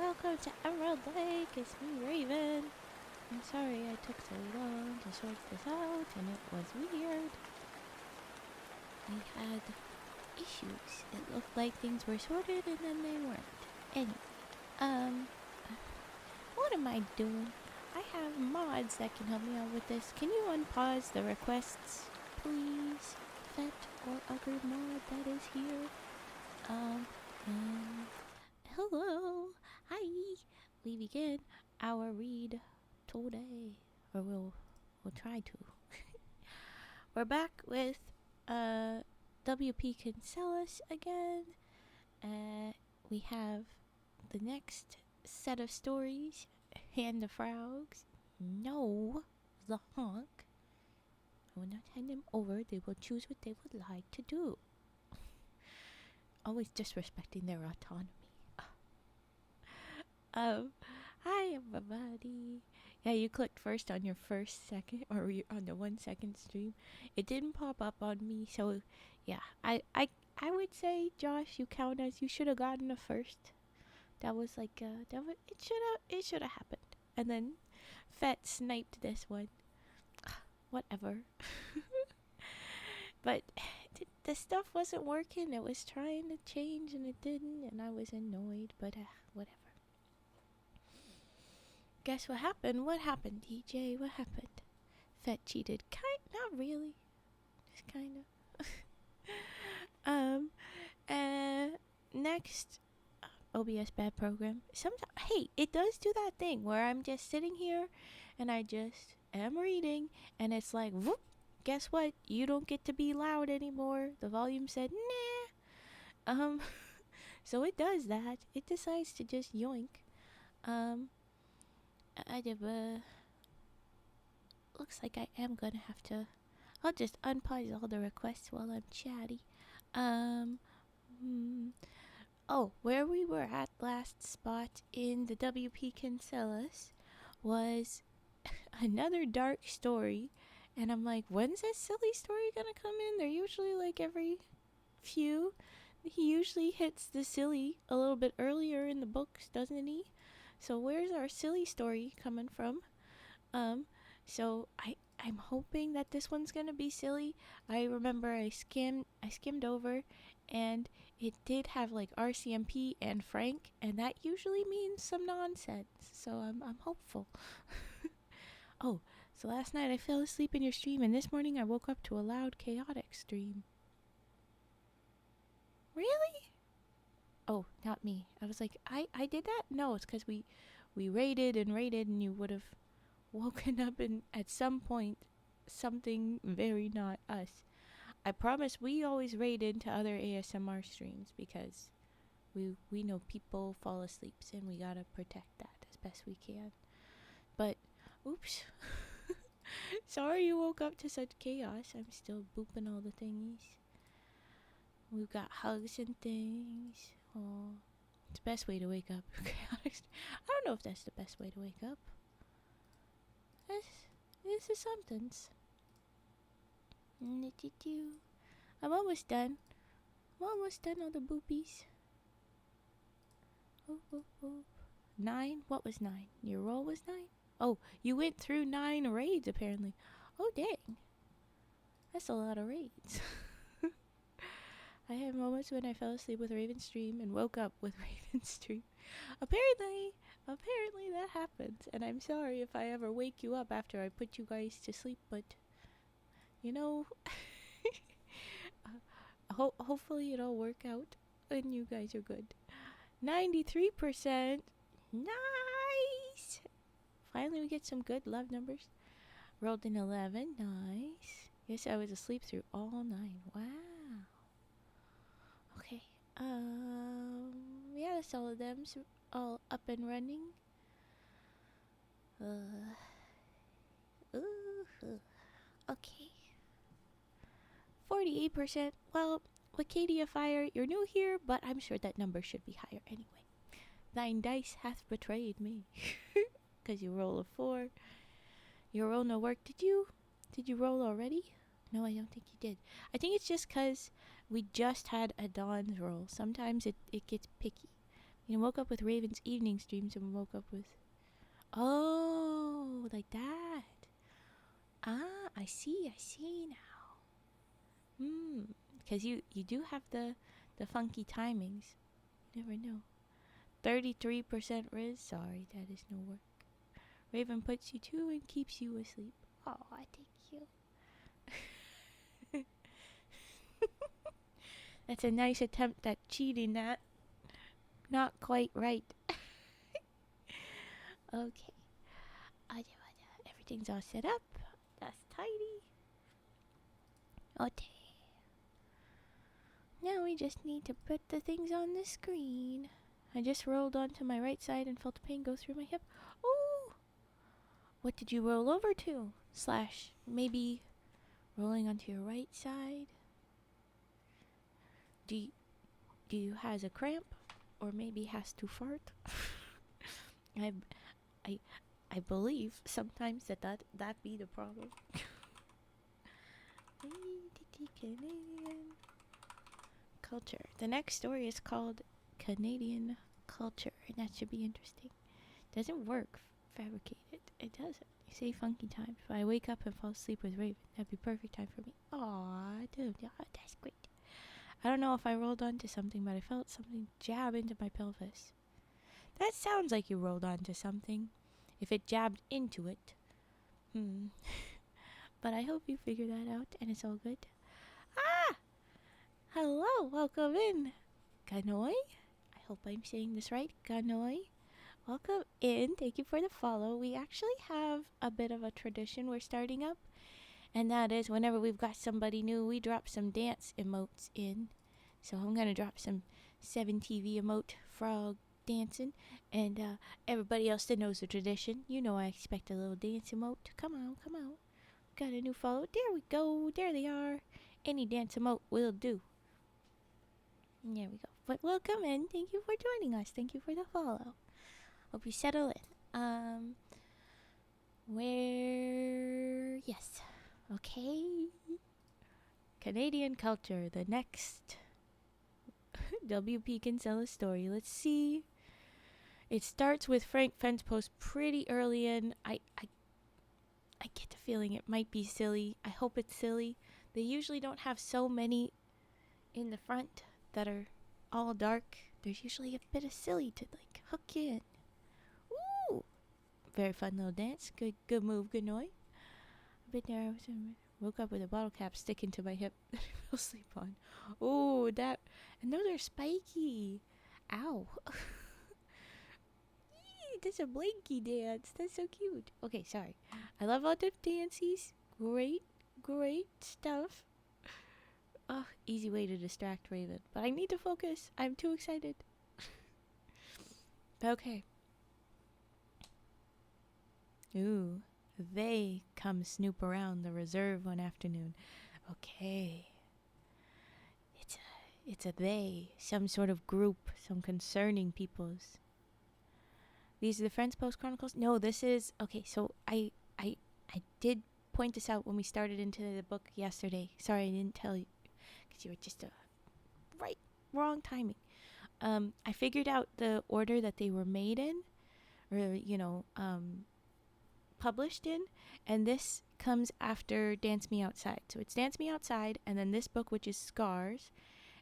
welcome to Emerald Lake. It's me, Raven. I'm sorry I took so long to sort this out, and it was weird. We had issues. It looked like things were sorted, and then they weren't. Anyway, um, what am I doing? I have mods that can help me out with this. Can you unpause the requests, please? Fet or other mod that is here. And hello, hi. We begin our read today, or we'll try to. We're back with WP Kinsella again. We have the next set of stories. Hand the frogs. No, the honk. I will not hand them over. They will choose what they would like to do. Always disrespecting their autonomy. Hi everybody. Yeah, you clicked first on your first second, or on the 1 second stream. It didn't pop up on me, so yeah. I would say, Josh, you count as you should have gotten a first. That was like it should have happened. And then Fet sniped this one. Whatever. But the stuff wasn't working. It was trying to change and it didn't, and I was annoyed, but whatever. Guess what happened? What happened, DJ? What happened? Fet cheated. Not really. Just kind of. Next, OBS bad program. Sometimes, hey, it does do that thing where I'm just sitting here and I just am reading and it's like, whoop, guess what? You don't get to be loud anymore. The volume said, nah. So it does that. It decides to just yoink. Looks like I am gonna have to. I'll just unpause all the requests while I'm chatty. Where we were at last spot in the WP Kinsellas was another dark story, and I'm like, when's this silly story gonna come in? They're usually like every few. He usually hits the silly a little bit earlier in the books, doesn't he? So where's our silly story coming from? So I'm hoping that this one's gonna be silly. I remember I skimmed over, and it did have like RCMP and Frank, and that usually means some nonsense. So I'm hopeful. Oh, so last night I fell asleep in your stream, and this morning I woke up to a loud, chaotic stream. Really? Oh, not me. I was like, I did that? No, it's because we raided, and you would have woken up and at some point something very not us. I promise we always raid into other ASMR streams because we know people fall asleep and we gotta protect that as best we can. But oops. Sorry you woke up to such chaos. I'm still booping all the thingies. We've got hugs and things. Oh, it's the best way to wake up. I don't know if that's the best way to wake up. This is somethings. I'm almost done. I'm almost done all the boopies. Oh. 9? What was 9? Your roll was 9? Oh, you went through 9 raids apparently. Oh, dang. That's a lot of raids. I had moments when I fell asleep with Raven's stream and woke up with Raven's stream. Apparently that happens, and I'm sorry if I ever wake you up after I put you guys to sleep, but you know, hopefully it'll work out and you guys are good. 93%. Nice. Finally we get some good love numbers. Rolled an 11. Nice. Yes, I was asleep through all 9. Wow. Okay. Yeah, that's all of them. So all up and running. Okay. 48%. Well, Wicadia Fire, you're new here, but I'm sure that number should be higher anyway. 9 dice hath betrayed me. Because you roll a 4. Your roll no work. Did you roll already? No, I don't think you did. I think it's just because we just had a Dawn's roll. Sometimes it gets picky. You woke up with Raven's evening streams and woke up with. Oh, like that. Ah, I see now. Because you do have the funky timings. You never know. 33% Riz. Sorry, that is no work. Raven puts you to and keeps you asleep. Oh, thank you. That's a nice attempt at cheating that. Not quite right. Okay. Everything's all set up. That's tidy. Okay. Now we just need to put the things on the screen. I just rolled onto my right side and felt the pain go through my hip. Ooh! What did you roll over to? / maybe rolling onto your right side? Do you has a cramp? Or maybe has to fart? I believe sometimes that be the problem. Canadian culture. The next story is called Canadian culture, and that should be interesting. Doesn't work. Fabricate it. It doesn't. You say funky times. If I wake up and fall asleep with Raven, that'd be perfect time for me. Aw, dude, that's great. I don't know if I rolled onto something, but I felt something jab into my pelvis. That sounds like you rolled onto something. If it jabbed into it. But I hope you figure that out and it's all good. Ah! Hello, welcome in. Ganoy? I hope I'm saying this right. Ganoy. Welcome in. Thank you for the follow. We actually have a bit of a tradition we're starting up. And that is whenever we've got somebody new, we drop some dance emotes in. So I'm going to drop some 7TV emote frog dancing. And everybody else that knows the tradition, you know I expect a little dance emote. Come on. Got a new follow. There we go. There they are. Any dance emote will do. There we go. But welcome in. Thank you for joining us. Thank you for the follow. Hope you settle in. Yes. Okay. Canadian culture. The next WP Kinsella story. Let's see. It starts with Frank Fence post pretty early in. I get the feeling it might be silly. I hope it's silly. They usually don't have so many in the front that are all dark. There's usually a bit of silly to like hook you in. Woo! Very fun little dance. Good move, good noise. I've been there. Woke up with a bottle cap sticking to my hip that I fell asleep on. Oh, that. And those are spiky. Ow. That's a blankie dance. That's so cute. Okay, sorry. I love all the dances. Great stuff. Easy way to distract Raven. But I need to focus. I'm too excited. Okay. Ooh. They come snoop around the reserve one afternoon. Okay. It's a they. Some sort of group. Some concerning peoples. These are the Friends Post Chronicles? No, this is... Okay, so I did point this out when we started into the book yesterday. Sorry, I didn't tell you. Because you were just wrong timing. I figured out the order that they were made in. Or, published in. And this comes after Dance Me Outside. So it's Dance Me Outside, and then this book, which is Scars.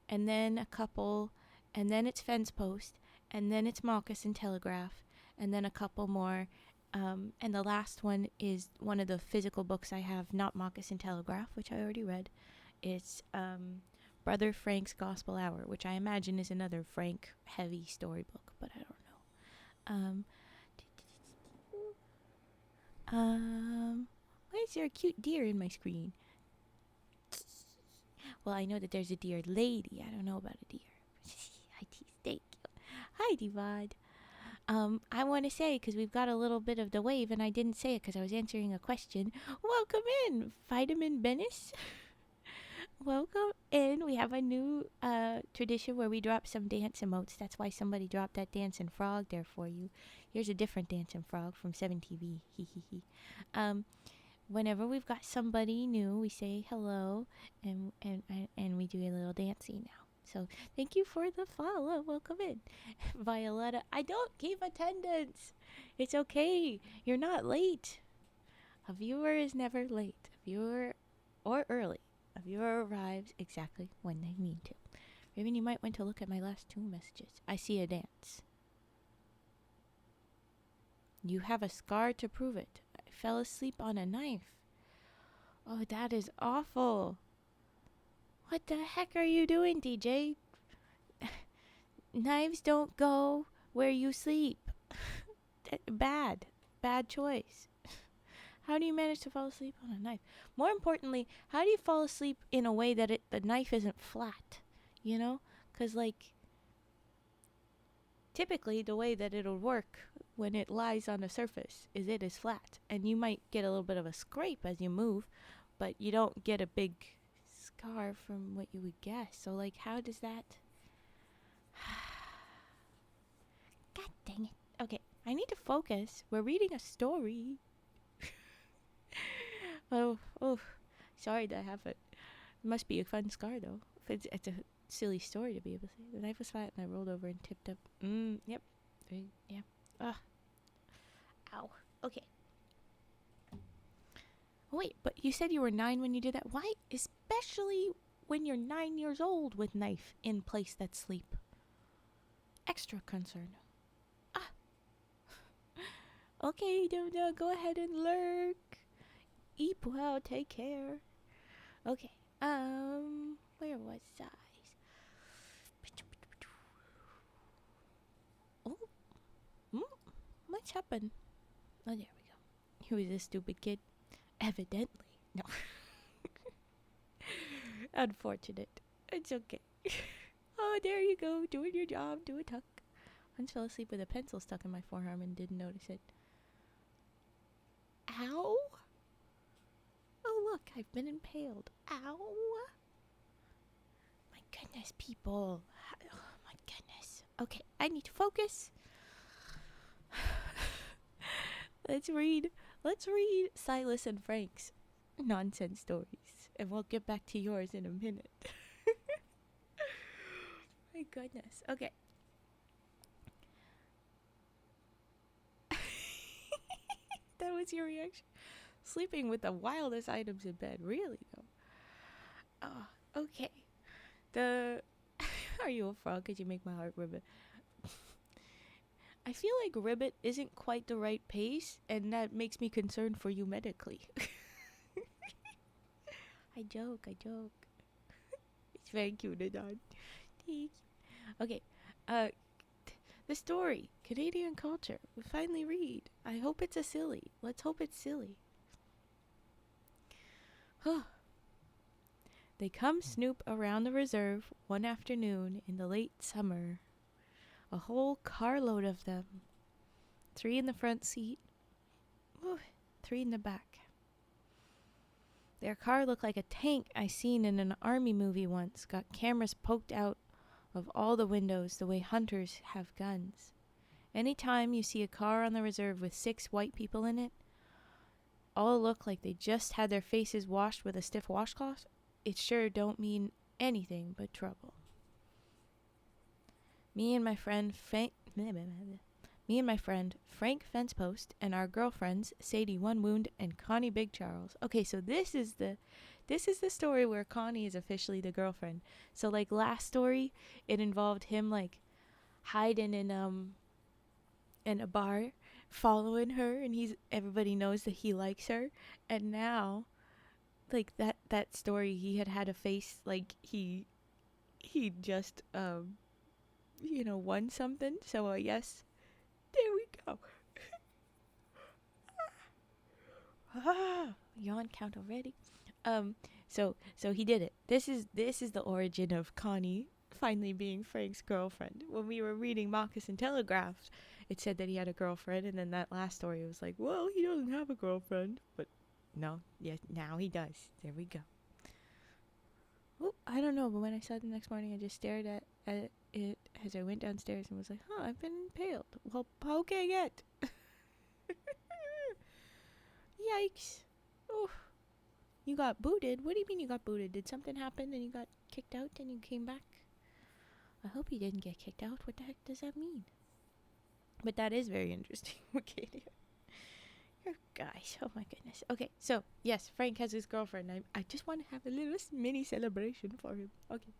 And then a couple... And then it's Fence Post. And then it's Moccasin Telegraph. And then a couple more. And the last one is one of the physical books I have, not Moccasin Telegraph, which I already read. It's Brother Frank's Gospel Hour, which I imagine is another Frank-heavy storybook, but I don't know. Why is there a cute deer in my screen? Well, I know that there's a deer lady. I don't know about a deer. Hi, thank you. Hi, Divad. I want to say, because we've got a little bit of the wave, and I didn't say it because I was answering a question. Welcome in, Vitamin Benis. Welcome in. We have a new tradition where we drop some dance emotes. That's why somebody dropped that dancing frog there for you. Here's a different dancing frog from 7TV. Whenever we've got somebody new, we say hello, and we do a little dancing now. So thank you for the follow. Welcome in. Violetta, I don't keep attendance. It's okay. You're not late. A viewer is never late. A viewer or early. A viewer arrives exactly when they need to. Raven, you might want to look at my last two messages. I see a dance. You have a scar to prove it. I fell asleep on a knife. Oh, that is awful. What the heck are you doing, DJ? Knives don't go where you sleep. Bad. Bad choice. How do you manage to fall asleep on a knife? More importantly, how do you fall asleep in a way that the knife isn't flat? You know? Because, like, typically the way that it'll work when it lies on a surface is it is flat. And you might get a little bit of a scrape as you move, but you don't get a big scar from what you would guess. So, like, how does that... God dang it. Okay, I need to focus. We're reading a story. Oh, sorry that happened. It must be a fun scar, though. It's a silly story to be able to say. The knife was flat and I rolled over and tipped up. Yep. Yeah. Ugh. Ow. Okay. Oh, wait, but you said you were 9 when you did that. Why? Especially when you're 9 years old with knife in place that's sleep. Extra concern. Ah. Okay, Dodo, go ahead and lurk. Eat well, take care. Okay. Where was I? Oh. What's happened? Oh, there we go. Who is this stupid kid? Evidently. No. Unfortunate. It's okay. Oh, there you go. Doing your job. Do a tuck. Once fell asleep with a pencil stuck in my forearm and didn't notice it. Ow! Oh, look. I've been impaled. Ow! My goodness, people. Oh, my goodness. Okay, I need to focus. Let's read Silas and Frank's nonsense stories, and we'll get back to yours in a minute. My goodness. Okay. That was your reaction? Sleeping with the wildest items in bed. Really, though. Oh, okay. Are you a frog? Could you make my heart ribbit? I feel like ribbit isn't quite the right pace, and that makes me concerned for you medically. I joke. It's very cute, Adon. Thank you. Okay, the story, Canadian culture. We finally read. I hope it's a silly. Let's hope it's silly. They come snoop around the reserve one afternoon in the late summer. A whole carload of them. 3 in the front seat. 3 in the back. Their car looked like a tank I seen in an army movie once. Got cameras poked out of all the windows the way hunters have guns. Anytime you see a car on the reserve with 6 white people in it, all look like they just had their faces washed with a stiff washcloth, it sure don't mean anything but trouble. Me and my friend Frank Fencepost and our girlfriends Sadie One Wound and Connie Big Charles. Okay, so this is the story where Connie is officially the girlfriend. So like last story, it involved him like hiding in a bar, following her, and everybody knows that he likes her. And now, like that story, he had a face like he just won something. So yes, there we go. Yawn count already. So he did it. This is the origin of Connie finally being Frank's girlfriend. When we were reading Moccasin Telegraph, it said that he had a girlfriend, and then that last story was like, well, he doesn't have a girlfriend, but no, yes, now he does. There we go. Oh, I don't know, but when I saw it the next morning, I just stared at it as I went downstairs and was like, I've been impaled. Well, poke it. Yikes. Oh, you got booted? What do you mean you got booted? Did something happen and you got kicked out and you came back? hope he didn't get kicked out. What the heck does that mean? But that is very interesting. Okay, guys. Oh my goodness. Okay, so yes, Frank has his girlfriend. I just want to have a little mini celebration for him. Okay.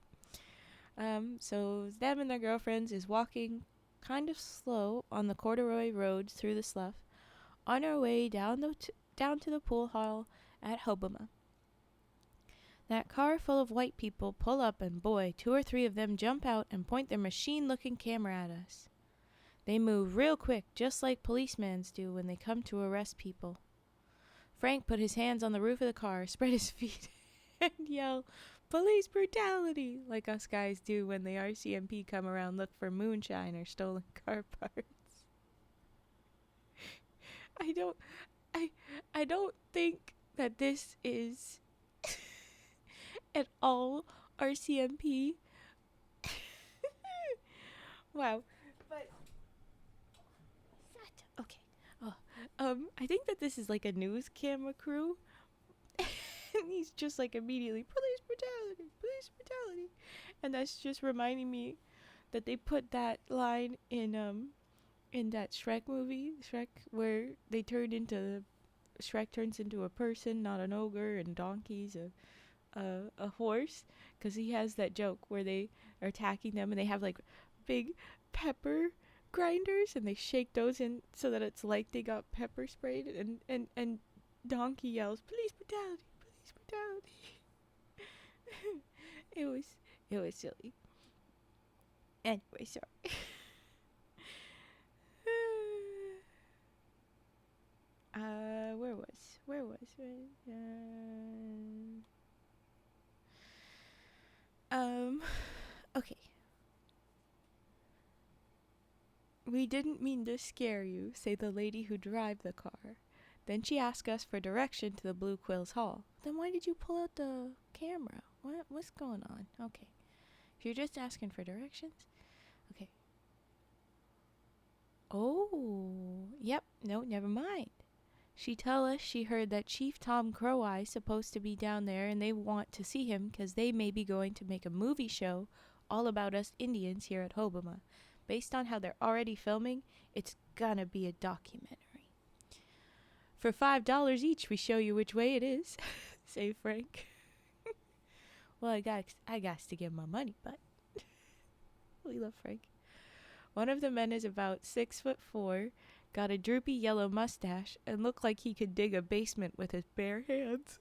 So them and their girlfriends is walking kind of slow on the corduroy road through the slough, on our way down down to the pool hall at Hobama. That car full of white people pull up, and boy, 2 or 3 of them jump out and point their machine-looking camera at us. They move real quick, just like policemen do when they come to arrest people. Frank put his hands on the roof of the car, spread his feet, and yell, "Police brutality!" like us guys do when the RCMP come around look for moonshine or stolen car parts. I don't think that this is at all RCMP. Wow. But okay. Oh, I think that this is like a news camera crew. And he's just like immediately, police brutality. And that's just reminding me that they put that line in that Shrek movie, where Shrek turns into a person, not an ogre, and Donkey's a horse, because he has that joke where they are attacking them and they have like big pepper grinders and they shake those in so that it's like they got pepper sprayed, and Donkey yells, police brutality. it was silly. Anyway, sorry. Where was it? Okay. We didn't mean to scare you, say the lady who drive the car. Then she asked us for direction to the Blue Quills Hall. Then why did you pull out the camera? What's going on? Okay. If you're just asking for directions? Okay. Oh, yep. No, never mind. She tell us she heard that Chief Tom Crow-Eye's supposed to be down there and they want to see him because they may be going to make a movie show all about us Indians here at Hobama. Based on how they're already filming, it's gonna be a documentary. For $5 each, we show you which way it is, say Frank. Well, I got to give my money, but we love Frank. One of the men is about 6'4", got a droopy yellow mustache, and looked like he could dig a basement with his bare hands.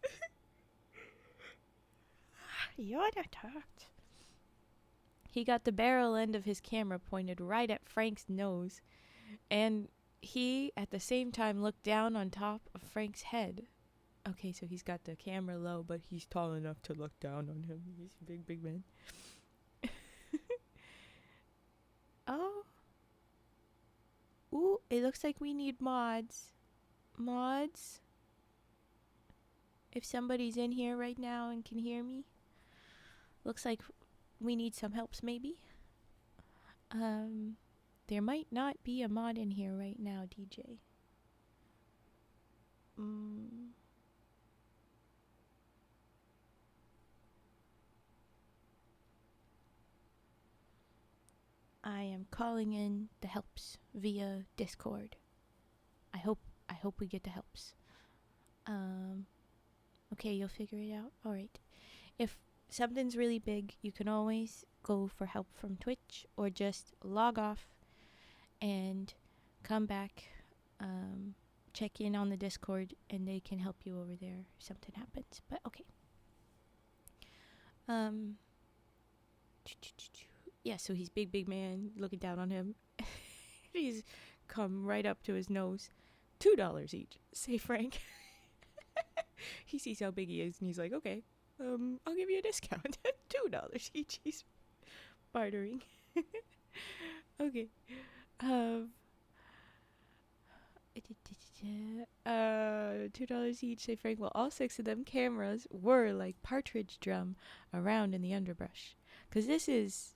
You're not talked. He got the barrel end of his camera pointed right at Frank's nose, and he, at the same time, looked down on top of Frank's head. Okay, so he's got the camera low, but he's tall enough to look down on him. He's a big man. Oh. Ooh, it looks like we need mods. Mods? If somebody's in here right now and can hear me. Looks like we need some helps, maybe. There might not be a mod in here right now, DJ. I am calling in the helps via Discord. I hope we get the helps. Okay, you'll figure it out. All right. If something's really big, you can always go for help from Twitch or just log off and come back, check in on the Discord, and they can help you over there if something happens. But okay. Yeah, so he's big man looking down on him. He's come right up to his nose. $2 each, say Frank. He sees how big he is and he's like, okay, I'll give you a discount. $2 each. He's bartering. Okay. $2 each, say Frank. Well, all 6 of them cameras were like partridge drum around in the underbrush. 'Cause this is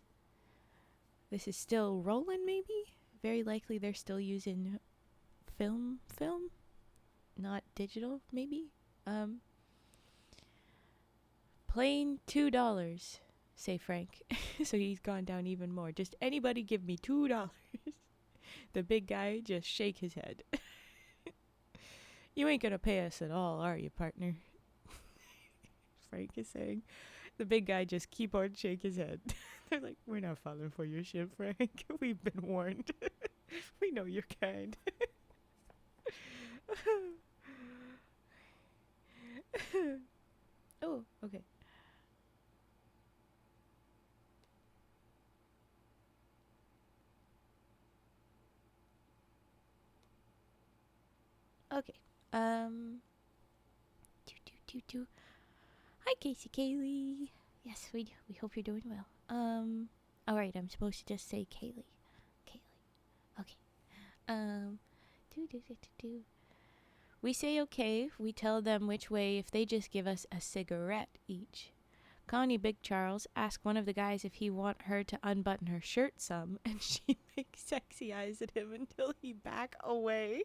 still rolling, maybe? Very likely they're still using film, not digital, maybe? Plain $2, say Frank. So he's gone down even more. Just anybody give me $2. The big guy just shake his head. You ain't gonna pay us at all, are you, partner? Frank is saying. The big guy just keep on shake his head. They're like, we're not falling for your shit, Frank. We've been warned. We know you're kind. Oh, okay. Okay. Do, do, do, do. Hi, Casey Kaylee. Yes, we do. We hope you're doing well. Alright, I'm supposed to just say Kaylee. Kaylee. Okay. Do, do, do, do, do. We say okay. We tell them which way if they just give us a cigarette each. Connie Big Charles asked one of the guys if he want her to unbutton her shirt some, and she makes sexy eyes at him until he back away.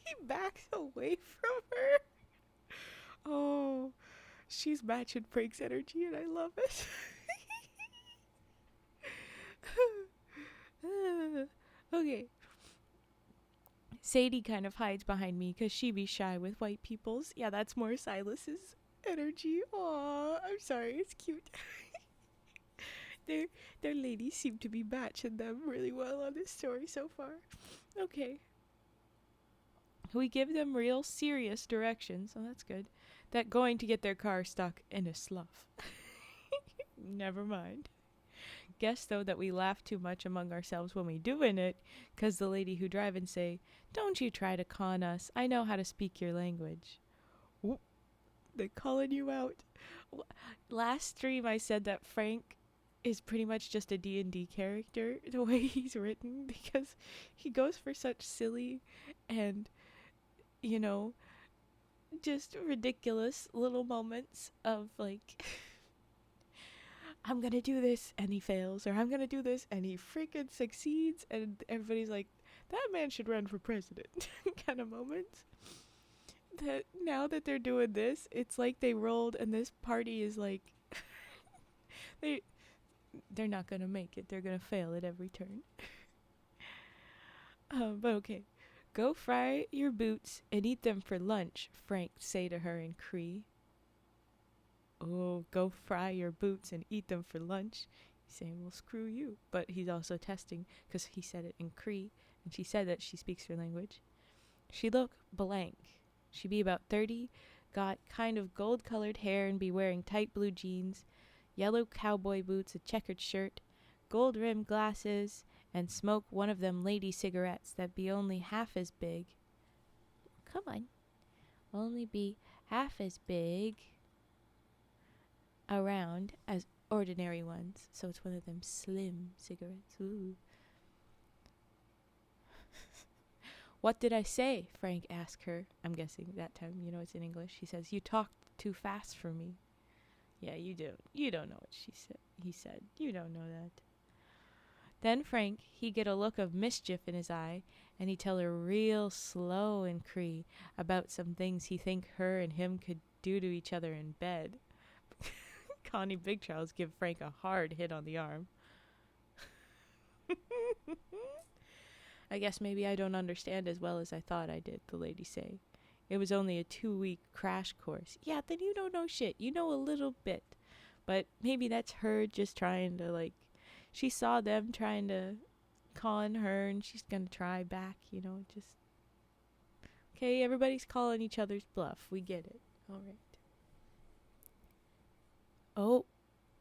He backs away from her. Oh, she's matching Frank's energy, and I love it. Okay. Sadie kind of hides behind me because she be shy with white peoples. Yeah, that's more Silas's energy. Aw, I'm sorry, it's cute. their ladies seem to be matching them really well on this story so far. Okay. We give them real serious directions, so that's good. That going to get their car stuck in a slough. Never mind. Guess, though, that we laugh too much among ourselves when we doin' it, 'cause the lady who drive and say, don't you try to con us, I know how to speak your language. Oop, they're calling you out. Last stream I said that Frank is pretty much just a D&D character, the way he's written, because he goes for such silly and, you know, just ridiculous little moments of, like, I'm gonna do this, and he fails, or I'm gonna do this, and he freaking succeeds, and everybody's like, that man should run for president, kind of moments. That now that they're doing this, it's like they rolled, and this party is like, they're not gonna make it. They're gonna fail at every turn. But okay. Go fry your boots and eat them for lunch, Frank say to her in Cree. Oh, go fry your boots and eat them for lunch. He's saying, well, screw you. But he's also testing because he said it in Cree, and she said that she speaks her language. She look blank. She be about 30, got kind of gold-colored hair and be wearing tight blue jeans, yellow cowboy boots, a checkered shirt, gold-rimmed glasses, and smoke one of them lady cigarettes that be only half as big. Come on. Only be half as big around as ordinary ones. So it's one of them slim cigarettes. Ooh. What did I say? Frank asked her. I'm guessing that time, it's in English. He says, you talk too fast for me. Yeah, you do. You don't know what he said. You don't know that. Then Frank, he get a look of mischief in his eye, and he tell her real slow and Cree about some things he think her and him could do to each other in bed. Connie Big Charles give Frank a hard hit on the arm. I guess maybe I don't understand as well as I thought I did, the lady say. It was only a 2-week crash course. Yeah, then you don't know shit. You know a little bit. But maybe that's her just trying to, she saw them trying to con her, and she's gonna try back, just... Okay, everybody's calling each other's bluff. We get it. All right. Oh,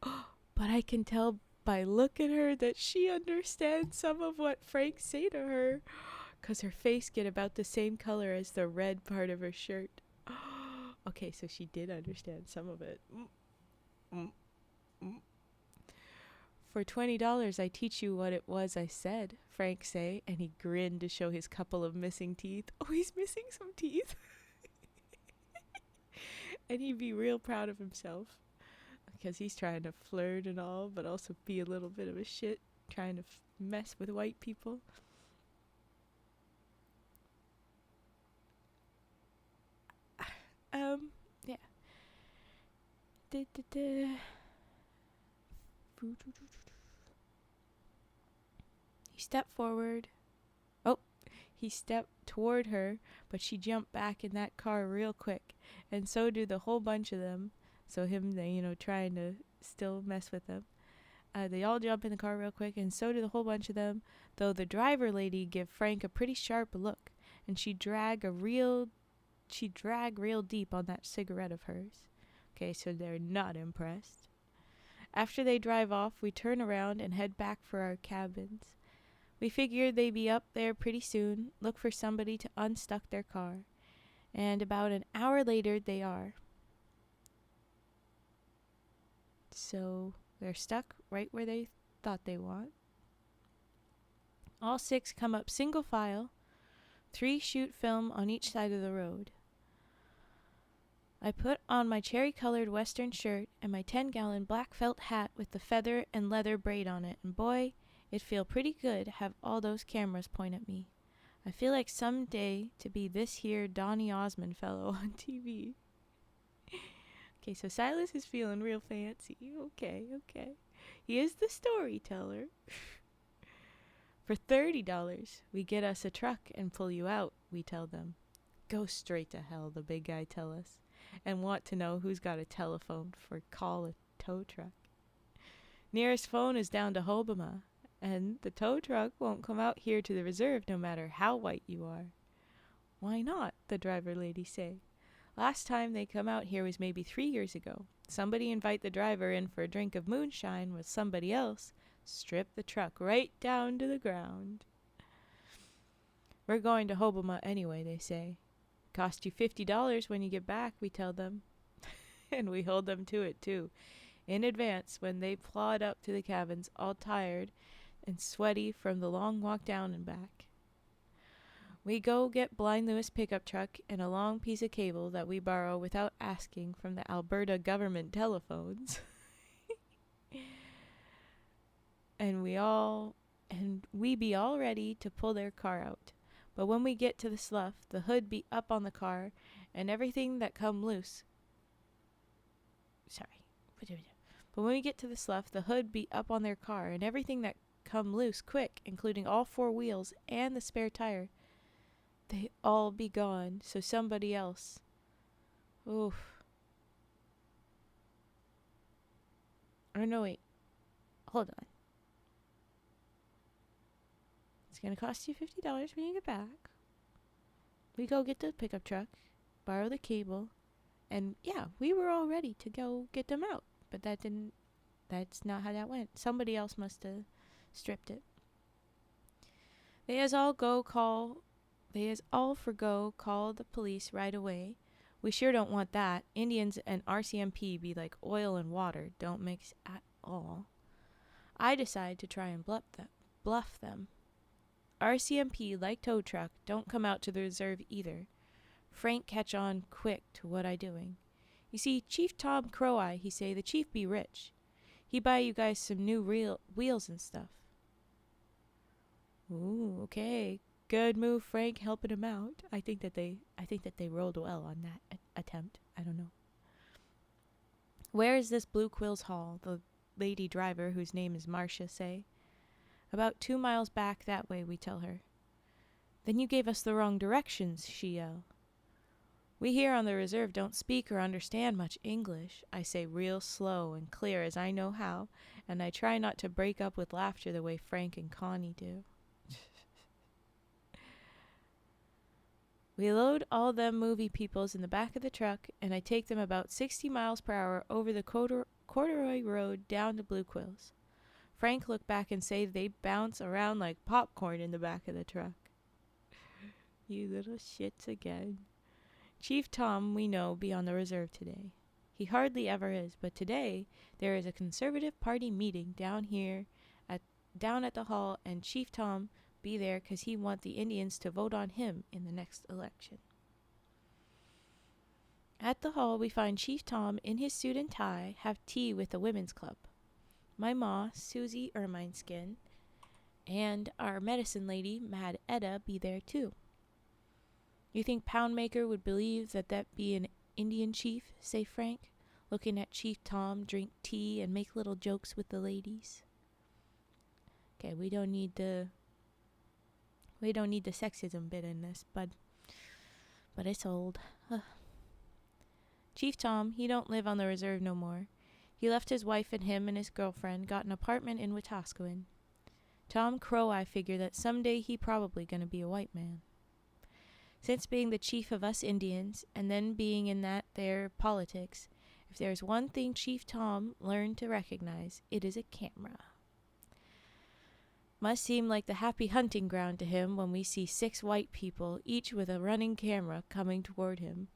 but I can tell by looking at her that she understands some of what Frank say to her, 'cause her face get about the same color as the red part of her shirt. Okay, so she did understand some of it. For $20, I teach you what it was I said, Frank say, and he grinned to show his couple of missing teeth. Oh, he's missing some teeth. And he'd be real proud of himself, because he's trying to flirt and all, but also be a little bit of a shit, trying to mess with white people. Yeah. He stepped forward. Oh, he stepped toward her, but she jumped back in that car real quick, and so do the whole bunch of them. So him, trying to still mess with them. They all jump in the car real quick, and so do the whole bunch of them, though the driver lady give Frank a pretty sharp look, and she drag real deep on that cigarette of hers. Okay, so they're not impressed. After they drive off, we turn around and head back for our cabins. We figured they'd be up there pretty soon, look for somebody to unstuck their car. And about an hour later, they are. So they're stuck right where they thought they want. All 6 come up single file, 3 shoot film on each side of the road. I put on my cherry-colored western shirt and my 10-gallon black felt hat with the feather and leather braid on it, and boy, it feel pretty good to have all those cameras point at me. I feel like someday to be this here Donny Osmond fellow on TV. Okay, so Silas is feeling real fancy. Okay. He is the storyteller. For $30, we get us a truck and pull you out, we tell them. Go straight to hell, the big guy tell us, and want to know who's got a telephone for call a tow truck. Nearest phone is down to Hobama, and the tow truck won't come out here to the reserve no matter how white you are. Why not? The driver lady say. Last time they come out here was maybe 3 years ago. Somebody invite the driver in for a drink of moonshine with somebody else. Strip the truck right down to the ground. We're going to Hobama anyway, they say. Cost you $50 when you get back, we tell them. And we hold them to it, too. In advance, when they plod up to the cabins, all tired and sweaty from the long walk down and back. We go get Blind Louis pickup truck and a long piece of cable that we borrow without asking from the Alberta government telephones. and we be all ready to pull their car out. But when we get to the slough, the hood be up on the car and everything that come loose. But when we get to the slough, the hood be up on their car and everything that come loose quick, including all 4 wheels and the spare tire. They all be gone, so somebody else. Oof. Oh, no, wait. Hold on. It's going to cost you $50 when you get back. We go get the pickup truck, borrow the cable, and yeah, we were all ready to go get them out. But that's not how that went. Somebody else must have stripped it. They as all call the police right away. We sure don't want that. Indians and RCMP be like oil and water, don't mix at all. I decide to try and bluff them. RCMP, like tow truck, don't come out to the reserve either. Frank catch on quick to what I doing. You see, Chief Tom Crow-Eye, he say the chief be rich. He buy you guys some new wheels and stuff. Ooh, okay. Good move, Frank, helping him out. I think that they rolled well on that attempt. I don't know. Where is this Blue Quills Hall? The lady driver, whose name is Marcia, say. About 2 miles back that way, we tell her. Then you gave us the wrong directions, she yell. We here on the reserve don't speak or understand much English, I say real slow and clear as I know how, and I try not to break up with laughter the way Frank and Connie do. We load all them movie peoples in the back of the truck, and I take them about 60 miles per hour over the corduroy road down to Blue Quills. Frank look back and say they bounce around like popcorn in the back of the truck. You little shits again. Chief Tom, we know, be on the reserve today. He hardly ever is, but today there is a Conservative Party meeting down at the hall, and Chief Tom be there 'cause he want the Indians to vote on him in the next election. At the hall, we find Chief Tom in his suit and tie have tea with the women's club. My ma, Susie Ermineskin, and our medicine lady, Mad Etta, be there too. You think Poundmaker would believe that be an Indian chief, say Frank? looking at Chief Tom drink tea and make little jokes with the ladies. Okay, we don't need the sexism bit in this, but it's old. Ugh. Chief Tom, he don't live on the reserve no more. He left his wife and him and his girlfriend got an apartment in Wetaskiwin. Tom Crow, I figure that someday he probably gonna be a white man. Since being the chief of us Indians, and then being in that there politics, if there's one thing Chief Tom learned to recognize, it is a camera. Must seem like the happy hunting ground to him when we see 6 white people, each with a running camera, coming toward him.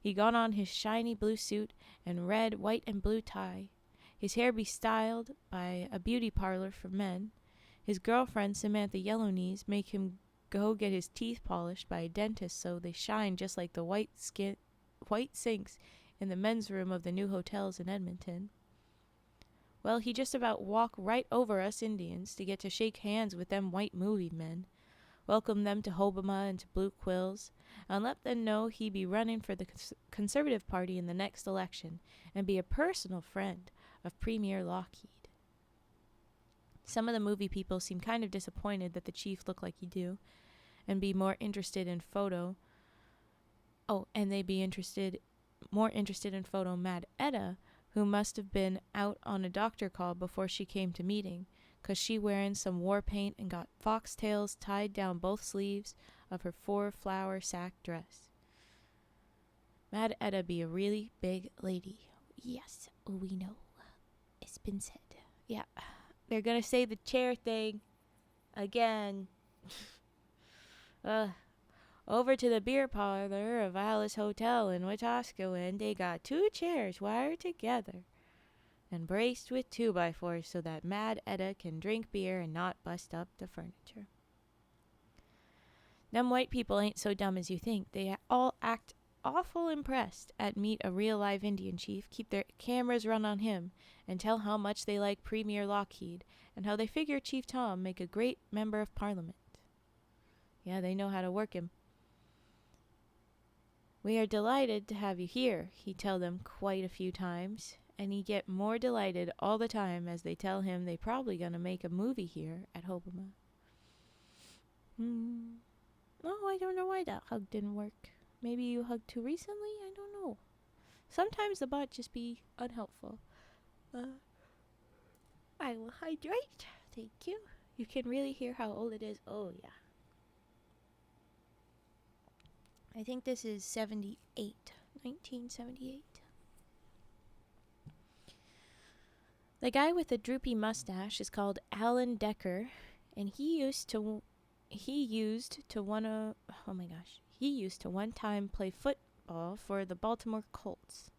He got on his shiny blue suit and red, white, and blue tie. His hair be styled by a beauty parlor for men. His girlfriend, Samantha Yellowknees, make him go get his teeth polished by a dentist so they shine just like the white sinks in the men's room of the new hotels in Edmonton. Well, he just about walk right over us Indians to get to shake hands with them white movie men, welcome them to Hobama and to Blue Quills, and let them know he be running for the Conservative Party in the next election, and be a personal friend of Premier Lockheed. Some of the movie people seem kind of disappointed that the chief looked like he do, and be more interested in photo. Oh, and they be more interested in photo Mad Etta, who must have been out on a doctor call before she came to meeting, 'cause she wearing some war paint and got foxtails tied down both sleeves of her 4-flower sack dress. Mad Etta be a really big lady. Yes, we know. It's been said. Yeah. They're gonna say the chair thing again. Over to the beer parlor of Alice Hotel in Wetaskiwin, they got 2 chairs wired together and braced with 2x4s so that Mad Etta can drink beer and not bust up the furniture. Them white people ain't so dumb as you think. They all act awful impressed at meet a real live Indian chief, keep their cameras run on him, and tell how much they like Premier Lockheed, and how they figure Chief Tom make a great member of Parliament. Yeah, they know how to work him. We are delighted to have you here, he tell them quite a few times, and he get more delighted all the time as they tell him they probably gonna make a movie here at Hobama. Oh, I don't know why that hug didn't work. Maybe you hugged too recently? I don't know. Sometimes the butt just be unhelpful. I will hydrate. Thank you. You can really hear how old it is. Oh, yeah. I think this is 1978. The guy with the droopy mustache is called Alan Decker, and he used to one time play football for the Baltimore Colts.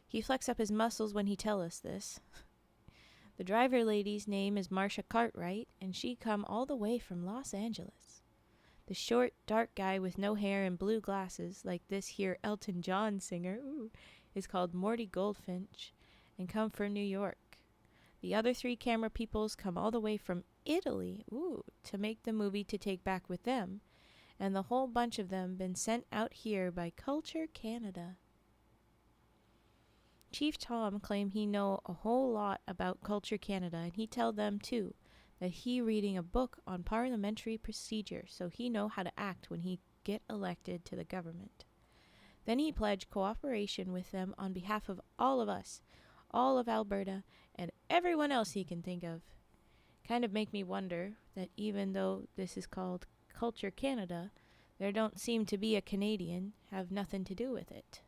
He flex up his muscles when he tell us this. The driver lady's name is Marcia Cartwright, and she come all the way from Los Angeles. The short, dark guy with no hair and blue glasses, like this here Elton John singer, is called Morty Goldfinch, and come from New York. The other 3 camera peoples come all the way from Italy, to make the movie to take back with them, and the whole bunch of them been sent out here by Culture Canada. Chief Tom claim he know a whole lot about Culture Canada, and he tell them too that he reading a book on parliamentary procedure so he know how to act when he get elected to the government. Then he pledged cooperation with them on behalf of all of us, all of Alberta, and everyone else he can think of. Kind of make me wonder that even though this is called Culture Canada, there don't seem to be a Canadian have nothing to do with it.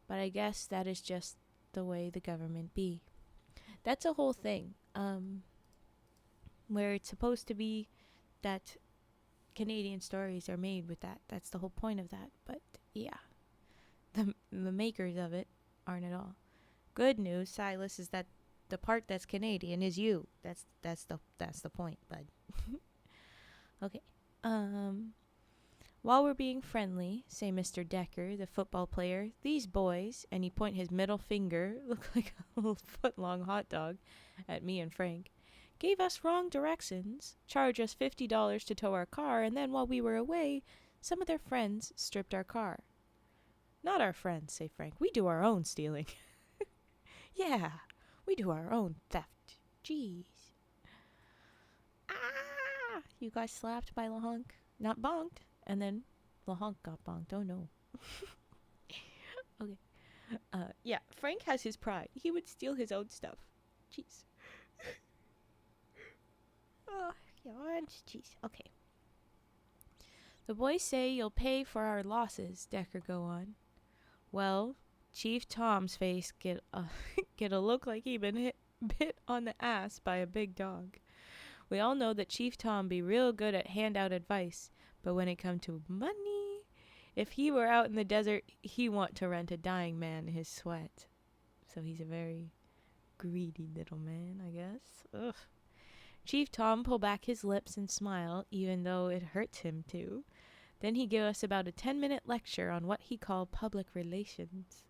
But I guess that is just the way the government be. That's a whole thing, where it's supposed to be that Canadian stories are made with that. That's the whole point of that. But yeah, the makers of it aren't at all. Good news, Silas, is that the part that's Canadian is you. That's the point, bud. Okay. While we're being friendly, say Mr. Decker, the football player, these boys, and he point his middle finger, look like a little foot-long hot dog, at me and Frank, gave us wrong directions, charged us $50 to tow our car, and then while we were away, some of their friends stripped our car. Not our friends, say Frank. We do our own stealing. Yeah, we do our own theft. Jeez. Ah! You got slapped by Lahonk. Not bonked. And then Lahonk got bonked. Oh no. Okay. Yeah, Frank has his pride. He would steal his own stuff. Jeez. Oh, yawns. Jeez. Okay. The boys say you'll pay for our losses, Decker go on. Well, Chief Tom's face get a get a look like he been bit on the ass by a big dog. We all know that Chief Tom be real good at handout advice, but when it come to money, if he were out in the desert, he want to rent a dying man his sweat. So he's a very greedy little man, I guess. Ugh. Chief Tom pull back his lips and smile, even though it hurts him to. Then he give us about a 10-minute lecture on what he called public relations.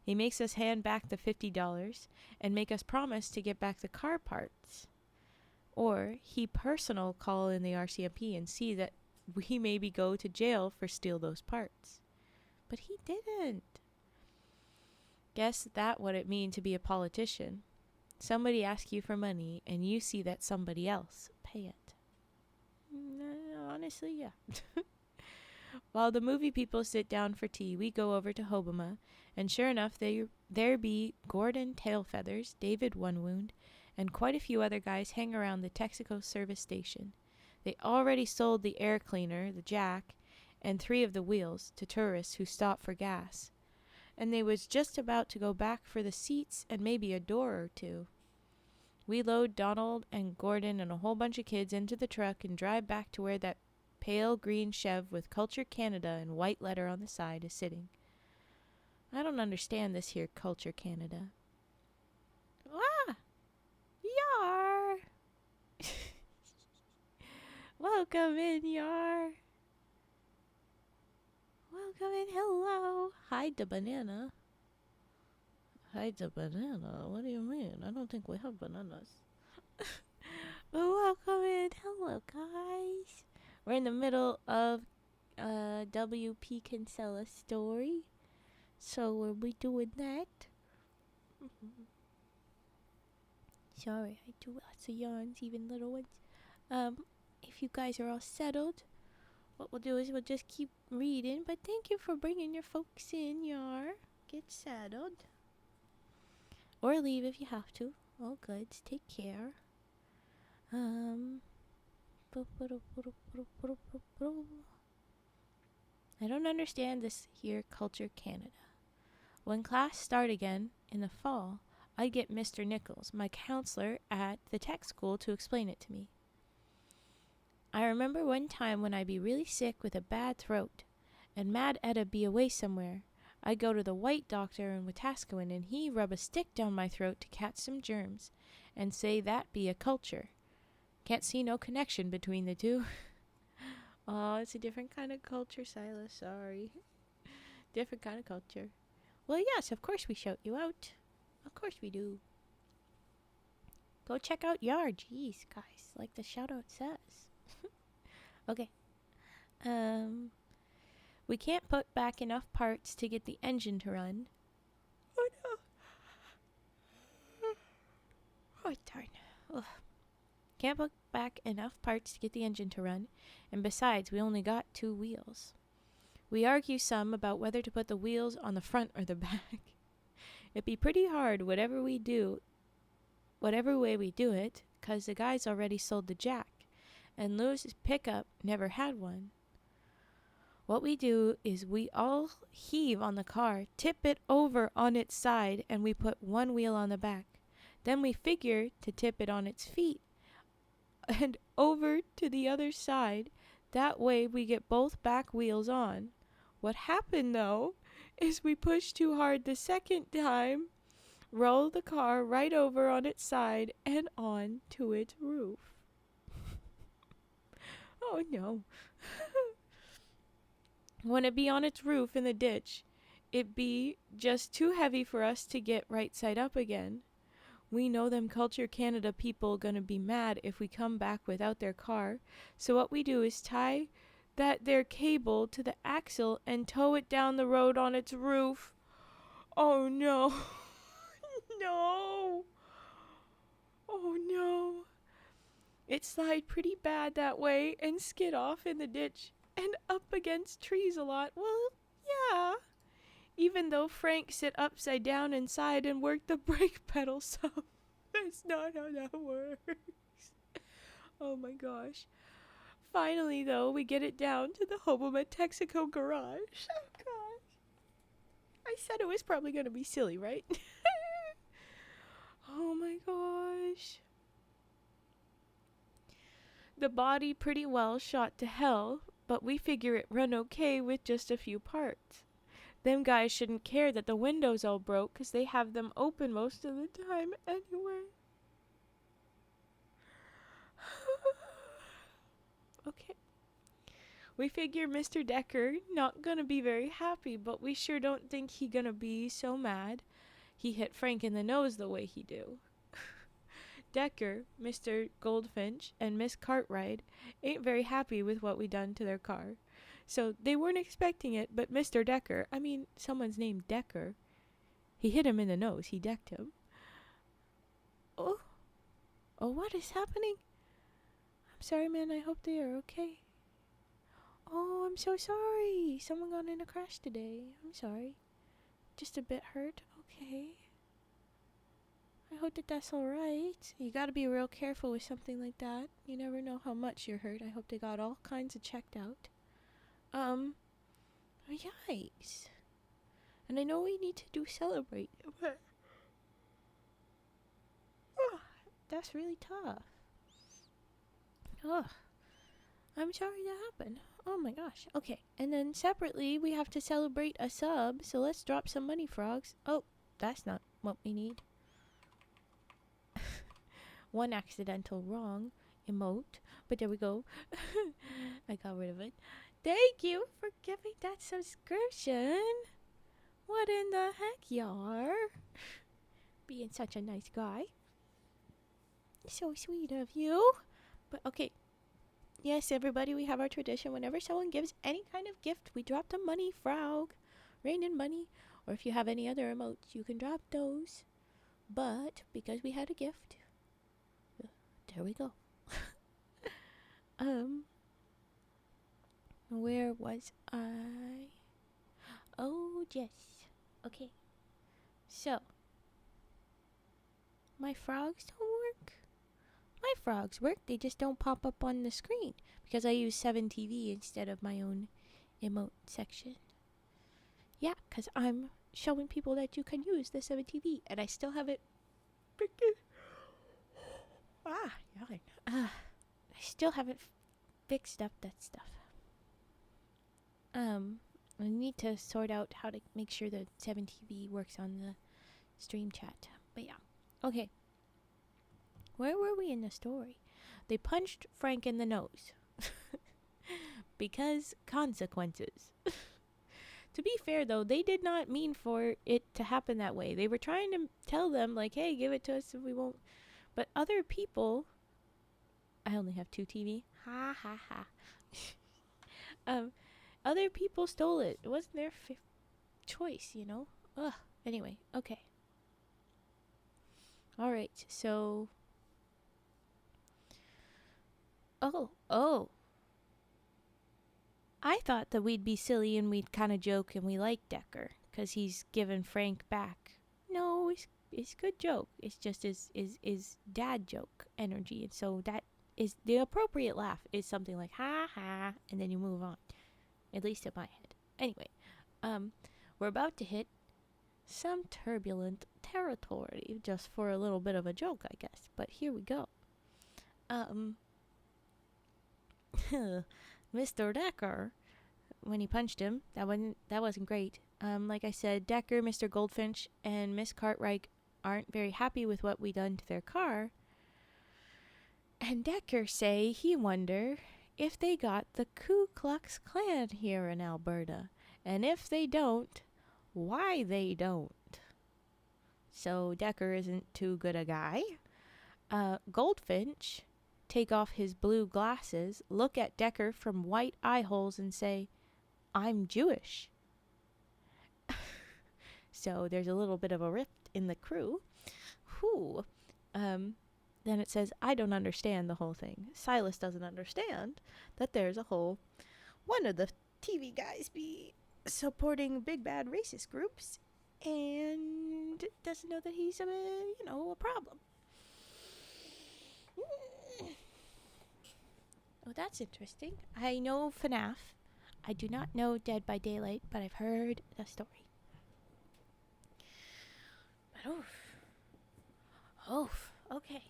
He makes us hand back the $50 and make us promise to get back the car parts. Or he personal call in the RCMP and see that we maybe go to jail for steal those parts. But he didn't. Guess that what it mean to be a politician. Somebody asks you for money and you see that somebody else pay it. Honestly, yeah. While the movie people sit down for tea, we go over to Hobama, and sure enough, there be Gordon Tailfeathers, David One Wound, and quite a few other guys hang around the Texaco service station. They already sold the air cleaner, the jack, and 3 of the wheels to tourists who stop for gas. And they was just about to go back for the seats and maybe a door or 2. We load Donald and Gordon and a whole bunch of kids into the truck and drive back to where that pale green Chev with Culture Canada in white letter on the side is sitting. I don't understand this here Culture Canada. Ah! Yar! Welcome in, Yar. Welcome in, hello. Hide the banana. Hide the banana? What do you mean? I don't think we have bananas. But welcome in, hello guys. We're in the middle of WP Kinsella story. So we'll be doing that. Sorry, I do lots of yarns, even little ones. If you guys are all settled, what we'll do is we'll just keep reading. But thank you for bringing your folks in, Yar. Get settled. Or leave if you have to. All good. Take care. I don't understand this here Culture Canada. When class start again in the fall, I'd get Mr. Nichols, my counselor at the tech school, to explain it to me. I remember one time when I'd be really sick with a bad throat, and Mad Etta be away somewhere. I'd go to the white doctor in Wetaskiwin, and he rub a stick down my throat to catch some germs, and say that be a culture. Can't see no connection between the two. Oh, it's a different kind of culture, Silas. Sorry. Different kind of culture. Well, yes, of course we shout you out. Of course we do. Go check out Yar. Jeez, guys. Like the shout out says. Okay. We can't put back enough parts to get the engine to run. Oh, no. Oh, darn. Ugh. Can't put back enough parts to get the engine to run, and besides, we only got 2 wheels. We argue some about whether to put the wheels on the front or the back. It'd be pretty hard whatever way we do it, 'cause the guys already sold the jack, and Lewis's pickup never had one. What we do is we all heave on the car, tip it over on its side, and we put 1 wheel on the back. Then we figure to tip it on its feet and over to the other side. That way we get both back wheels on. What happened, though, is we pushed too hard the second time, rolled the car right over on its side and on to its roof. Oh, no. When it be on its roof in the ditch, it be just too heavy for us to get right side up again. We know them Culture Canada people gonna be mad if we come back without their car, so what we do is tie that their cable to the axle and tow it down the road on its roof. Oh no. No. Oh no. It slid pretty bad that way and skid off in the ditch and up against trees a lot. Well, yeah. Even though Frank sit upside down inside and worked the brake pedal some. That's not how that works. Oh my gosh. Finally, though, we get it down to the Hoboma Texaco garage. Oh gosh. I said it was probably going to be silly, right? Oh my gosh. The body pretty well shot to hell, but we figure it run okay with just a few parts. Them guys shouldn't care that the windows all broke, 'cause they have them open most of the time anyway. Okay. We figure Mr. Decker not gonna be very happy, but we sure don't think he gonna be so mad he hit Frank in the nose the way he do. Decker, Mr. Goldfinch, and Miss Cartwright ain't very happy with what we done to their car. So they weren't expecting it, but Mr. Decker, I mean, someone's named Decker, he hit him in the nose. He decked him. Oh, what is happening? I'm sorry, man. I hope they are okay. Oh, I'm so sorry. Someone got in a crash today. I'm sorry. Just a bit hurt. Okay. I hope that that's alright. You gotta be real careful with something like that. You never know how much you're hurt. I hope they got all kinds of checked out. Yikes. And I know we need to celebrate, but that's really tough. I'm sorry that happened. Oh my gosh. Okay, and then separately we have to celebrate a sub, so let's drop some money, frogs. Oh, that's not what we need. One accidental wrong emote, but there we go. I got rid of it. Thank you for giving that subscription. What in the heck, y'all? Being such a nice guy. So sweet of you. But okay. Yes, everybody, we have our tradition. Whenever someone gives any kind of gift, we drop the money, frog. Rain in money. Or if you have any other emotes, you can drop those. But because we had a gift, there we go. Where was I? Oh, yes. Okay. So, my frogs don't work? My frogs work, they just don't pop up on the screen because I use 7TV instead of my own emote section. Yeah, because I'm showing people that you can use the 7TV and I still have it freaking... I still haven't fixed up that stuff. I need to sort out how to make sure that 7TV works on the stream chat. But yeah. Okay. Where were we in the story? They punched Frank in the nose. Because consequences. To be fair, though, they did not mean for it to happen that way. They were trying to tell them, like, hey, give it to us if we won't. But other people... I only have 2 TV. Ha ha ha. Other people stole it. It wasn't their choice, you know? Ugh. Anyway, okay. Alright, so... Oh. I thought that we'd be silly and we'd kind of joke and we like Decker because he's given Frank back. No, it's good joke. It's just is dad joke energy, and so that is the appropriate laugh is something like ha ha, and then you move on. At least in my head. Anyway, we're about to hit some turbulent territory just for a little bit of a joke, I guess. But here we go. Mr. Decker, when he punched him, that wasn't great. Like I said, Decker, Mr. Goldfinch, and Miss Cartwright aren't very happy with what we done to their car. And Decker say he wonder if they got the Ku Klux Klan here in Alberta. And if they don't, why they don't. So Decker isn't too good a guy. Goldfinch take off his blue glasses, look at Decker from white eye holes and say, I'm Jewish. So there's a little bit of a rift in the crew. Whew. Then it says, I don't understand the whole thing. Silas doesn't understand that there's a whole one of the TV guys be supporting big bad racist groups and doesn't know that he's a problem. Oh, that's interesting. I know FNAF. I do not know Dead by Daylight, but I've heard the story. But okay.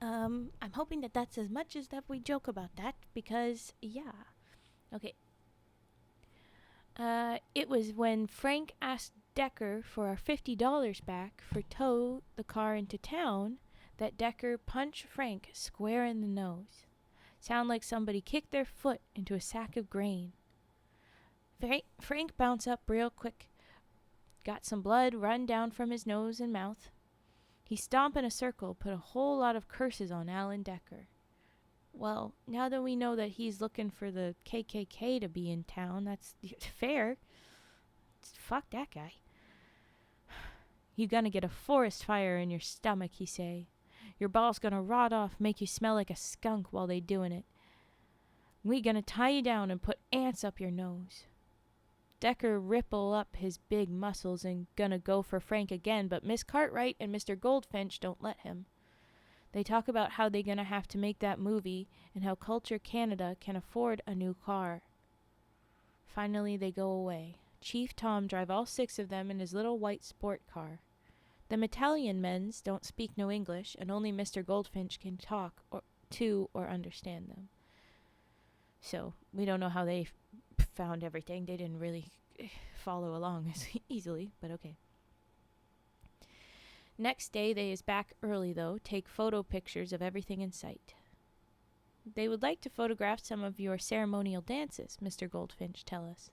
I'm hoping that that's as much as that we joke about that, because, yeah. Okay. It was when Frank asked Decker for our $50 back for tow the car into town that Decker punched Frank square in the nose. Sound like somebody kicked their foot into a sack of grain. Frank bounced up real quick. Got some blood run down from his nose and mouth. He stomped in a circle, put a whole lot of curses on Alan Decker. Well, now that we know that he's looking for the KKK to be in town, that's fair. Fuck that guy. You gonna get a forest fire in your stomach, he say. Your ball's gonna rot off, make you smell like a skunk while they doing it. We gonna tie you down and put ants up your nose. Decker ripple up his big muscles and gonna go for Frank again, but Miss Cartwright and Mr. Goldfinch don't let him. They talk about how they gonna have to make that movie and how Culture Canada can afford a new car. Finally, they go away. Chief Tom drive all 6 of them in his little white sport car. The Italian men's don't speak no English, and only Mr. Goldfinch can talk to or understand them. So, we don't know how they found everything. They didn't really follow along as easily, but okay. Next day, they is back early, though, take photo pictures of everything in sight. They would like to photograph some of your ceremonial dances, Mr. Goldfinch tell us.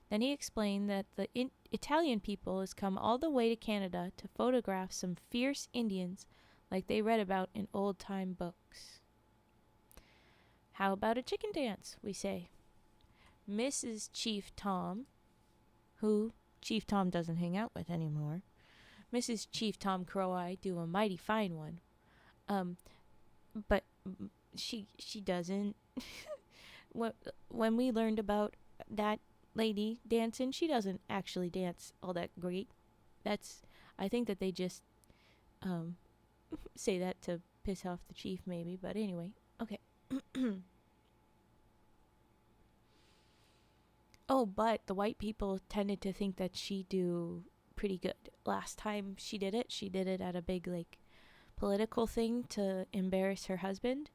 Then he explained that the Italian people has come all the way to Canada to photograph some fierce Indians like they read about in old-time books. How about a chicken dance, we say. Mrs. Chief Tom, who Chief Tom doesn't hang out with anymore, Mrs. Chief Tom Crow-Eye do a mighty fine one. But she doesn't. When we learned about that lady dancing, she doesn't actually dance all that great. I think that they just say that to piss off the chief maybe, but anyway, okay. Oh, but the white people tended to think that she do pretty good. Last time she did it at a big political thing to embarrass her husband,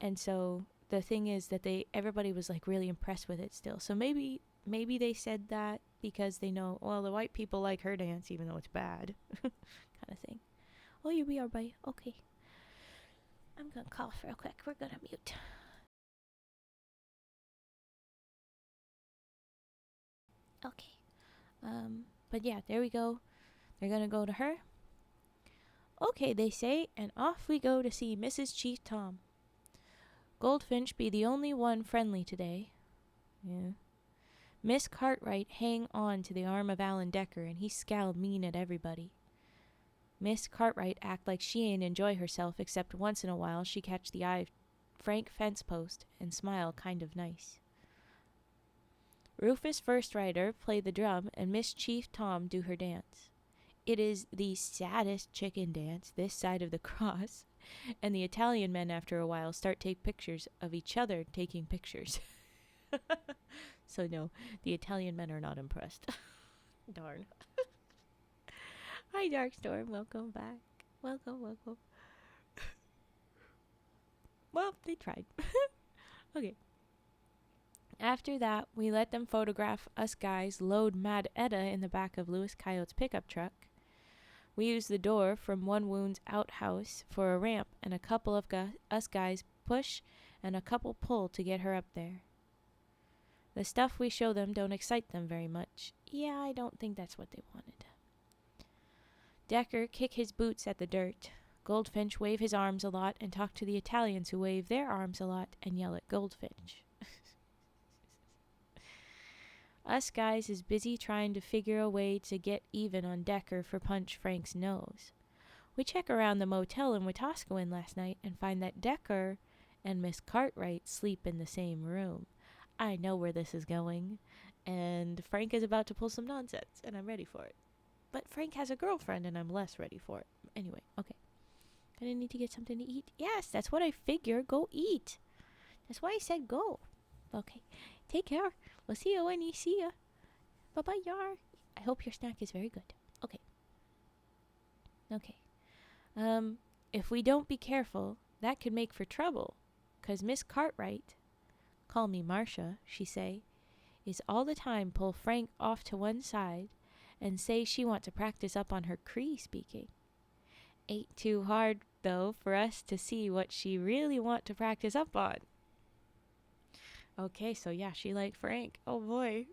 and so the thing is that everybody was really impressed with it still. So maybe they said that because they know, well, the white people like her dance even though it's bad, kind of thing. Oh, here we are, bye. Okay, I'm gonna cough real quick. We're gonna mute. Okay, but yeah, there we go. They're gonna go to her. Okay, they say, and off we go to see Mrs. Chief Tom. Goldfinch be the only one friendly today. Yeah. Miss Cartwright hang on to the arm of Alan Decker, and he scowl mean at everybody. Miss Cartwright act like she ain't enjoy herself, except once in a while she catch the eye of Frank fence post and smile kind of nice. Rufus First Rider play the drum, and Miss Chief Tom do her dance. It is the saddest chicken dance this side of the cross, and the Italian men after a while start take pictures of each other taking pictures. So no, the Italian men are not impressed. Darn. Hi, Darkstorm. Welcome back. Welcome. Well, they tried. Okay. After that, we let them photograph us guys load Mad Etta in the back of Louis Coyote's pickup truck. We use the door from One Wound's outhouse for a ramp, and a couple of us guys push and a couple pull to get her up there. The stuff we show them don't excite them very much. Yeah, I don't think that's what they wanted. Decker kick his boots at the dirt. Goldfinch wave his arms a lot and talk to the Italians who wave their arms a lot and yell at Goldfinch. Us guys is busy trying to figure a way to get even on Decker for punch Frank's nose. We check around the motel in Wetaskiwin last night and find that Decker and Miss Cartwright sleep in the same room. I know where this is going, and Frank is about to pull some nonsense, and I'm ready for it. But Frank has a girlfriend, and I'm less ready for it. Anyway, okay. Gonna need to get something to eat. Yes, that's what I figure. Go eat. That's why I said go. Okay. Take care. We'll see you when you see ya. Bye-bye, yar. I hope your snack is very good. Okay. Okay. If we don't be careful, that could make for trouble. 'Cause Miss Cartwright, call me Marcia, she say, is all the time pull Frank off to one side and say she want to practice up on her Cree speaking. Ain't too hard, though, for us to see what she really want to practice up on. Okay, so yeah, she like Frank. Oh boy.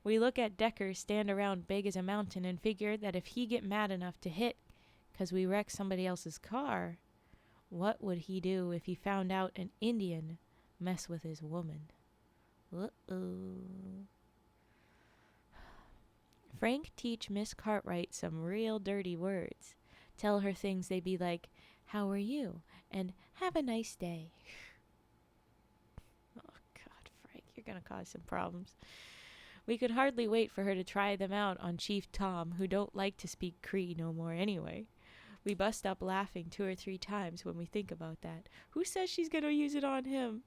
We look at Decker stand around big as a mountain and figure that if he get mad enough to hit 'cause we wrecked somebody else's car, what would he do if he found out an Indian mess with his woman? Uh-oh. Frank teach Miss Cartwright some real dirty words. Tell her things they be like, how are you? And have a nice day. Oh, God, Frank, you're going to cause some problems. We could hardly wait for her to try them out on Chief Tom, who don't like to speak Cree no more anyway. We bust up laughing 2 or 3 times when we think about that. Who says she's going to use it on him?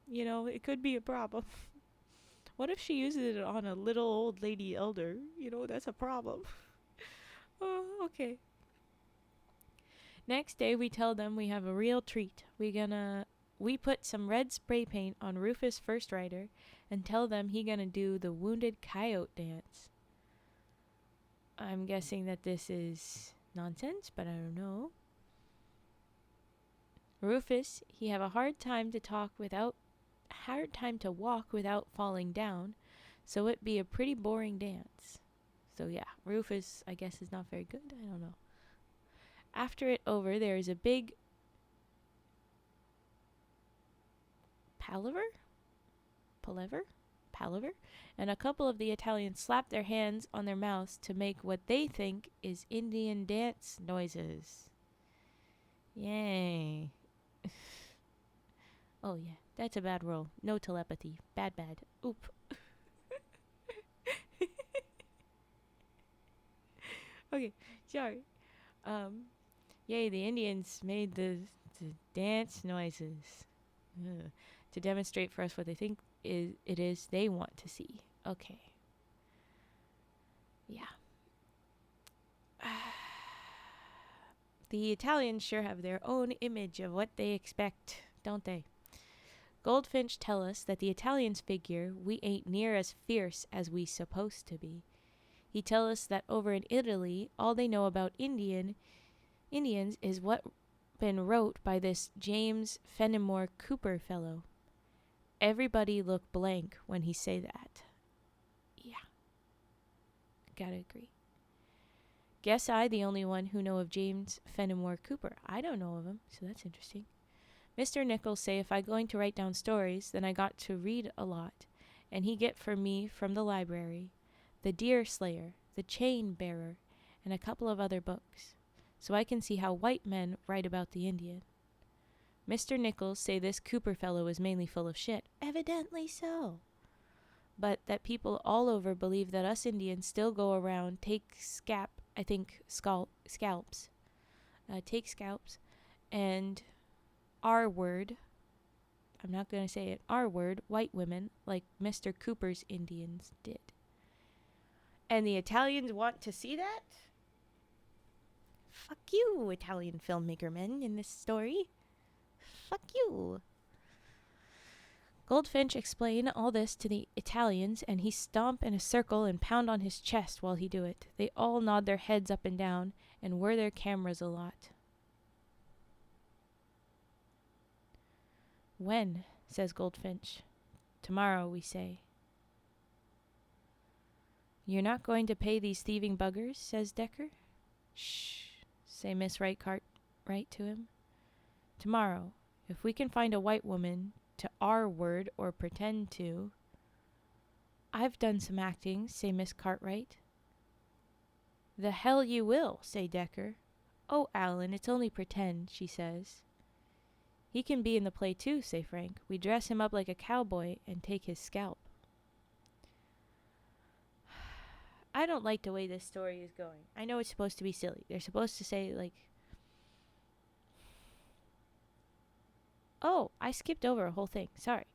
You know, it could be a problem. What if she uses it on a little old lady elder? You know, that's a problem. Oh, okay. Next day we tell them we have a real treat. We put some red spray paint on Rufus' first rider and tell them he gonna do the wounded coyote dance. I'm guessing that this is nonsense, but I don't know. Rufus, he have a hard time to walk without falling down, so it be a pretty boring dance. So yeah, Rufus, I guess, is not very good. I don't know. After it over, there is a big palaver, and a couple of the Italians slap their hands on their mouths to make what they think is Indian dance noises. Yay. Oh yeah, that's a bad roll. No telepathy. Bad. Oop. Okay, sorry. Yay, the Indians made the dance noises to demonstrate for us what they think it is they want to see. Okay. Yeah. The Italians sure have their own image of what they expect, don't they? Goldfinch tell us that the Italians figure we ain't near as fierce as we supposed to be. He tell us that over in Italy, all they know about Indians is what been wrote by this James Fenimore Cooper fellow. Everybody look blank when he say that. Yeah. Gotta agree. Guess I the only one who know of James Fenimore Cooper. I don't know of him, so that's interesting. Mr. Nichols say if I going to write down stories, then I got to read a lot, and he get for me from the library The Deer Slayer, The Chain Bearer, and a couple of other books, so I can see how white men write about the Indian. Mr. Nichols say this Cooper fellow is mainly full of shit. Evidently so. But that people all over believe that us Indians still go around take scalps, and our word, I'm not going to say it, our word, white women, like Mr. Cooper's Indians did. And the Italians want to see that? Fuck you, Italian filmmaker men in this story. Fuck you. Goldfinch explain all this to the Italians, and he stomp in a circle and pound on his chest while he do it. They all nod their heads up and down and whir their cameras a lot. When, says Goldfinch. Tomorrow, we say. You're not going to pay these thieving buggers, says Decker. Shh, say Miss Right to him. Tomorrow, if we can find a white woman to our word or pretend to. I've done some acting, say Miss Cartwright. The hell you will, say Decker. Oh, Alan, it's only pretend, she says. He can be in the play too, say Frank. We dress him up like a cowboy and take his scalp. I don't like the way this story is going. I know it's supposed to be silly. They're supposed to say, like... Oh, I skipped over a whole thing. Sorry.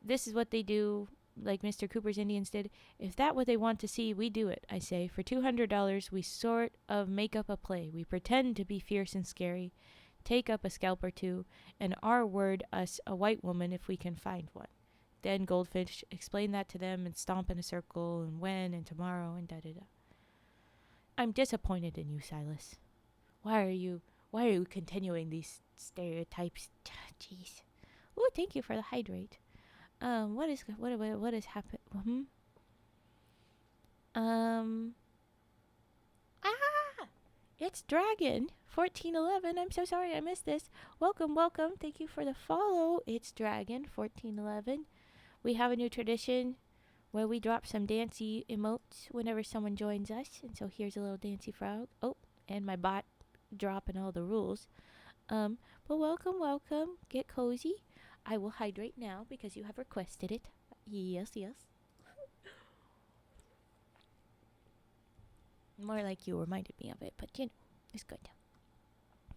This is what they do, like Mr. Cooper's Indians did. If that what they want to see, we do it, I say. For $200, we sort of make up a play. We pretend to be fierce and scary, take up a scalp or two, and our word us a white woman if we can find one. Then Goldfinch explain that to them and stomp in a circle and when and tomorrow and da-da-da. I'm disappointed in you, Silas. Why are you continuing these stereotypes? Jeez. Ooh, thank you for the hydrate. What has happened? It's Dragon 1411. I'm so sorry I missed this. Welcome. Thank you for the follow. It's Dragon 1411. We have a new tradition where we drop some dancey emotes whenever someone joins us. And so here's a little dancey frog. Oh, and my bot dropping all the rules. But welcome. Get cozy. I will hydrate now because you have requested it. Yes. More like you reminded me of it, but it's good.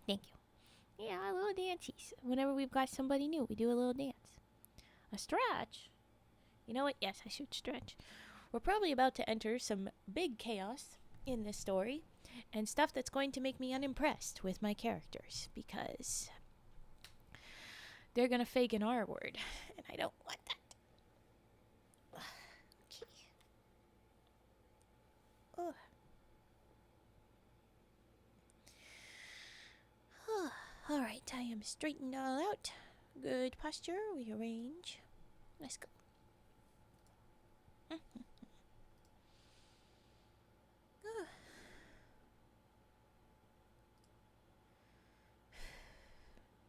Thank you. Yeah, a little dances. Whenever we've got somebody new, we do a little dance. A stretch? You know what? Yes, I should stretch. We're probably about to enter some big chaos in this story and stuff that's going to make me unimpressed with my characters because they're going to fake an R word, and I don't want that. Okay. All right, I am straightened all out. Good posture. We arrange. Let's go.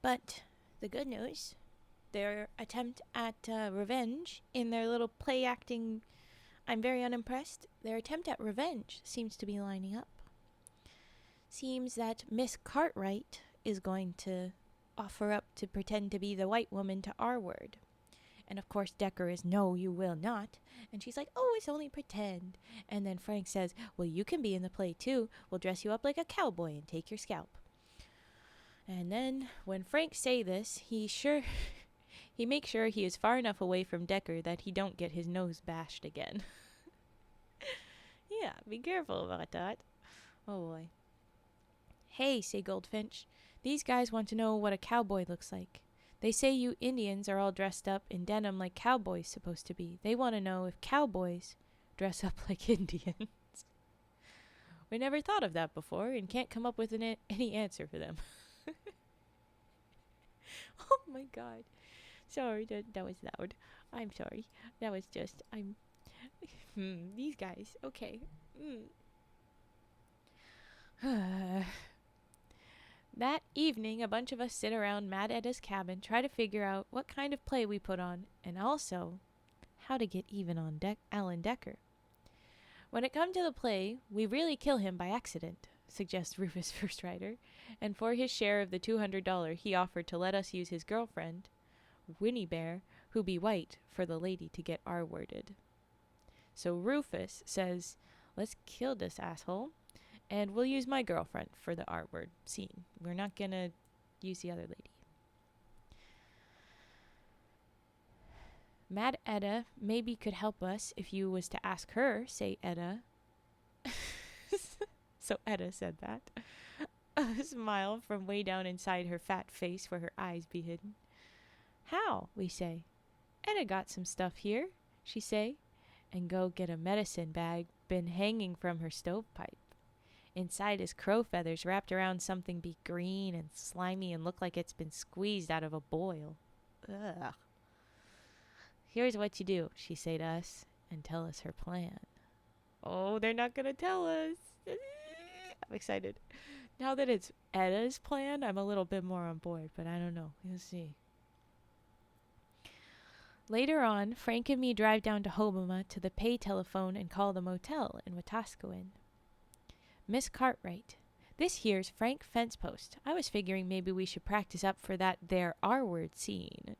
But the good news, their attempt at revenge in their little play acting, I'm very unimpressed. Their attempt at revenge seems to be lining up. Seems that Miss Cartwright is going to offer up to pretend to be the white woman to our word. And of course Decker is, no, you will not. And she's like, oh, it's only pretend. And then Frank says, well, you can be in the play too. We'll dress you up like a cowboy and take your scalp. And then when Frank say this, he makes sure he is far enough away from Decker that he don't get his nose bashed again. Yeah, be careful about that. Oh boy. Hey, say Goldfinch. These guys want to know what a cowboy looks like. They say you Indians are all dressed up in denim like cowboys supposed to be. They want to know if cowboys dress up like Indians. We never thought of that before and can't come up with any answer for them. Oh my god. Sorry, that was loud. I'm sorry. That was just, these guys. Okay. That evening, a bunch of us sit around Mad Eda's cabin, try to figure out what kind of play we put on, and also how to get even on Alan Decker. When it comes to the play, we really kill him by accident, suggests Rufus First Rider, and for his share of the $200 he offered to let us use his girlfriend, Winnie Bear, who be white, for the lady to get R-worded. So Rufus says, let's kill this asshole, and we'll use my girlfriend for the R-word scene. We're not gonna use the other lady. Mad Eda maybe could help us if you was to ask her, say Eda. So Eda said that. A smile from way down inside her fat face where her eyes be hidden. How, we say. Eda got some stuff here, she say, and go get a medicine bag been hanging from her stovepipe. Inside is crow feathers wrapped around something be green and slimy and look like it's been squeezed out of a boil. Ugh. Here's what you do, she say to us, and tell us her plan. Oh, they're not gonna tell us. I'm excited. Now that it's Eda's plan, I'm a little bit more on board, but I don't know. We'll see. Later on, Frank and me drive down to Hoboma to the pay telephone and call the motel in Wetaskiwin. Miss Cartwright, This here's Frank Fencepost. I was figuring maybe we should practice up for that there R-word scene, ...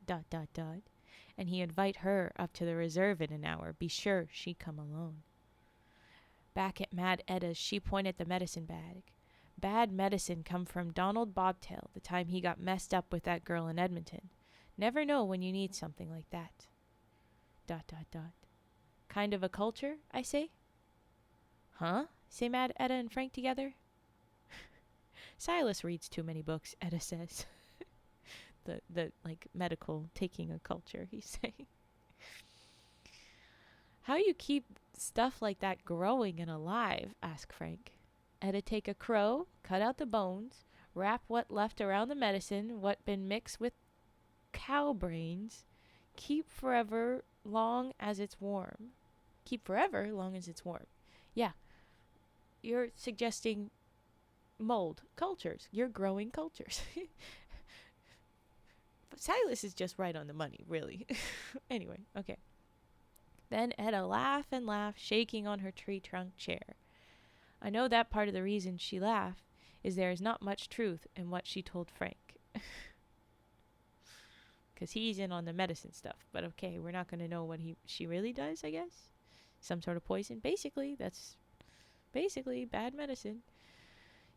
And he invite her up to the reserve in an hour. Be sure she come alone. Back at Mad Etta's, she pointed the medicine bag. Bad medicine come from Donald Bobtail the time he got messed up with that girl in Edmonton. Never know when you need something like that. ... Kind of a culture, I say? Huh? Say Mad Etta and Frank together. Silas reads too many books, Etta says. the like medical taking a culture, he's saying. How you keep stuff like that growing and alive? Asked Frank. Etta take a crow, cut out the bones, wrap what left around the medicine, what been mixed with cow brains, keep forever long as it's warm. Keep forever long as it's warm. Yeah. You're suggesting mold cultures. You're growing cultures. But Silas is just right on the money, really. Anyway, okay. Then Etta laugh and laugh, shaking on her tree trunk chair. I know that part of the reason she laughed is there is not much truth in what she told Frank. Because he's in on the medicine stuff. But okay, we're not going to know what she really does, I guess. Some sort of poison. Basically, that's bad medicine.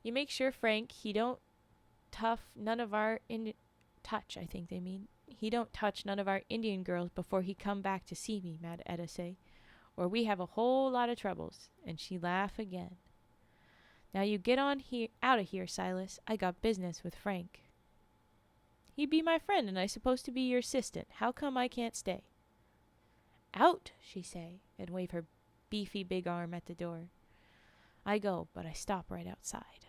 You make sure Frank, he don't none of our touch, I think they mean. He don't touch none of our Indian girls before he come back to see me, Mad Etta say. Or we have a whole lot of troubles. And she laugh again. Now you get on out of here, Silas. I got business with Frank. He be my friend and I supposed to be your assistant. How come I can't stay? Out, she say, and wave her beefy big arm at the door. I go, but I stop right outside.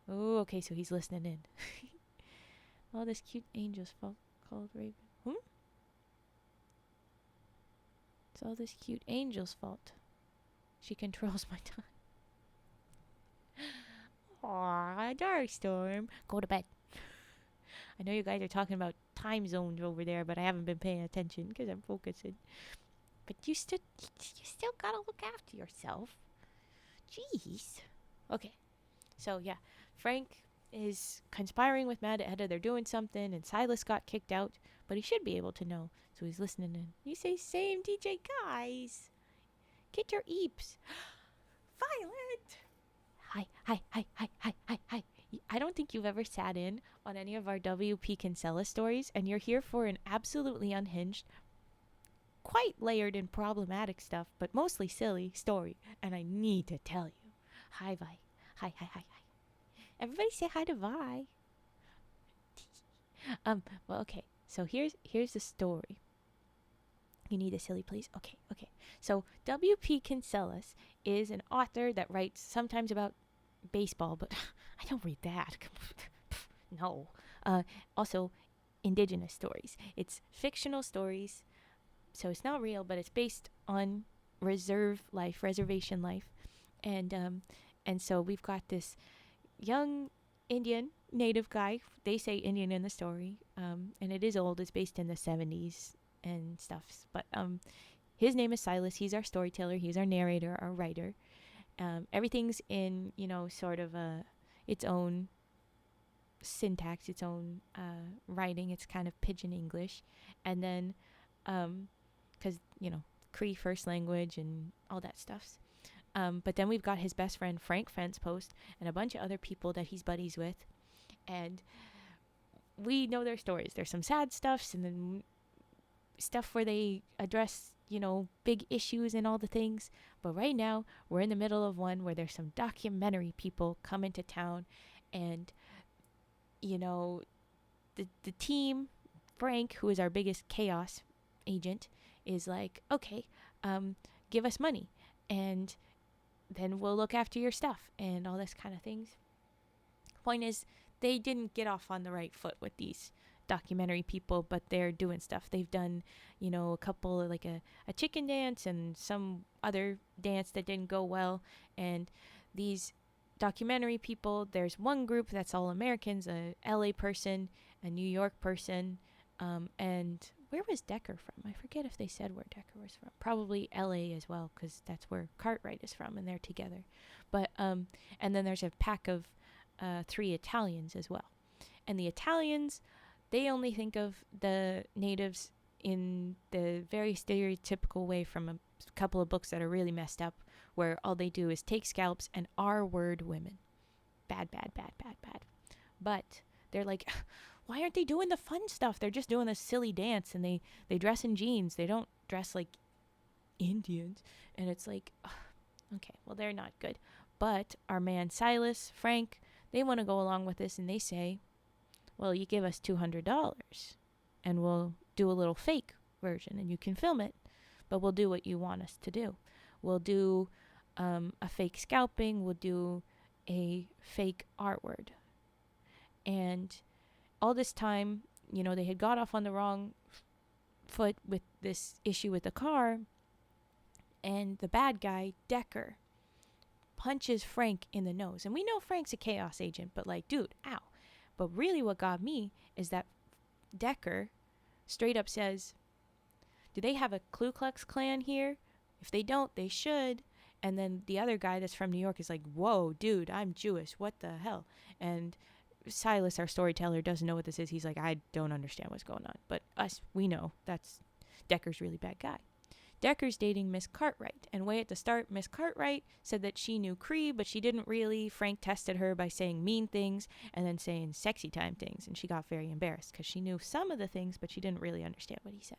Oh, okay, so he's listening in. All this cute angel's fault called Raven. It's all this cute angel's fault. She controls my time. Aw, Darkstorm. Go to bed. I know you guys are talking about time zones over there, but I haven't been paying attention because I'm focusing. But you still gotta look after yourself. Jeez. Okay. So, yeah. Frank is conspiring with Mad Etta. They're doing something, and Silas got kicked out, but he should be able to know. So he's listening in. You say, same DJ guys. Get your eeps. Violet. Hi. I don't think you've ever sat in on any of our WP Kinsella stories, and you're here for an absolutely unhinged, quite layered and problematic stuff, but mostly silly story, and I need to tell you. Hi, Vi. Hi. Everybody say hi to Vi. Well, okay. So here's the story. You need a silly please? Okay. So W.P. Kinsella is an author that writes sometimes about baseball, but I don't read that. No. Also, indigenous stories. It's fictional stories, so it's not real, but it's based on reservation life. And so we've got this young Indian native guy. They say Indian in the story, and it is old. It's based in the 70s and stuff. But his name is Silas. He's our storyteller. He's our narrator, our writer. Everything's in, sort of its own syntax, its own writing. It's kind of pidgin English. And then, because, Cree first language and all that stuff. But then we've got his best friend, Frank Fencepost, and a bunch of other people that he's buddies with. And we know their stories. There's some sad stuffs and then stuff where they address, big issues and all the things. But right now, we're in the middle of one where there's some documentary people come into town. And, the team, Frank, who is our biggest chaos agent, is like, okay, give us money. And then we'll look after your stuff and all this kind of things. Point is, they didn't get off on the right foot with these documentary people, but they're doing stuff. They've done, a couple of like a chicken dance and some other dance that didn't go well. And these documentary people, there's one group that's all Americans, a LA person, a New York person, and where was Decker from? I forget if they said where Decker was from. Probably LA as well, because that's where Cartwright is from, and they're together. But and then there's a pack of 3 Italians as well. And the Italians, they only think of the natives in the very stereotypical way from a couple of books that are really messed up, where all they do is take scalps and R-word women. Bad, bad, bad, bad, bad. But they're like, why aren't they doing the fun stuff? They're just doing this silly dance, and they dress in jeans. They don't dress like Indians. And it's like, okay, well, they're not good. But our man Silas, Frank, they want to go along with this, and they say, well, you give us $200 and we'll do a little fake version and you can film it, but we'll do what you want us to do. We'll do a fake scalping. We'll do a fake R word. And all this time, they had got off on the wrong foot with this issue with the car, and the bad guy, Decker, punches Frank in the nose. And we know Frank's a chaos agent, but like, dude, ow. But really what got me is that Decker straight up says, do they have a Ku Klux Klan here? If they don't, they should. And then the other guy that's from New York is like, whoa, dude, I'm Jewish. What the hell? And Silas, our storyteller, doesn't know what this is. He's like, I don't understand what's going on. But us, we know that's Decker's really bad guy. Decker's dating Miss Cartwright, and way at the start, Miss Cartwright said that she knew Cree, but she didn't really. Frank tested her by saying mean things and then saying sexy time things, and she got very embarrassed because she knew some of the things, but she didn't really understand what he said.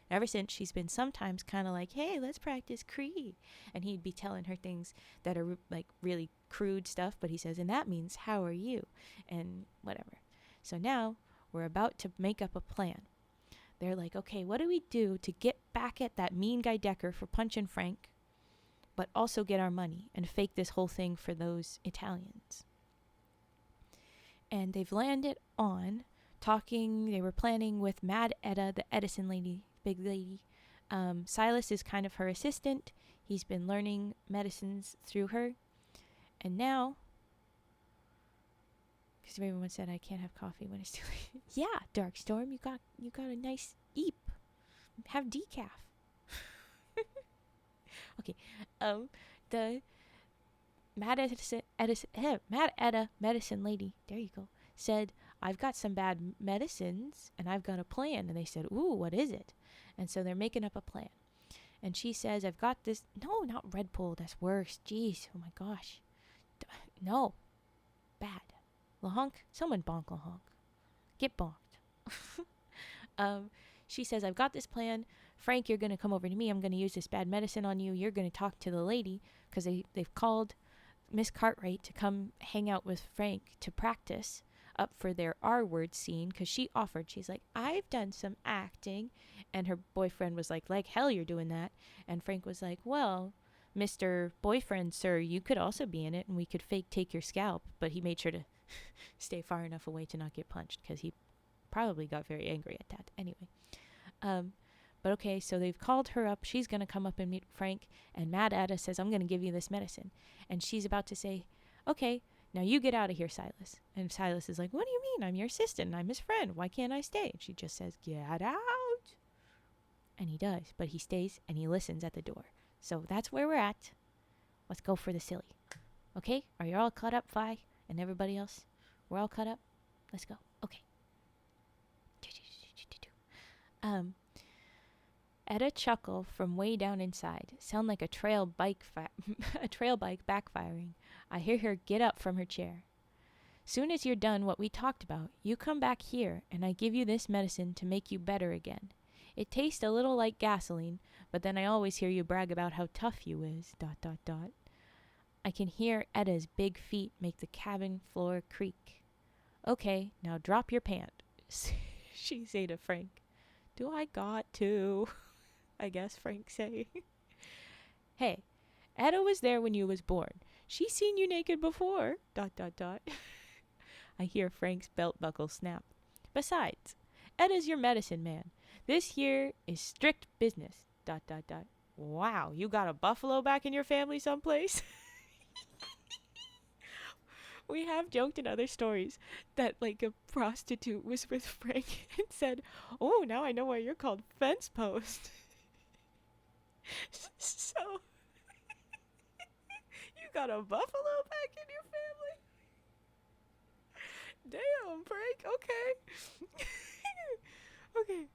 Ever since, she's been sometimes kind of like, hey, let's practice Cree, and he'd be telling her things that are like really crude stuff, but he says, and that means, how are you, and whatever. So now, we're about to make up a plan. They're like, okay, what do we do to get back at that mean guy Decker for punching Frank, but also get our money and fake this whole thing for those Italians? And they've landed on talking, they were planning with Mad Etta, the Edison lady, big lady. Silas is kind of her assistant. He's been learning medicines through her. And now, because everyone said I can't have coffee when it's too late. Yeah, Darkstorm, you got a nice eep. Have decaf. Okay. The Mad Etta medicine lady, there you go, said, I've got some bad medicines and I've got a plan. And they said, ooh, what is it? And so they're making up a plan. And she says, I've got this. No, not Red Bull. That's worse. Jeez. Oh my gosh. No. Bad. LaHonk, someone bonk LaHonk. Get bonked. She says, I've got this plan. Frank, you're going to come over to me. I'm going to use this bad medicine on you. You're going to talk to the lady, because they've called Miss Cartwright to come hang out with Frank to practice up for their R-word scene, because she offered. She's like, I've done some acting. And her boyfriend was like hell you're doing that. And Frank was like, well, Mr. Boyfriend, sir, you could also be in it, and we could fake take your scalp. But he made sure to stay far enough away to not get punched, because he probably got very angry at that. Anyway, but okay, so they've called her up. She's going to come up and meet Frank, and Mad Ada says, I'm going to give you this medicine. And she's about to say, okay, now you get out of here, Silas. And Silas is like, what do you mean? I'm your assistant. I'm his friend. Why can't I stay? And she just says, get out. And he does, but he stays and he listens at the door. So that's where we're at. Let's go for the silly. Okay? Are you all caught up, Fi? And everybody else? We're all caught up? Let's go. Okay. Etta chuckle from way down inside. Sound like a trail bike backfiring. I hear her get up from her chair. Soon as you're done what we talked about, you come back here and I give you this medicine to make you better again. It tastes a little like gasoline, but then I always hear you brag about how tough you is, ... I can hear Etta's big feet make the cabin floor creak. Okay, now drop your pant, she say to Frank. Do I got to? I guess Frank say. Hey, Etta was there when you was born. She seen you naked before, ... I hear Frank's belt buckle snap. Besides, Etta's your medicine man. This here is strict business, ... Wow, you got a buffalo back in your family someplace? We have joked in other stories that like a prostitute was with Frank and said, oh, now I know why you're called fence post. So, you got a buffalo back in your family? Damn, Frank. Okay. Okay.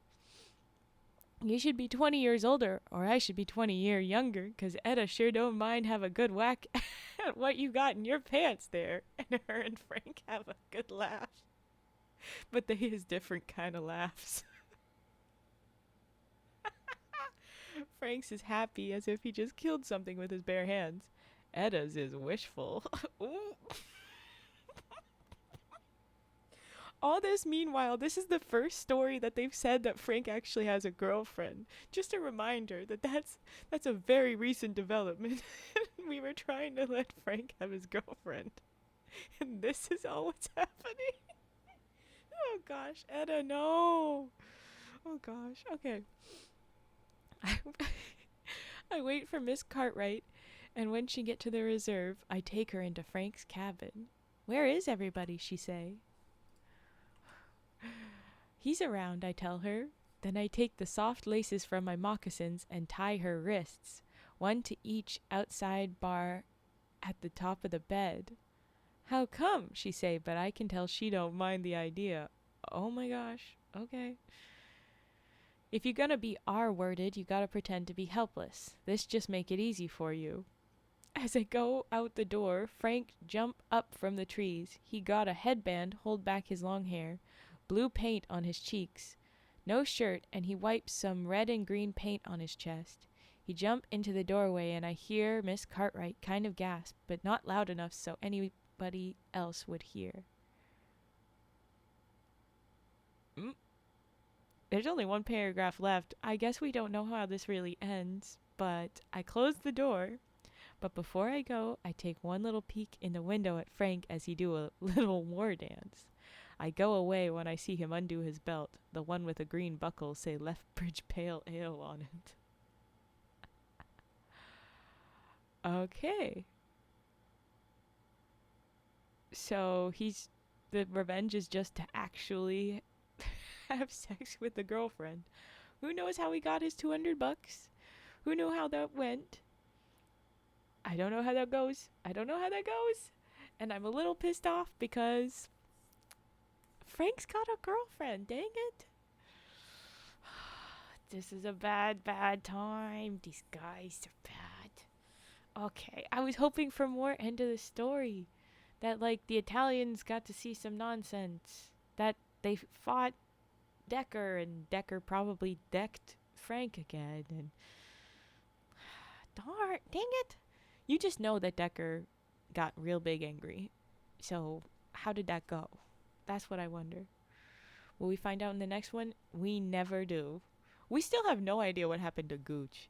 You should be 20 years older, or I should be 20 years younger, 'cause Etta sure don't mind have a good whack at what you got in your pants there. And her and Frank have a good laugh. But they is different kind of laughs. Frank's is happy as if he just killed something with his bare hands. Etta's is wishful. Ooh. All this meanwhile, this is the first story that they've said that Frank actually has a girlfriend. Just a reminder that that's a very recent development. We were trying to let Frank have his girlfriend. And this is all what's happening. Oh gosh, Etta, no. Oh gosh, okay. I wait for Miss Cartwright, and when she get to the reserve, I take her into Frank's cabin. Where is everybody, she say. He's around, I tell her. Then I take the soft laces from my moccasins and tie her wrists, one to each outside bar at the top of the bed. How come, she say, but I can tell she don't mind the idea. Oh my gosh, okay. If you're gonna be R-worded, you gotta pretend to be helpless. This just make it easy for you. As I go out the door, Frank jump up from the trees. He got a headband hold back his long hair, blue paint on his cheeks, no shirt, and he wipes some red and green paint on his chest. He jump into the doorway, and I hear Miss Cartwright kind of gasp, but not loud enough so anybody else would hear. There's only one paragraph left. I guess we don't know how this really ends, but I close the door. But before I go, I take one little peek in the window at Frank as he do a little war dance. I go away when I see him undo his belt, the one with a green buckle say Lethbridge Pale Ale on it. Okay. So the revenge is just to actually have sex with the girlfriend. Who knows how he got his $200? Who knew how that went? I don't know how that goes. And I'm a little pissed off because Frank's got a girlfriend. Dang it. This is a bad time. These guys are bad. Okay, I was hoping for more end of the story. That, like, the Italians got to see some nonsense. That they fought Decker, and Decker probably decked Frank again. And darn, dang it. You just know that Decker got real big angry. So, how did that go? That's what I wonder. Will we find out in the next one? We never do. We still have no idea what happened to Gooch.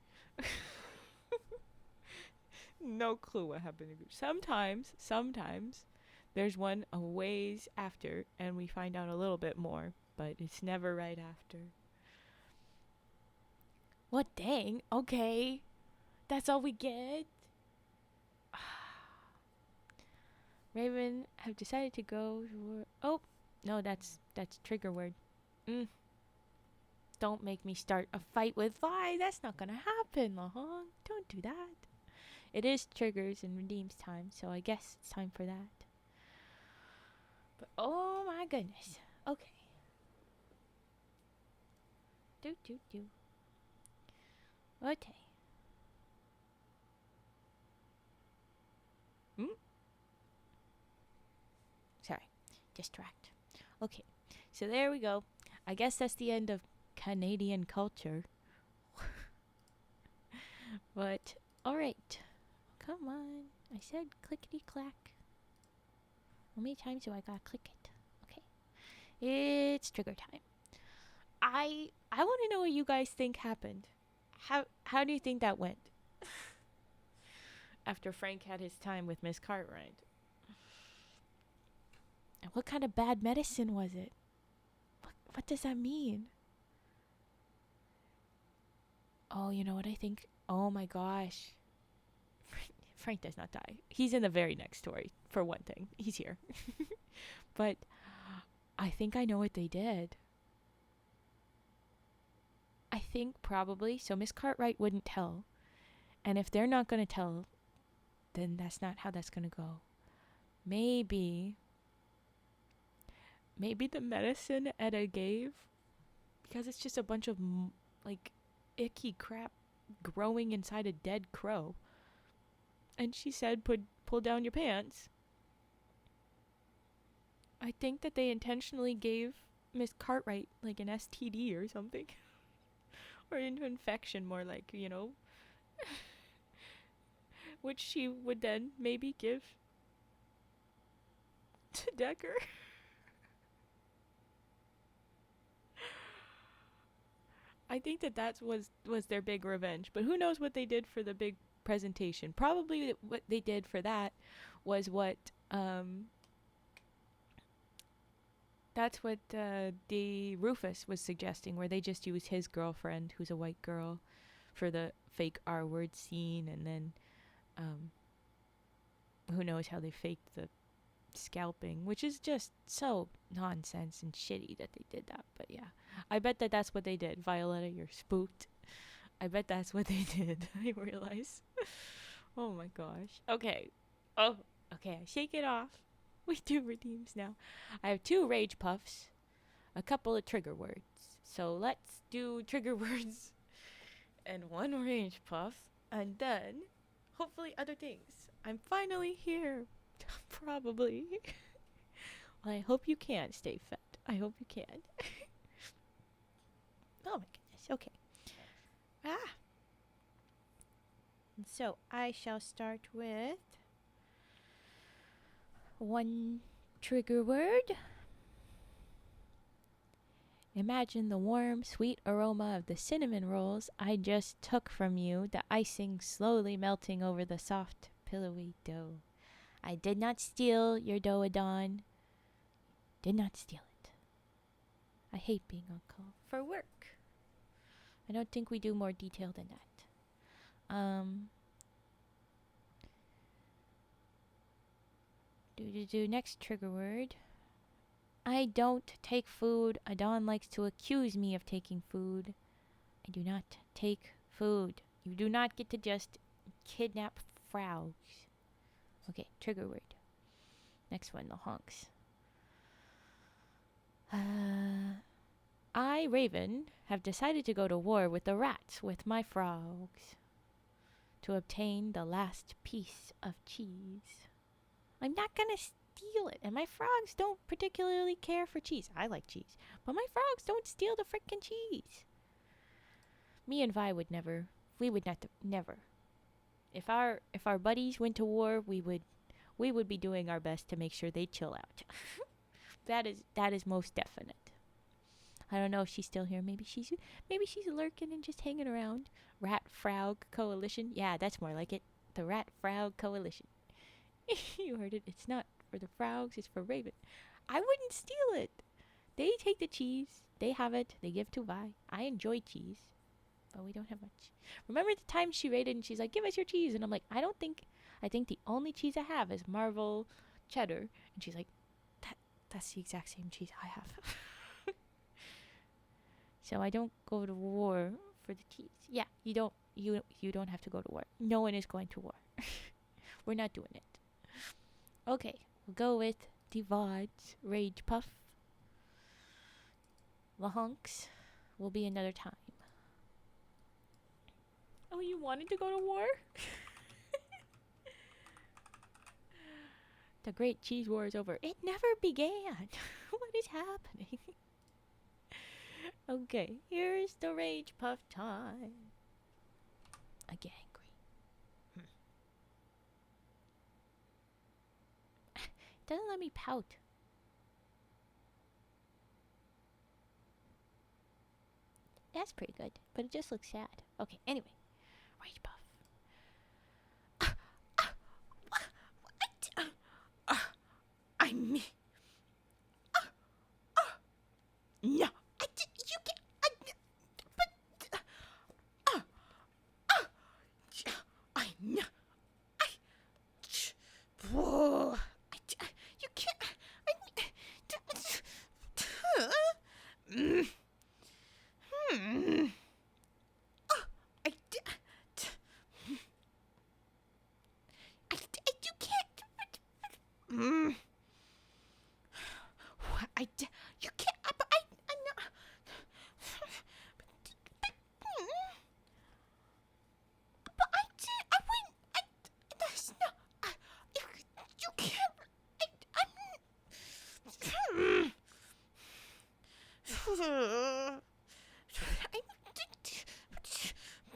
No clue what happened to Gooch. Sometimes, there's one a ways after, and we find out a little bit more, but it's never right after. What dang? Okay. That's all we get? Raven have decided to go to oh, no, that's trigger word. Don't make me start a fight with Vi. That's not gonna happen, Lahong. Don't do that. It is triggers and redeems time, so I guess it's time for that. But oh my goodness. Okay. Do. Okay. Sorry. Distract. Okay. So there we go. I guess that's the end of Canadian culture. But, alright. Come on. I said clickety-clack. How many times do I gotta click it? Okay. It's trigger time. I want to know what you guys think happened. How do you think that went? After Frank had his time with Miss Cartwright. And what kind of bad medicine was it? What does that mean? Oh, you know what I think? Oh my gosh. Frank does not die. He's in the very next story, for one thing. He's here. But I think I know what they did. I think probably, so Miss Cartwright wouldn't tell. And if they're not going to tell, then that's not how that's going to go. Maybe maybe the medicine Etta gave, because it's just a bunch of like icky crap growing inside a dead crow. And she said, pull down your pants. I think that they intentionally gave Miss Cartwright like an STD or something. Or an infection, more like, which she would then maybe give to Decker. I think that was their big revenge. But who knows what they did for the big presentation. Probably what they did for that was what that's what the Rufus was suggesting, where they just used his girlfriend, who's a white girl, for the fake R word scene, and then who knows how they faked the scalping, which is just so nonsense and shitty that they did that. But yeah, I bet that's what they did. Violetta, you're spooked. I bet that's what they did. I realize. Oh my gosh. Okay. Oh, okay. Shake it off. We do redeems now. I have 2 rage puffs, a couple of trigger words. So let's do trigger words and 1 rage puff, and then hopefully other things. I'm finally here. Probably. Well, I hope you can stay fed. I hope you can. Oh my goodness. Okay. So I shall start with 1 trigger word. Imagine the warm, sweet aroma of the cinnamon rolls I just took from you, the icing slowly melting over the soft, pillowy dough. I did not steal your dough, Adon. Did not steal it. I hate being on call for work. I don't think we do more detail than that. Next trigger word. I don't take food. Adon likes to accuse me of taking food. I do not take food. You do not get to just kidnap frogs. Okay, trigger word. Next one, the honks. I, Raven, have decided to go to war with the rats with my frogs to obtain the last piece of cheese. I'm not gonna steal it, and my frogs don't particularly care for cheese. I like cheese, but my frogs don't steal the frickin' cheese. Me and Vi would never. We would not. Never. If our buddies went to war, we would be doing our best to make sure they chill out. That is most definite. I don't know if she's still here. Maybe she's lurking and just hanging around. Rat Frog Coalition. Yeah, that's more like it. The Rat Frog Coalition. You heard it. It's not for the frogs. It's for Raven. I wouldn't steal it. They take the cheese. They have it. They give to Vi. I enjoy cheese, but we don't have much. Remember the time she raided and she's like, "Give us your cheese," and I'm like, I think the only cheese I have is Marvel cheddar, and she's like, that's the exact same cheese I have. So I don't go to war for the cheese. Yeah, you don't have to go to war. No one is going to war. We're not doing it. Okay, we'll go with Divade's Rage Puff. The honks will be another time. Oh, you wanted to go to war? The Great Cheese War is over. It never began. What is happening? Okay, here's the Rage Puff time. I get angry. It doesn't let me pout. That's pretty good, but it just looks sad. Okay, anyway. Rage Puff. What? I mean... No. You can't... I know. You can't... you can't...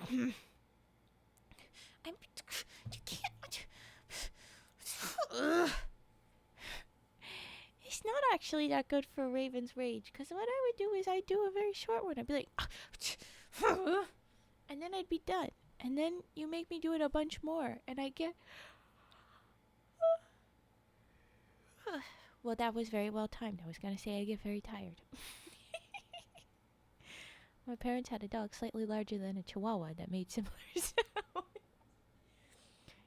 I'm. You can't. Ugh. It's not actually that good for Raven's Rage, because what I would do is I'd do a very short one. I'd be like, and then I'd be done. And then you make me do it a bunch more, and I get. Well, that was very well timed. I was gonna say I get very tired. My parents had a dog slightly larger than a chihuahua that made similar sounds.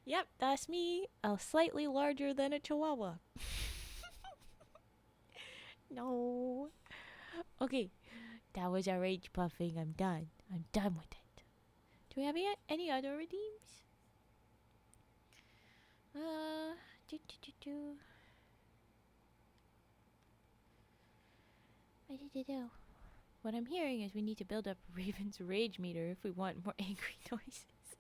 Yep, that's me. A slightly larger than a chihuahua. No. Okay, that was our rage puffing. I'm done. I'm done with it. Do we have any other redeems? Do do do do. What I'm hearing is we need to build up Raven's rage meter if we want more angry noises.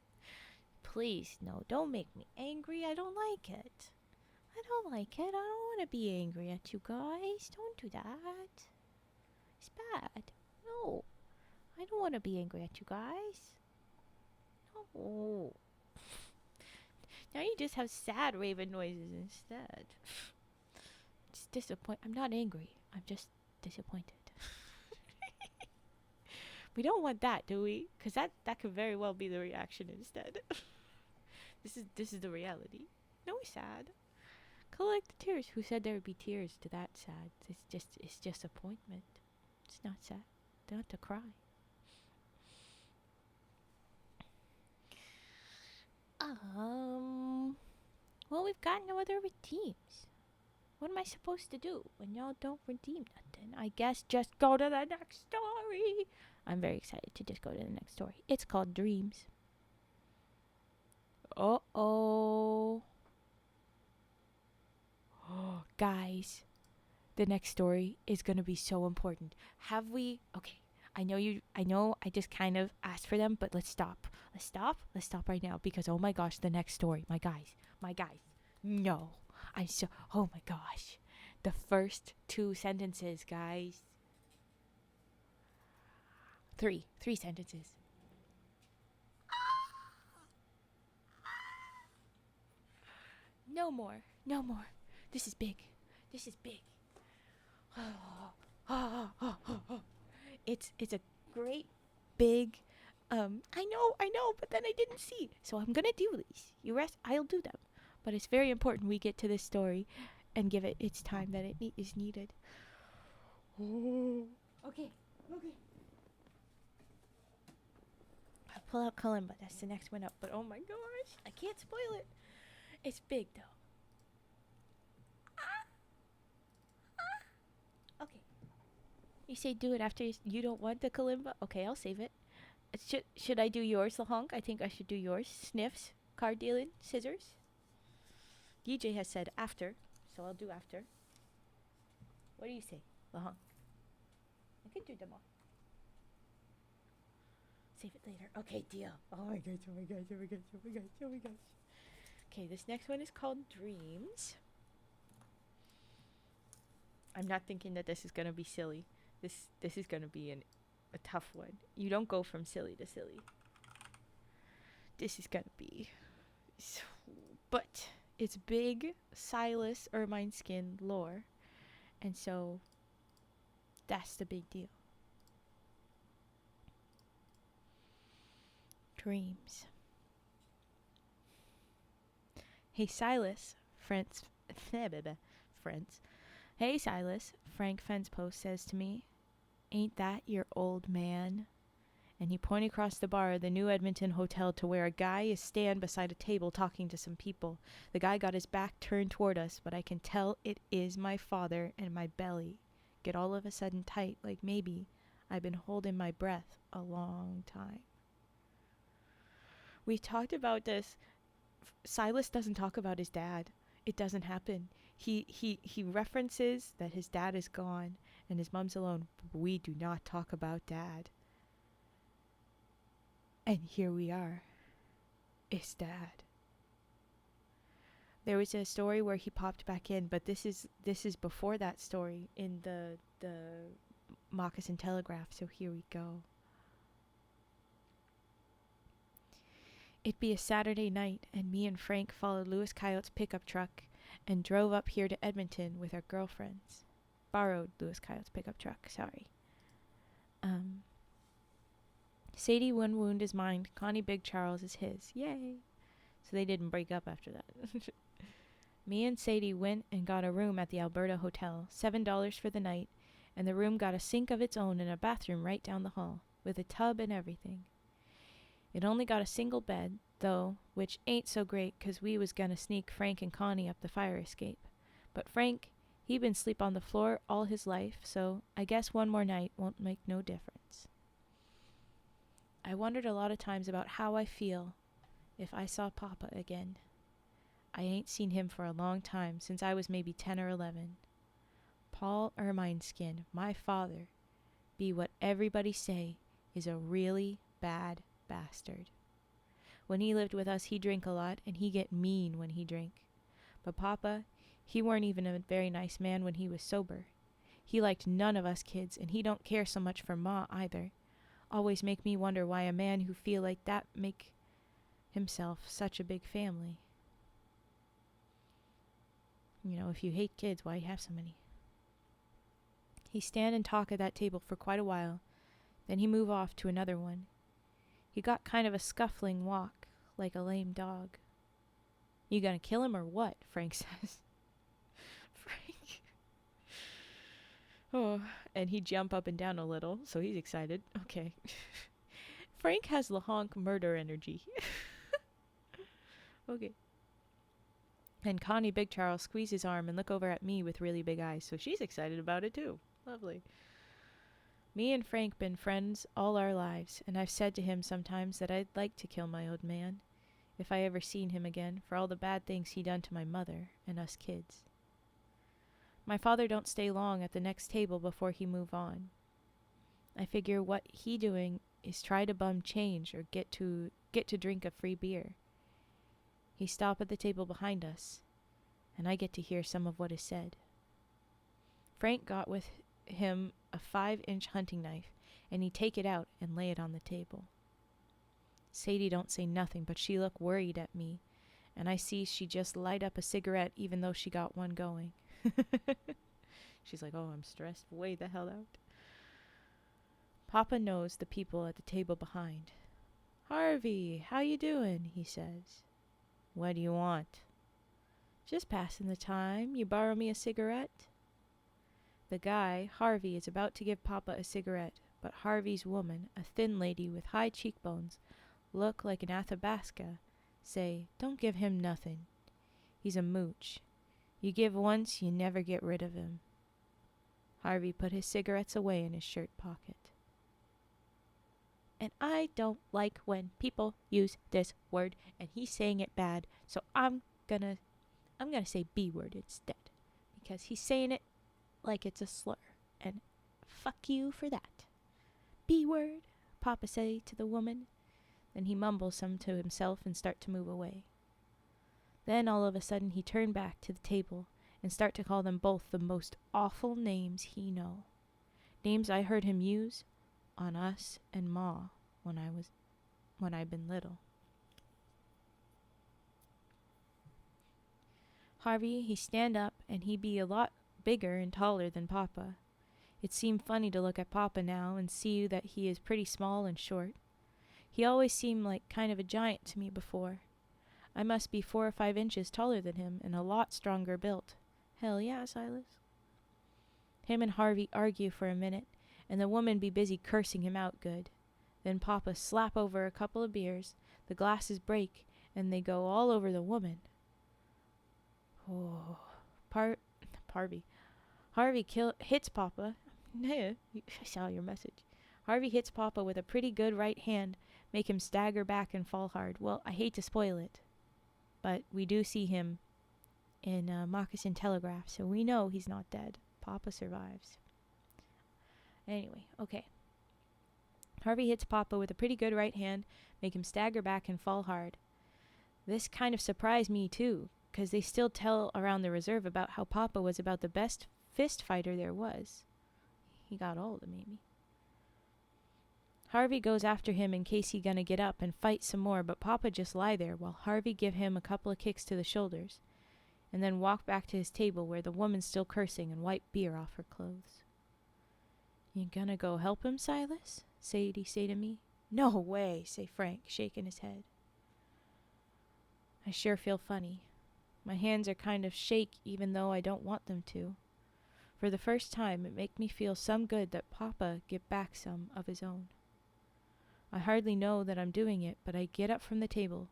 Please, no, don't make me angry. I don't like it. I don't like it. I don't want to be angry at you guys. Don't do that. It's bad. No. I don't want to be angry at you guys. No. Now you just have sad Raven noises instead. It's disappointing. I'm not angry. I'm just disappointed. We don't want that, do we? Because that could very well be the reaction instead. This is the reality. No, we're sad. Collect the tears. Who said there would be tears to that sad? It's just disappointment. It's not sad. Don't have to cry. Well, we've got no other redeems. What am I supposed to do when y'all don't redeem nothing? I guess just go to the next story. I'm very excited to just go to the next story. It's called Dreams. Uh-oh. Guys, the next story is going to be so important. Okay, I know I just kind of asked for them, but let's stop. Let's stop right now because oh my gosh, the next story. My guys. No. Oh my gosh. The first 2 sentences, guys. 3 sentences. No more. This is big. It's a great big I know, but then I didn't see. So I'm gonna do these. You rest, I'll do them. But it's very important we get to this story and give it its time that it is needed. Okay. I'll pull out Kalimba. That's the next one up. But oh my gosh, I can't spoil it. It's big though. Okay. You say do it after you don't want the Kalimba? Okay, I'll save it. Should I do yours, Lahonk? I think I should do yours. Sniffs, card dealing, scissors. DJ has said after, so I'll do after. What do you say, Lahonk? I can do them all. Save it later. Okay, deal. Oh my gosh. Okay, this next one is called Dreams. I'm not thinking that this is gonna be silly. This is gonna be a tough one. You don't go from silly to silly. This is gonna be, but it's big Silas Ermine Skin lore, and so that's the big deal. Dreams. Hey Silas, friends. Hey Silas, Frank Fencepost says to me, ain't that your old man? And he pointed across the bar of the New Edmonton Hotel to where a guy is stand beside a table talking to some people. The guy got his back turned toward us, but I can tell it is my father, and my belly get all of a sudden tight, like maybe I've been holding my breath a long time. We talked about this. Silas doesn't talk about his dad. It doesn't happen. He references that his dad is gone and his mom's alone. But we do not talk about dad. And here we are. It's dad. There was a story where he popped back in, but this is before that story in the Moccasin Telegraph. So here we go. It'd be a Saturday night, and me and Frank followed Louis Coyote's pickup truck and drove up here to Edmonton with our girlfriends. Borrowed Louis Coyote's pickup truck, sorry. Sadie one wound is mine, Connie Big Charles is his. Yay! So they didn't break up after that. Me and Sadie went and got a room at the Alberta Hotel, $7 for the night, and the room got a sink of its own and a bathroom right down the hall, with a tub and everything. It only got a single bed, though, which ain't so great 'cause we was gonna sneak Frank and Connie up the fire escape. But Frank, he been sleep on the floor all his life, so I guess one more night won't make no difference. I wondered a lot of times about how I feel if I saw Papa again. I ain't seen him for a long time, since I was maybe 10 or 11. Paul Ermineskin, my father, be what everybody say is a really bad bastard. When he lived with us, he drink a lot, and he get mean when he drink. But Papa, he weren't even a very nice man when he was sober. He liked none of us kids, and he don't care so much for Ma either. Always make me wonder why a man who feel like that make himself such a big family. You know, if you hate kids, why have so many? He stand and talk at that table for quite a while, then he move off to another one. He got kind of a scuffling walk, like a lame dog. You gonna kill him or what? Frank says. Frank. Oh, and he jump up and down a little, so he's excited. Okay. Frank has the honk murder energy. Okay. And Connie Big Charles squeeze his arm and look over at me with really big eyes, so she's excited about it too. Lovely. Me and Frank been friends all our lives, and I've said to him sometimes that I'd like to kill my old man, if I ever seen him again, for all the bad things he done to my mother and us kids. My father don't stay long at the next table before he move on. I figure what he doing is try to bum change or get to drink a free beer. He stop at the table behind us, and I get to hear some of what is said. Frank got with him a 5-inch hunting knife, and he take it out and lay it on the table. Sadie don't say nothing, but she look worried at me, and I see she just light up a cigarette even though she got one going. She's like, oh, I'm stressed way the hell out. Papa knows the people at the table behind. Harvey, how you doing? He says. What do you want? Just passing the time. You borrow me a cigarette? The guy, Harvey, is about to give Papa a cigarette, but Harvey's woman, a thin lady with high cheekbones, look like an Athabasca, say, don't give him nothin'. He's a mooch. You give once, you never get rid of him. Harvey put his cigarettes away in his shirt pocket. And I don't like when people use this word, and he's saying it bad, so I'm gonna say B word instead, because he's saying it like it's a slur, and fuck you for that. B word, Papa say to the woman. Then he mumbles some to himself and start to move away. Then all of a sudden he turned back to the table and start to call them both the most awful names he know. Names I heard him use on us and Ma when I'd been little. Harvey, he stand up, and he be a lot bigger and taller than Papa. It seemed funny to look at Papa now and see that he is pretty small and short. He always seemed like kind of a giant to me before. I must be 4 or 5 inches taller than him and a lot stronger built. Hell yeah, Silas. Him and Harvey argue for a minute, and the woman be busy cursing him out good. Then Papa slap over a couple of beers, the glasses break, and they go all over the woman. Oh, Harvey hits Papa. I saw your message. Harvey hits Papa with a pretty good right hand, make him stagger back and fall hard. Well, I hate to spoil it, but we do see him in Moccasin Telegraph, so we know he's not dead. Papa survives. Anyway, okay. Harvey hits Papa with a pretty good right hand, make him stagger back and fall hard. This kind of surprised me too, 'cause they still tell around the reserve about how Papa was about the best fist fighter there was. He got old, maybe. Harvey goes after him in case he gonna get up and fight some more, but Papa just lie there while Harvey give him a couple of kicks to the shoulders, and then walk back to his table where the woman's still cursing and wipe beer off her clothes. You gonna go help him, Silas? Sadie say to me. No way, say Frank, shaking his head. I sure feel funny. My hands are kind of shake even though I don't want them to. For the first time, it make me feel some good that Papa get back some of his own. I hardly know that I'm doing it, but I get up from the table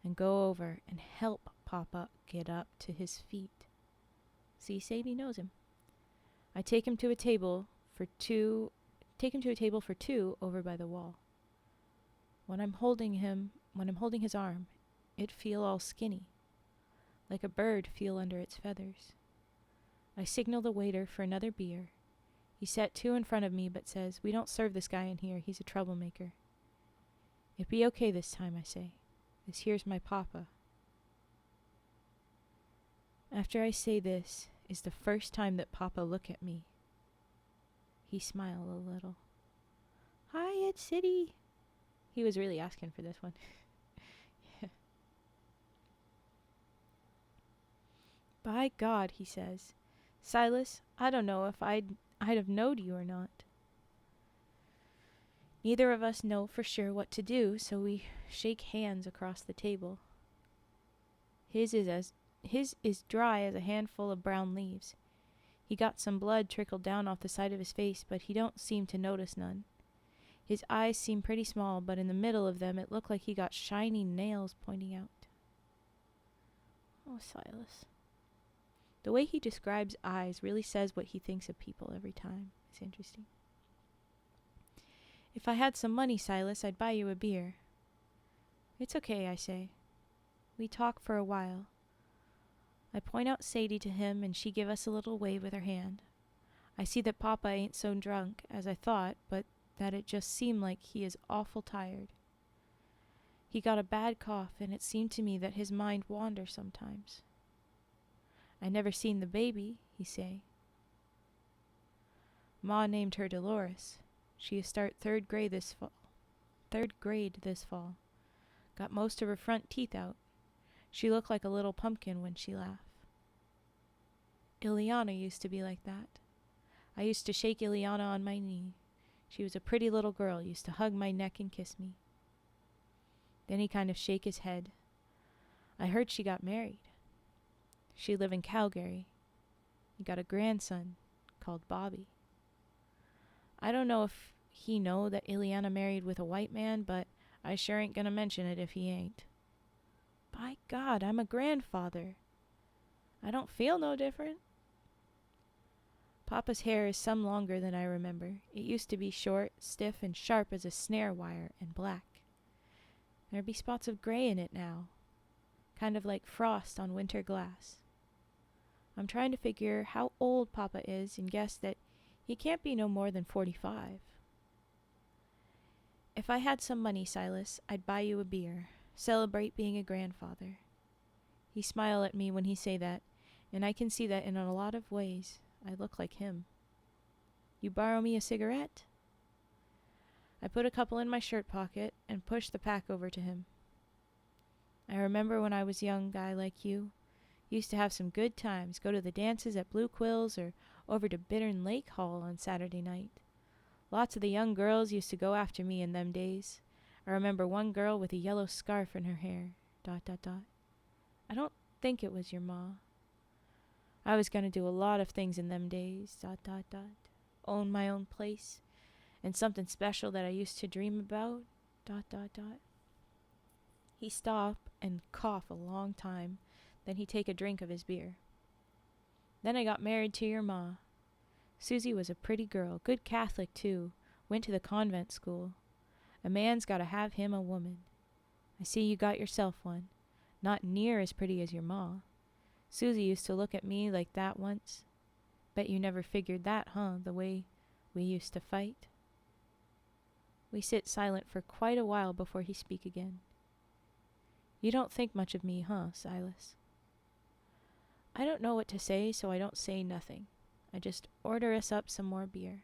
and go over and help Papa get up to his feet. See, Sadie knows him. I take him to a table for two over by the wall. When I'm holding his arm, it feel all skinny, like a bird feel under its feathers. I signal the waiter for another beer. He set 2 in front of me but says, "We don't serve this guy in here, he's a troublemaker." "It be okay this time," I say. "This here's my Papa." After I say this is the first time that Papa look at me. He smiled a little. "Hi, it's City." He was really asking for this one. Yeah. "By God," he says. "Silas, I don't know if I'd have knowed you or not." Neither of us know for sure what to do, so we shake hands across the table. His is dry as a handful of brown leaves. He got some blood trickled down off the side of his face, but he don't seem to notice none. His eyes seem pretty small, but in the middle of them it looked like he got shiny nails pointing out. Oh, Silas. The way he describes eyes really says what he thinks of people every time. It's interesting. "If I had some money, Silas, I'd buy you a beer." "It's okay," I say. We talk for a while. I point out Sadie to him, and she give us a little wave with her hand. I see that Papa ain't so drunk as I thought, but that it just seemed like he is awful tired. He got a bad cough, and it seemed to me that his mind wanders sometimes. "I never seen the baby," he say. "Ma named her Dolores. She is start third grade this fall. Got most of her front teeth out. She look like a little pumpkin when she laugh." "Ileana used to be like that. I used to shake Ileana on my knee. She was a pretty little girl, used to hug my neck and kiss me." Then he kind of shake his head. "I heard she got married. She live in Calgary. He got a grandson called Bobby. I don't know if he know that Ileana married with a white man, but I sure ain't gonna mention it if he ain't. By God, I'm a grandfather. I don't feel no different." Papa's hair is some longer than I remember. It used to be short, stiff, and sharp as a snare wire, and black. There be spots of gray in it now, kind of like frost on winter glass. I'm trying to figure how old Papa is and guess that he can't be no more than 45. "If I had some money, Silas, I'd buy you a beer. Celebrate being a grandfather." He smile at me when he say that, and I can see that in a lot of ways I look like him. "You borrow me a cigarette?" I put a couple in my shirt pocket and push the pack over to him. "I remember when I was a young guy like you. Used to have some good times, go to the dances at Blue Quills or over to Bittern Lake Hall on Saturday night. Lots of the young girls used to go after me in them days. I remember one girl with a yellow scarf in her hair, ... I don't think it was your ma. I was gonna do a lot of things in them days, ... Own my own place, and something special that I used to dream about, ... He stop and cough a long time, then he take a drink of his beer. "Then I got married to your ma. Susie was a pretty girl, good Catholic too, went to the convent school. A man's gotta have him a woman. I see you got yourself one, not near as pretty as your ma. Susie used to look at me like that once. Bet you never figured that, huh, the way we used to fight?" We sit silent for quite a while before he speak again. "You don't think much of me, huh, Silas?" I don't know what to say, so I don't say nothing. I just order us up some more beer.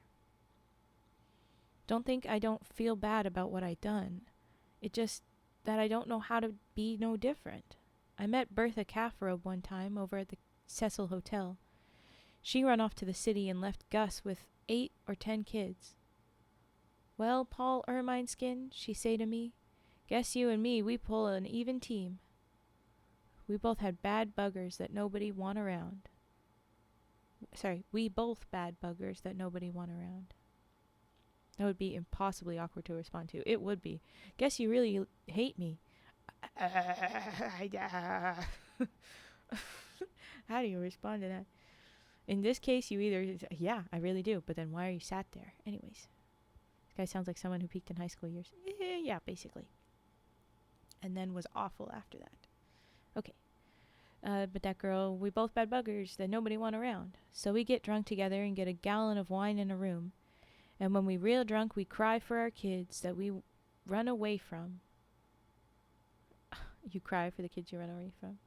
Don't think I don't feel bad about what I done. It just that I don't know how to be no different. I met Bertha Caffrobe one time over at the Cecil Hotel. She run off to the city and left Gus with 8 or 10 kids. Well, Paul Ermineskin, she say to me, guess you and me, we pull an even team. We both had bad buggers that nobody want around. We both bad buggers that nobody want around. That would be impossibly awkward to respond to. It would be. Guess you really hate me. How do you respond to that? In this case, you either, yeah, I really do, but then why are you sat there? Anyways, this guy sounds like someone who peaked in high school years. Yeah, basically. And then was awful after that. Okay. But that girl, we both bad buggers that nobody want around. So we get drunk together and get a gallon of wine in a room. And when we real drunk, we cry for our kids that we run away from. You cry for the kids you run away from.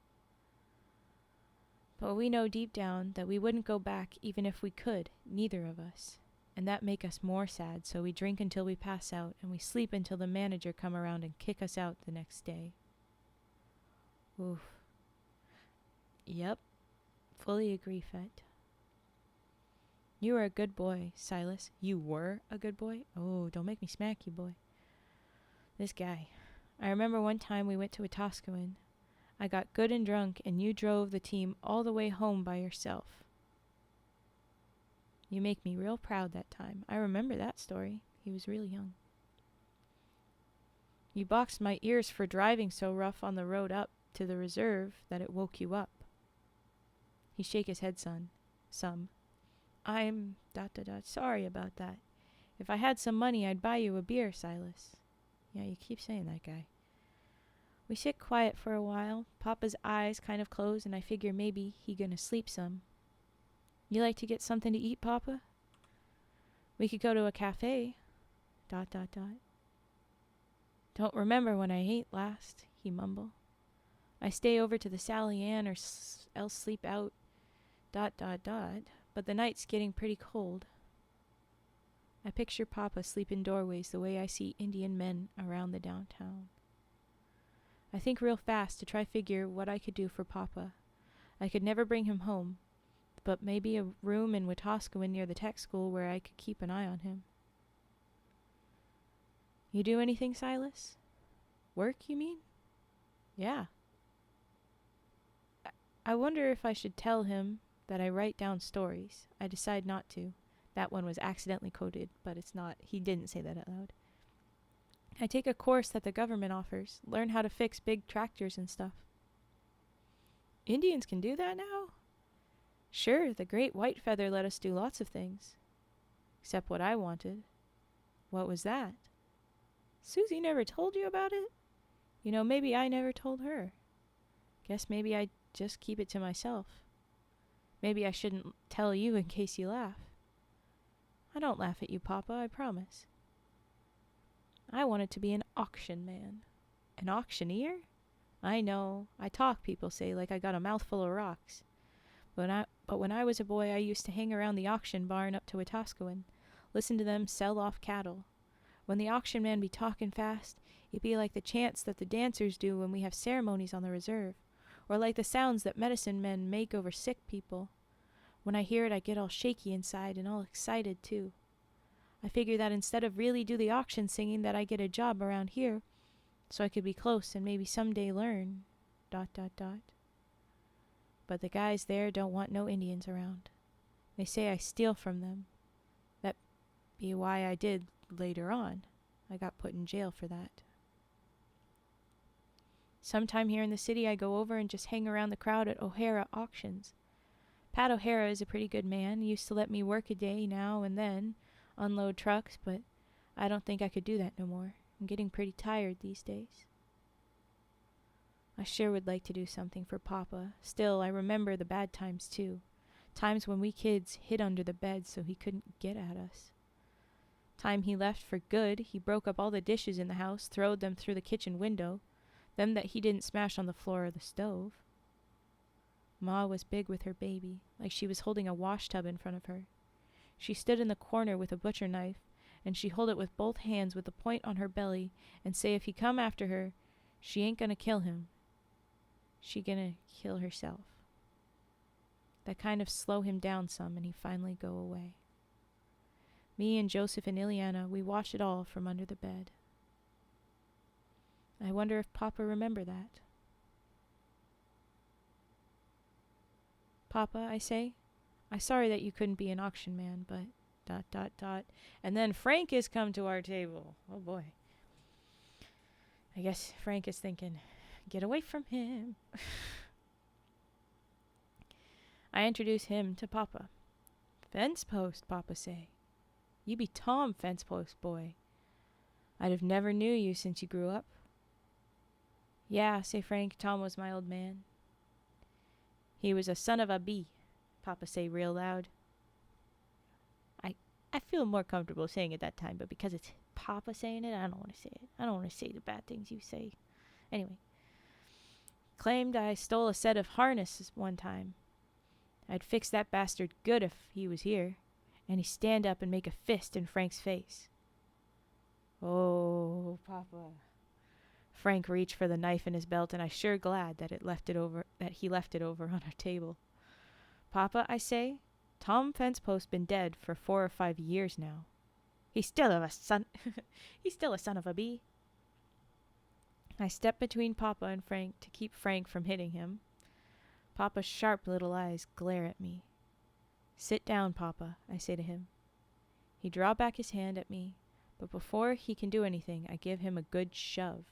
But we know deep down that we wouldn't go back even if we could, neither of us. And that make us more sad, so we drink until we pass out, and we sleep until the manager come around and kick us out the next day. Oof. Yep. Fully agree, Fet. You were a good boy, Silas. You were a good boy? Oh, don't make me smack you, boy. This guy. I remember one time we went to Wetaskiwin. I got good and drunk, and you drove the team all the way home by yourself. You make me real proud that time. I remember that story. He was really young. You boxed my ears for driving so rough on the road up to the reserve that it woke you up. He shake his head, some. I'm ... sorry about that. If I had some money, I'd buy you a beer, Silas. Yeah, you keep saying that, guy. We sit quiet for a while. Papa's eyes kind of close, and I figure maybe he gonna sleep some. You like to get something to eat, Papa? We could go to a cafe. ... Don't remember when I ate last, he mumble. I stay over to the Sally Ann or else sleep out ... But the night's getting pretty cold. I picture Papa sleep in doorways the way I see Indian men around the downtown. I think real fast to try figure what I could do for Papa. I could never bring him home, but maybe a room in Wetaskiwin near the tech school where I could keep an eye on him. You do anything, Silas? Work, you mean? Yeah. I wonder if I should tell him that I write down stories. I decide not to. That one was accidentally coded, but it's not. He didn't say that out loud. I take a course that the government offers. Learn how to fix big tractors and stuff. Indians can do that now? Sure, the Great White Feather let us do lots of things. Except what I wanted. What was that? Susie never told you about it? You know, maybe I never told her. Guess maybe I just keep it to myself. Maybe I shouldn't tell you in case you laugh. I don't laugh at you, Papa, I promise. I wanted to be an auction man. An auctioneer? I know. I talk, people say, like I got a mouthful of rocks. But when I was a boy, I used to hang around the auction barn up to Wetaskiwin, listen to them sell off cattle. When the auction man be talking fast, it'd be like the chants that the dancers do when we have ceremonies on the reserve, or like the sounds that medicine men make over sick people. When I hear it, I get all shaky inside and all excited, too. I figure that instead of really do the auction singing, that I get a job around here, so I could be close and maybe someday learn... But the guys there don't want no Indians around. They say I steal from them. That be why I did later on. I got put in jail for that. Sometime here in the city, I go over and just hang around the crowd at O'Hara auctions. Pat O'Hara is a pretty good man. He used to let me work a day now and then, unload trucks, but I don't think I could do that no more. I'm getting pretty tired these days. I sure would like to do something for Papa. Still, I remember the bad times too. Times when we kids hid under the bed so he couldn't get at us. Time he left for good, he broke up all the dishes in the house, throwed them through the kitchen window, them that he didn't smash on the floor of the stove. Ma was big with her baby, like she was holding a wash tub in front of her. She stood in the corner with a butcher knife, and she hold it with both hands with the point on her belly and say if he come after her, she ain't gonna kill him. She gonna kill herself. That kind of slow him down some, and he finally go away. Me and Joseph and Ileana, we watched it all from under the bed. I wonder if Papa remember that. Papa, I say, I'm sorry that you couldn't be an auction man, but ... And then Frank has come to our table. Oh boy. I guess Frank is thinking, get away from him. I introduce him to Papa. Fence post, Papa say. You be Tom Fence post boy. I'd have never knew you since you grew up. Yeah, say Frank, Tom was my old man. He was a son of a bee, Papa say real loud. I feel more comfortable saying it that time, but because it's Papa saying it, I don't want to say it. I don't want to say the bad things you say. Anyway. Claimed I stole a set of harnesses one time. I'd fix that bastard good if he was here. And he'd stand up and make a fist in Frank's face. Oh, Papa. Frank reached for the knife in his belt, and I sure glad that he left it over on our table. Papa, I say, Tom Fencepost been dead for 4 or 5 years now. He's still a son of a bee. I step between Papa and Frank to keep Frank from hitting him. Papa's sharp little eyes glare at me. Sit down, Papa, I say to him. He draw back his hand at me, but before he can do anything, I give him a good shove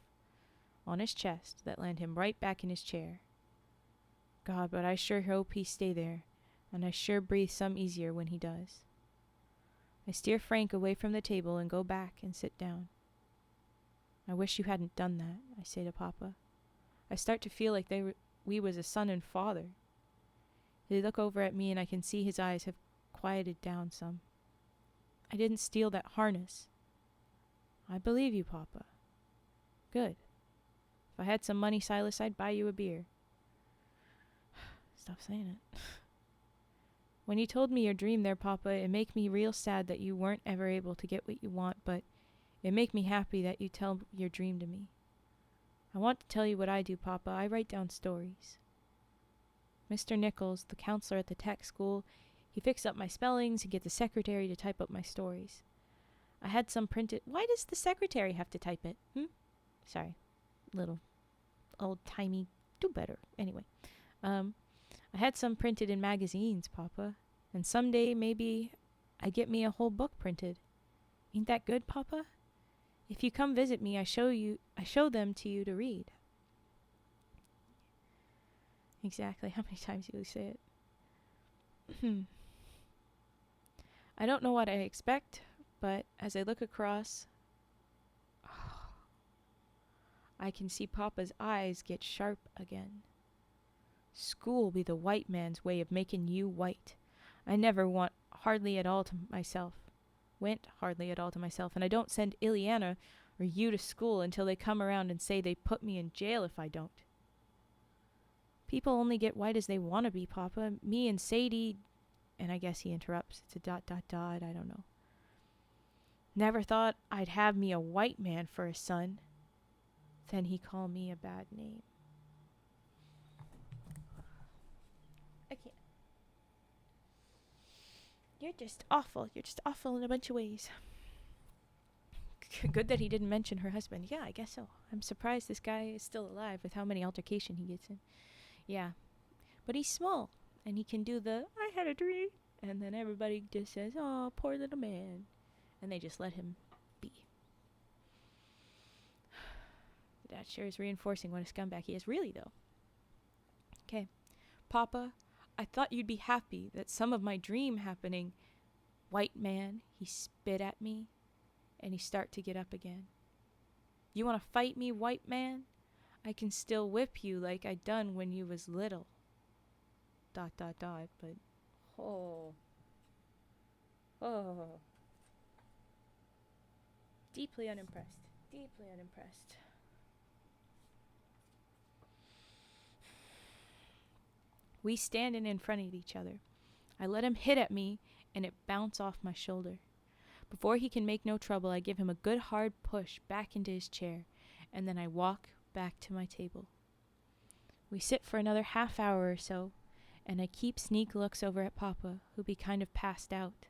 on his chest that land him right back in his chair. God, but I sure hope he stay there, and I sure breathe some easier when he does. I steer Frank away from the table and go back and sit down. I wish you hadn't done that, I say to Papa. I start to feel like we was a son and father. They look over at me and I can see his eyes have quieted down some. I didn't steal that harness. I believe you, Papa. Good. If I had some money, Silas, I'd buy you a beer. Stop saying it. When you told me your dream there, Papa, it make me real sad that you weren't ever able to get what you want, but it make me happy that you tell your dream to me. I want to tell you what I do, Papa. I write down stories. Mr. Nichols, the counselor at the tech school, he fixed up my spellings and get the secretary to type up my stories. I had some printed... Why does the secretary have to type it? Sorry. Little old-timey... Do better. Anyway. I had some printed in magazines, Papa. And someday, maybe, I get me a whole book printed. Ain't that good, Papa? If you come visit me, I show them to you to read. Exactly. How many times do you say it? I don't know what I expect, but as I look across, I can see Papa's eyes get sharp again. School be the white man's way of making you white. I never went hardly at all to myself, and I don't send Ileana or you to school until they come around and say they put me in jail if I don't. People only get white as they want to be, Papa. Me and Sadie... And I guess he interrupts. It's a ... I don't know. Never thought I'd have me a white man for a son. Then he called me a bad name. I can't. You're just awful. You're just awful in a bunch of ways. Good that he didn't mention her husband. Yeah, I guess so. I'm surprised this guy is still alive with how many altercation he gets in. Yeah. But he's small. And he can do the, I had a dream. And then everybody just says, oh, poor little man. And they just let him be. That sure is reinforcing what a scumbag he is. Really, though. Okay. Papa, I thought you'd be happy that some of my dream happening. White man, he spit at me. And he start to get up again. You want to fight me, white man? I can still whip you like I done when you was little. ... but oh. Deeply unimpressed. We standing in front of each other. I let him hit at me and it bounced off my shoulder. Before he can make no trouble, I give him a good hard push back into his chair, and then I walk back to my table. We sit for another half hour or so, and I keep sneak looks over at Papa, who be kind of passed out.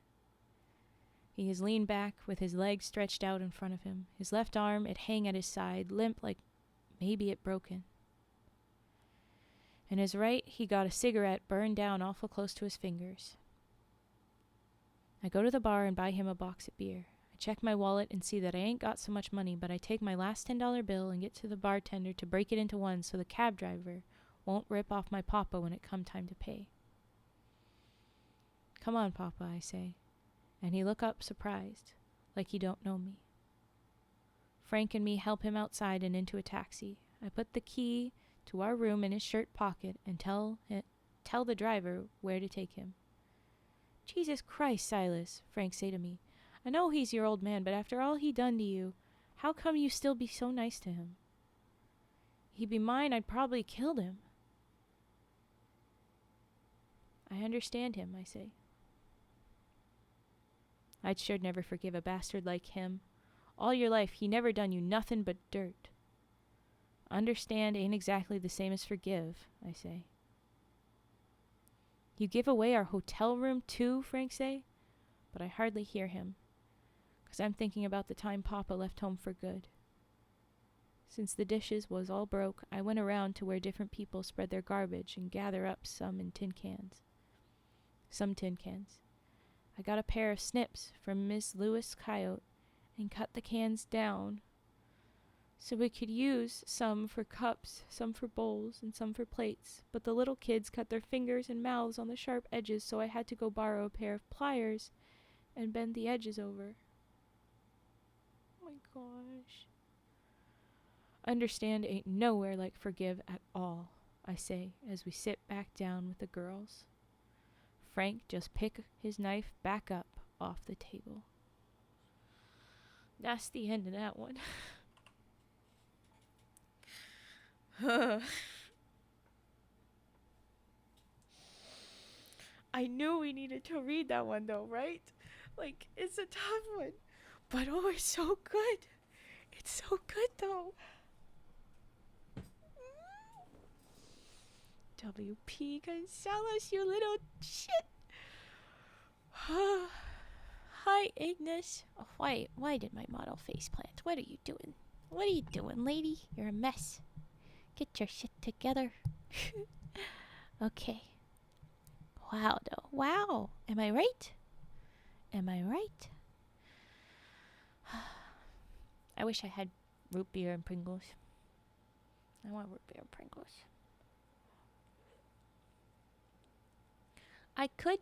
He is leaned back with his legs stretched out in front of him, his left arm it hang at his side, limp like maybe it broken. In his right, he got a cigarette burned down awful close to his fingers. I go to the bar and buy him a box of beer. I check my wallet and see that I ain't got so much money, but I take my last $10 bill and get to the bartender to break it into one so the cab driver won't rip off my Papa when it come time to pay. Come on, Papa, I say, and he look up surprised, like he don't know me. Frank and me help him outside and into a taxi. I put the key to our room in his shirt pocket and tell the driver where to take him. Jesus Christ, Silas, Frank say to me. I know he's your old man, but after all he done to you, how come you still be so nice to him? He be mine, I'd probably killed him. I understand him, I say. I'd sure never forgive a bastard like him. All your life he never done you nothing but dirt. Understand ain't exactly the same as forgive, I say. You give away our hotel room too, Frank say? But I hardly hear him, 'cause I'm thinking about the time Papa left home for good. Since the dishes was all broke, I went around to where different people spread their garbage and gather up some tin cans. I got a pair of snips from Miss Lewis Coyote and cut the cans down so we could use some for cups, some for bowls, and some for plates. But the little kids cut their fingers and mouths on the sharp edges, so I had to go borrow a pair of pliers and bend the edges over. Oh my gosh. Understand ain't nowhere like forgive at all, I say, as we sit back down with the girls. Frank just pick his knife back up off the table. That's the end of that one. I knew we needed to read that one though, right? Like, it's a tough one. But oh, it's so good. It's so good though. WP Kinsella, you little shit. Hi, Ignis. Oh, why did my model face plant? What are you doing? What are you doing, lady? You're a mess. Get your shit together. Okay. Wow, though. Wow. Am I right? I wish I had root beer and Pringles. I want root beer and Pringles. I could.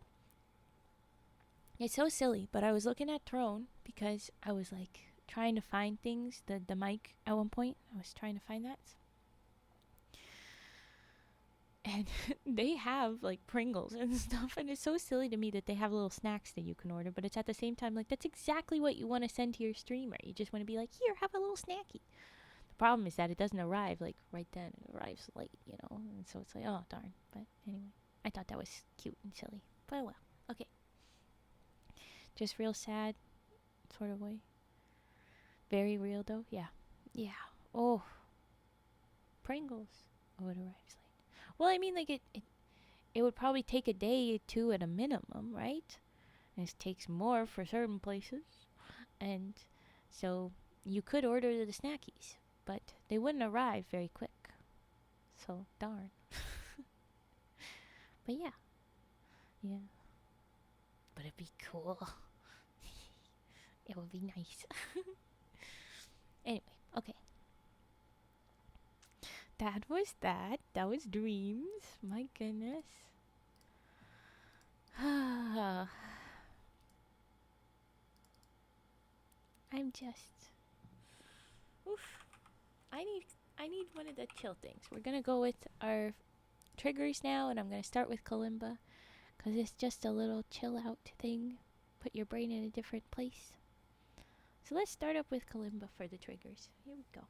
It's so silly, but I was looking at Throne because I was like trying to find things. The mic at one point, I was trying to find that. And they have like Pringles and stuff, and it's so silly to me that they have little snacks that you can order, but it's at the same time like that's exactly what you want to send to your streamer. You just want to be like, here, have a little snacky. The problem is that it doesn't arrive like right then. It arrives late, you know, and so it's like, oh darn. But anyway, I thought that was cute and silly. But well, okay. Just real sad sort of way. Very real though. Yeah. Oh, Pringles. Oh, it arrives late. Well, I mean, like, it would probably take a day or two at a minimum, right? And it takes more for certain places. And so you could order the snackies, but they wouldn't arrive very quick. So, darn. But yeah. But it'd be cool. It would be nice. Anyway, okay. That was that. That was dreams. My goodness. I'm just. Oof. I need one of the chill things. We're gonna go with our triggers now, and I'm gonna start with Kalimba, cause it's just a little chill out thing. Put your brain in a different place. So let's start up with Kalimba for the triggers. Here we go.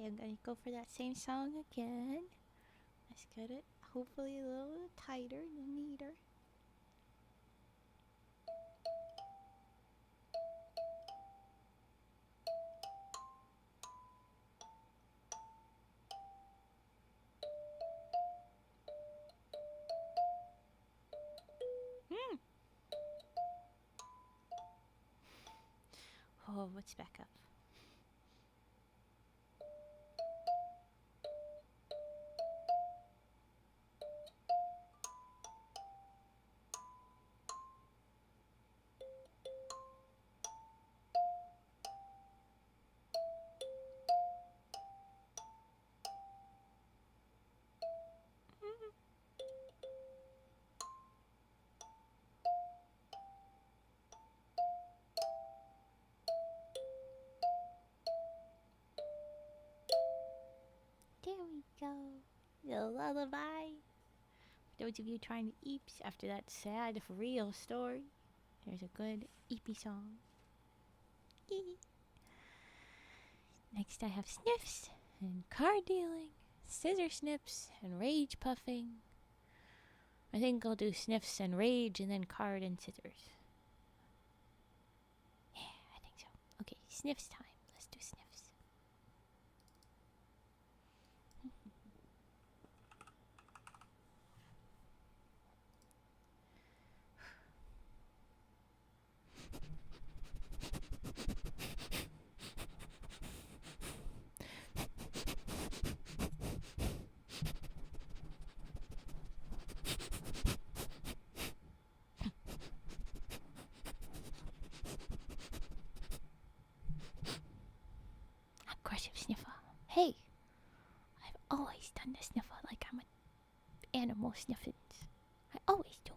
Okay, I'm gonna go for that same song again. Let's get it hopefully a little tighter and neater. Hmm. Oh, what's back up? There we go. Little lullaby. For those of you trying to eeps after that sad, real story, there's a good eepy song. Next I have sniffs and card dealing, scissor snips and rage puffing. I think I'll do sniffs and rage and then card and scissors. Yeah, I think so. Okay, sniffs time. Let's do sniffs. Aggressive sniffer. Hey, I've always done the sniffer like I'm an animal sniffing. I always do.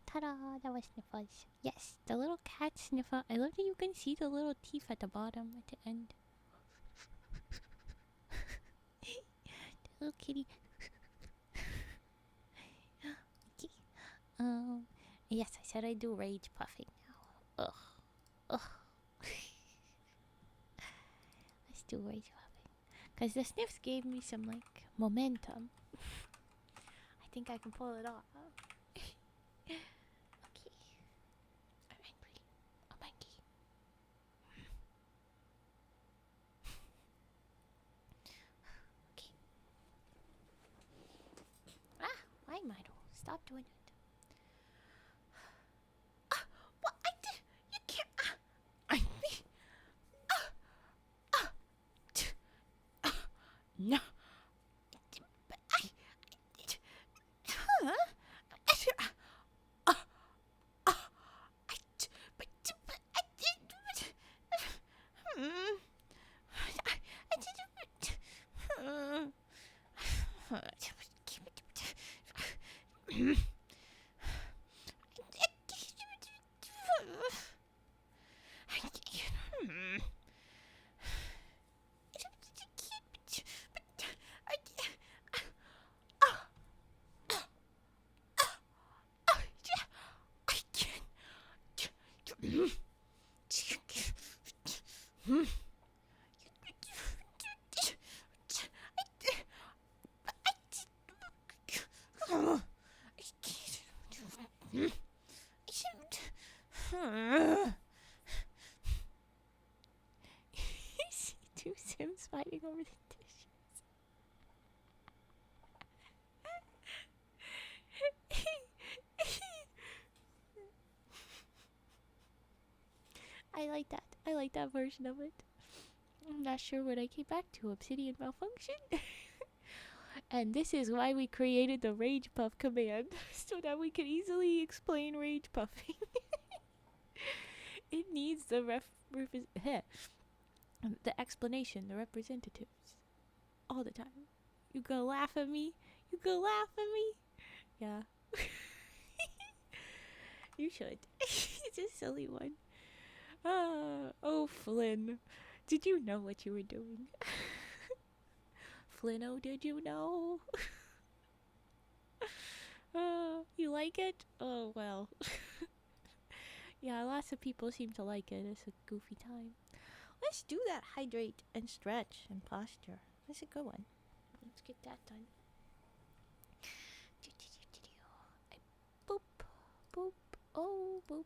Ta-da! That was Sniffles. Yes, the little cat sniffer. I love that you can see the little teeth at the bottom, at the end. The little kitty. Okay. Yes, I said I do rage puffing now. Ugh. Ugh. Let's do rage puffing. Because the sniffs gave me some, like, momentum. I think I can pull it off. Okay. I'm angry. I'm angry. Okay. Ah, why, Milo? Stop doing it. What I did? You can't. I mean. No. But I. Huh? You see two Sims fighting over the dishes. I like that. I like that version of it. I'm not sure what I came back to. Obsidian malfunction? And this is why we created the rage puff command, so that we can easily explain rage puffing. It needs the the explanation, the representatives, all the time. You gonna laugh at me? You gonna laugh at me? Yeah. You should. It's a silly one. Oh, Flynn. Did you know what you were doing? Flynn, oh, did you know? You like it? Oh, well. Yeah, lots of people seem to like it. It's a goofy time. Let's do that hydrate and stretch and posture. That's a good one. Let's get that done. Boop, boop, oh, boop,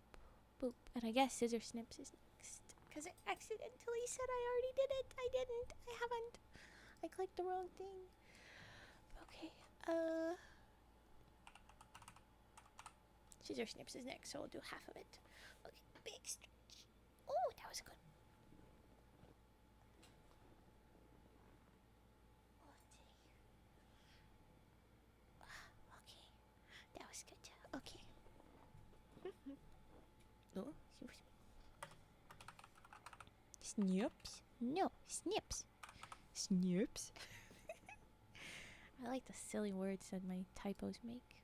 boop. And I guess scissor snips is next. Because I accidentally said I already did it. I didn't. I haven't. I clicked the wrong thing. Okay, scissor snips is next, so I'll do half of it. Okay, big stretch. Oh, that was good. Okay, that was good. Okay. Oh, snips? No, snips. Snips. I like the silly words that my typos make.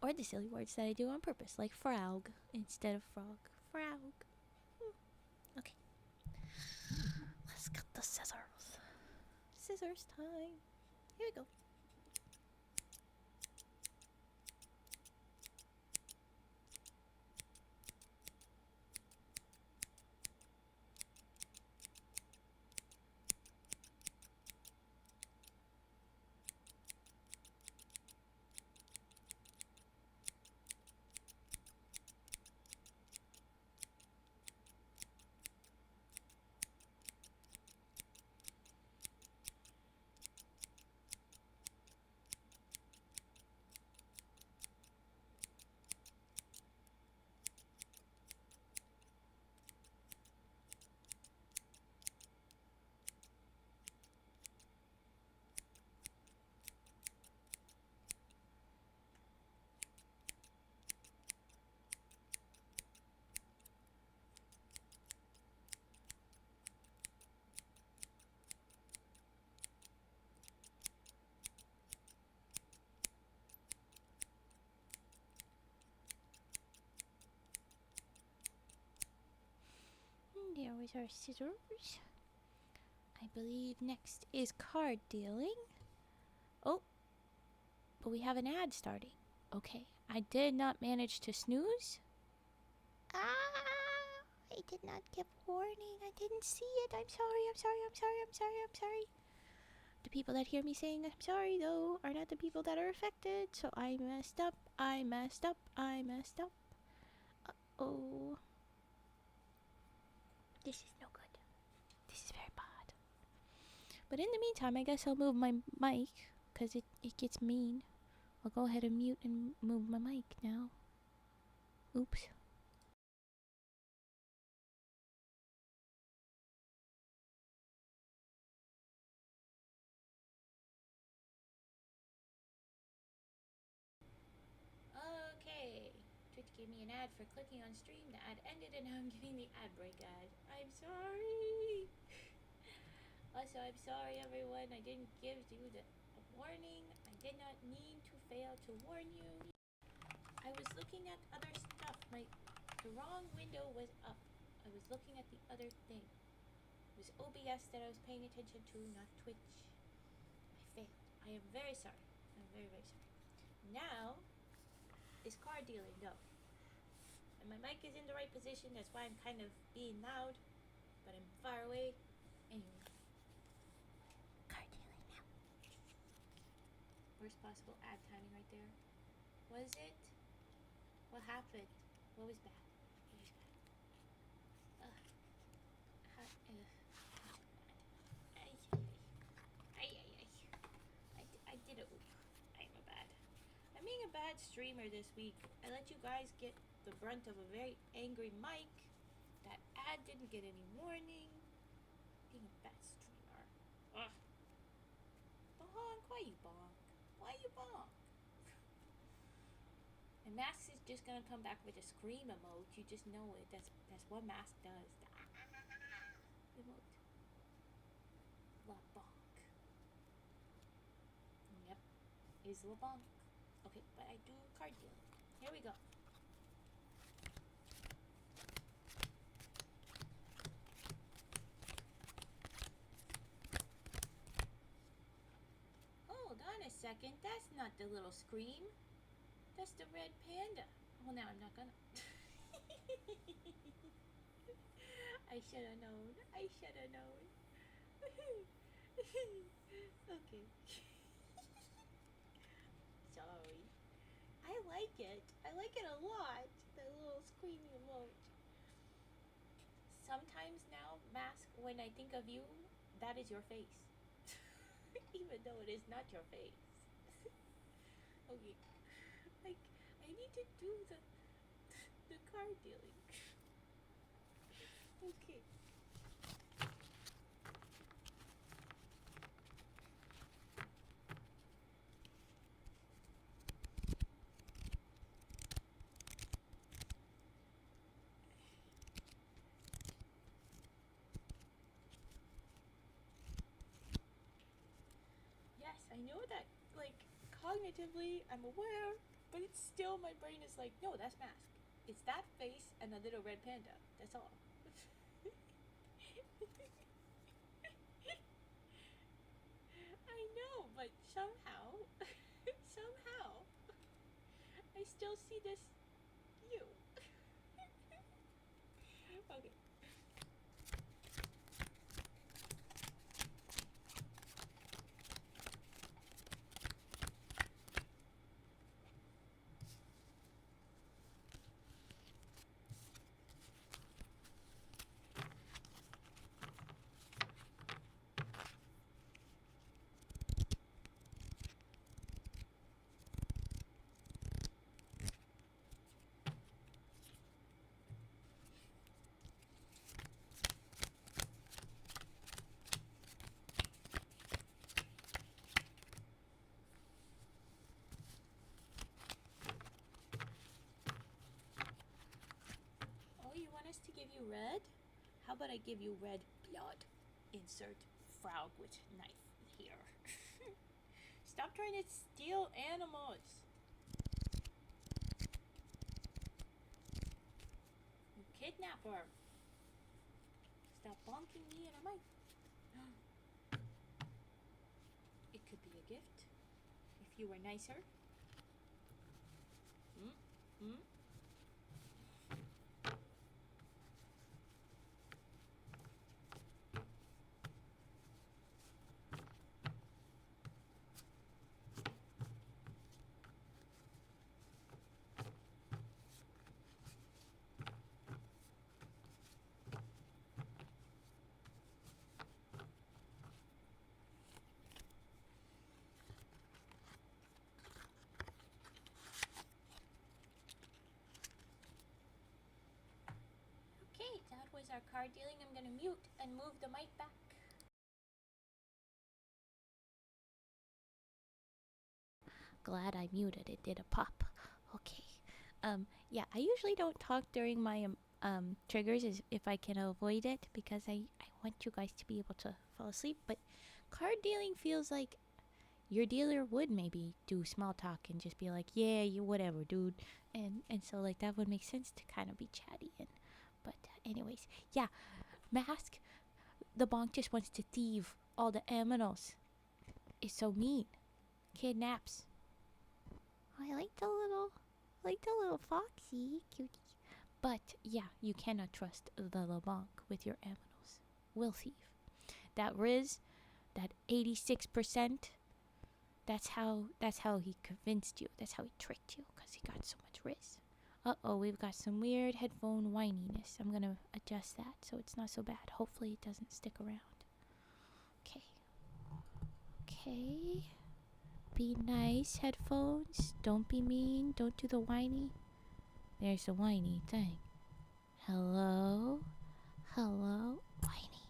Or the silly words that I do on purpose, like frog instead of frog. Frog. Okay. Let's cut the scissors. Scissors time. Here we go. There was our scissors. I believe next is card dealing. Oh, but we have an ad starting. Okay, I did not manage to snooze. I did not give warning. I didn't see it. I'm sorry, I'm sorry, I'm sorry, I'm sorry, I'm sorry. The people that hear me saying I'm sorry, though, are not the people that are affected. So I messed up, I messed up, I messed up. Uh-oh. This is no good. This is very bad. But in the meantime, I guess I'll move my mic, because it gets mean. I'll go ahead and mute and move my mic now. Oops. Okay. Twitch gave me an ad for clicking on stream. The ad ended and now I'm getting the ad break ad. I'm sorry. Also, I'm sorry everyone. I didn't give you the warning. I did not mean to fail to warn you. I was looking at other stuff. The wrong window was up. I was looking at the other thing. It was OBS that I was paying attention to, not Twitch. I failed. I am very sorry. I'm very, very sorry. Now is card dealing, though. And my mic is in the right position, that's why I'm kind of being loud, but I'm far away. Anyway. Card dealing now. Worst possible ad timing right there. Was it? What happened? What was bad? What was bad? I did it. I'm being a bad streamer this week. I let you guys get the brunt of a very angry mic. That ad didn't get any warning. Being a bad streamer. Ugh. bonk? Why you bonk? Why you bonk? And Mask is just gonna come back with a scream emote. You just know it. That's what Mask does. The emote. La bonk. Yep, is La bonk. Okay, but I do card dealing. Here we go. Hold on a second. That's not the little scream. That's the red panda. Well, now I'm not gonna. I should have known. I should have known. Okay. Sorry. I like it. I like it a lot. The little screaming emote. Sometimes now, Mask, when I think of you, that is your face. Even though it is not your face. Okay. Like, I need to do the card dealing. Okay. Yes, I know that, like, cognitively, I'm aware, but it's still, my brain is like, no, that's Mask. It's that face and a little red panda. That's all. I know, but somehow, somehow, I still see this you. Okay. Oh, you want us to give you red? How about I give you red blood? Insert frog with knife here. Stop trying to steal animals. You kidnapper. Stop bonking me and I might. It could be a gift. If you were nicer. Hmm? Hmm? Okay, that was our card dealing. I'm gonna mute and move the mic back. Glad I muted. It did a pop. Okay. Yeah, I usually don't talk during my triggers if I can avoid it because I want you guys to be able to fall asleep. But card dealing feels like your dealer would maybe do small talk and just be like, yeah, you whatever, dude. And so like that would make sense to kind of be chatty and but anyways, yeah, Mask, the bonk just wants to thieve all the aminos. It's so mean. Kidnaps. I like the little foxy, cutie. But yeah, you cannot trust the LeBlanc with your aminos. Will thieve. That Riz, that 86%. That's how he convinced you. That's how he tricked you, cause he got so much Riz. Uh-oh, we've got some weird headphone whininess. I'm gonna adjust that so it's not so bad. Hopefully it doesn't stick around. Okay. Okay. Be nice, headphones. Don't be mean. Don't do the whiny. There's the whiny thing. Hello? Hello? Whiny.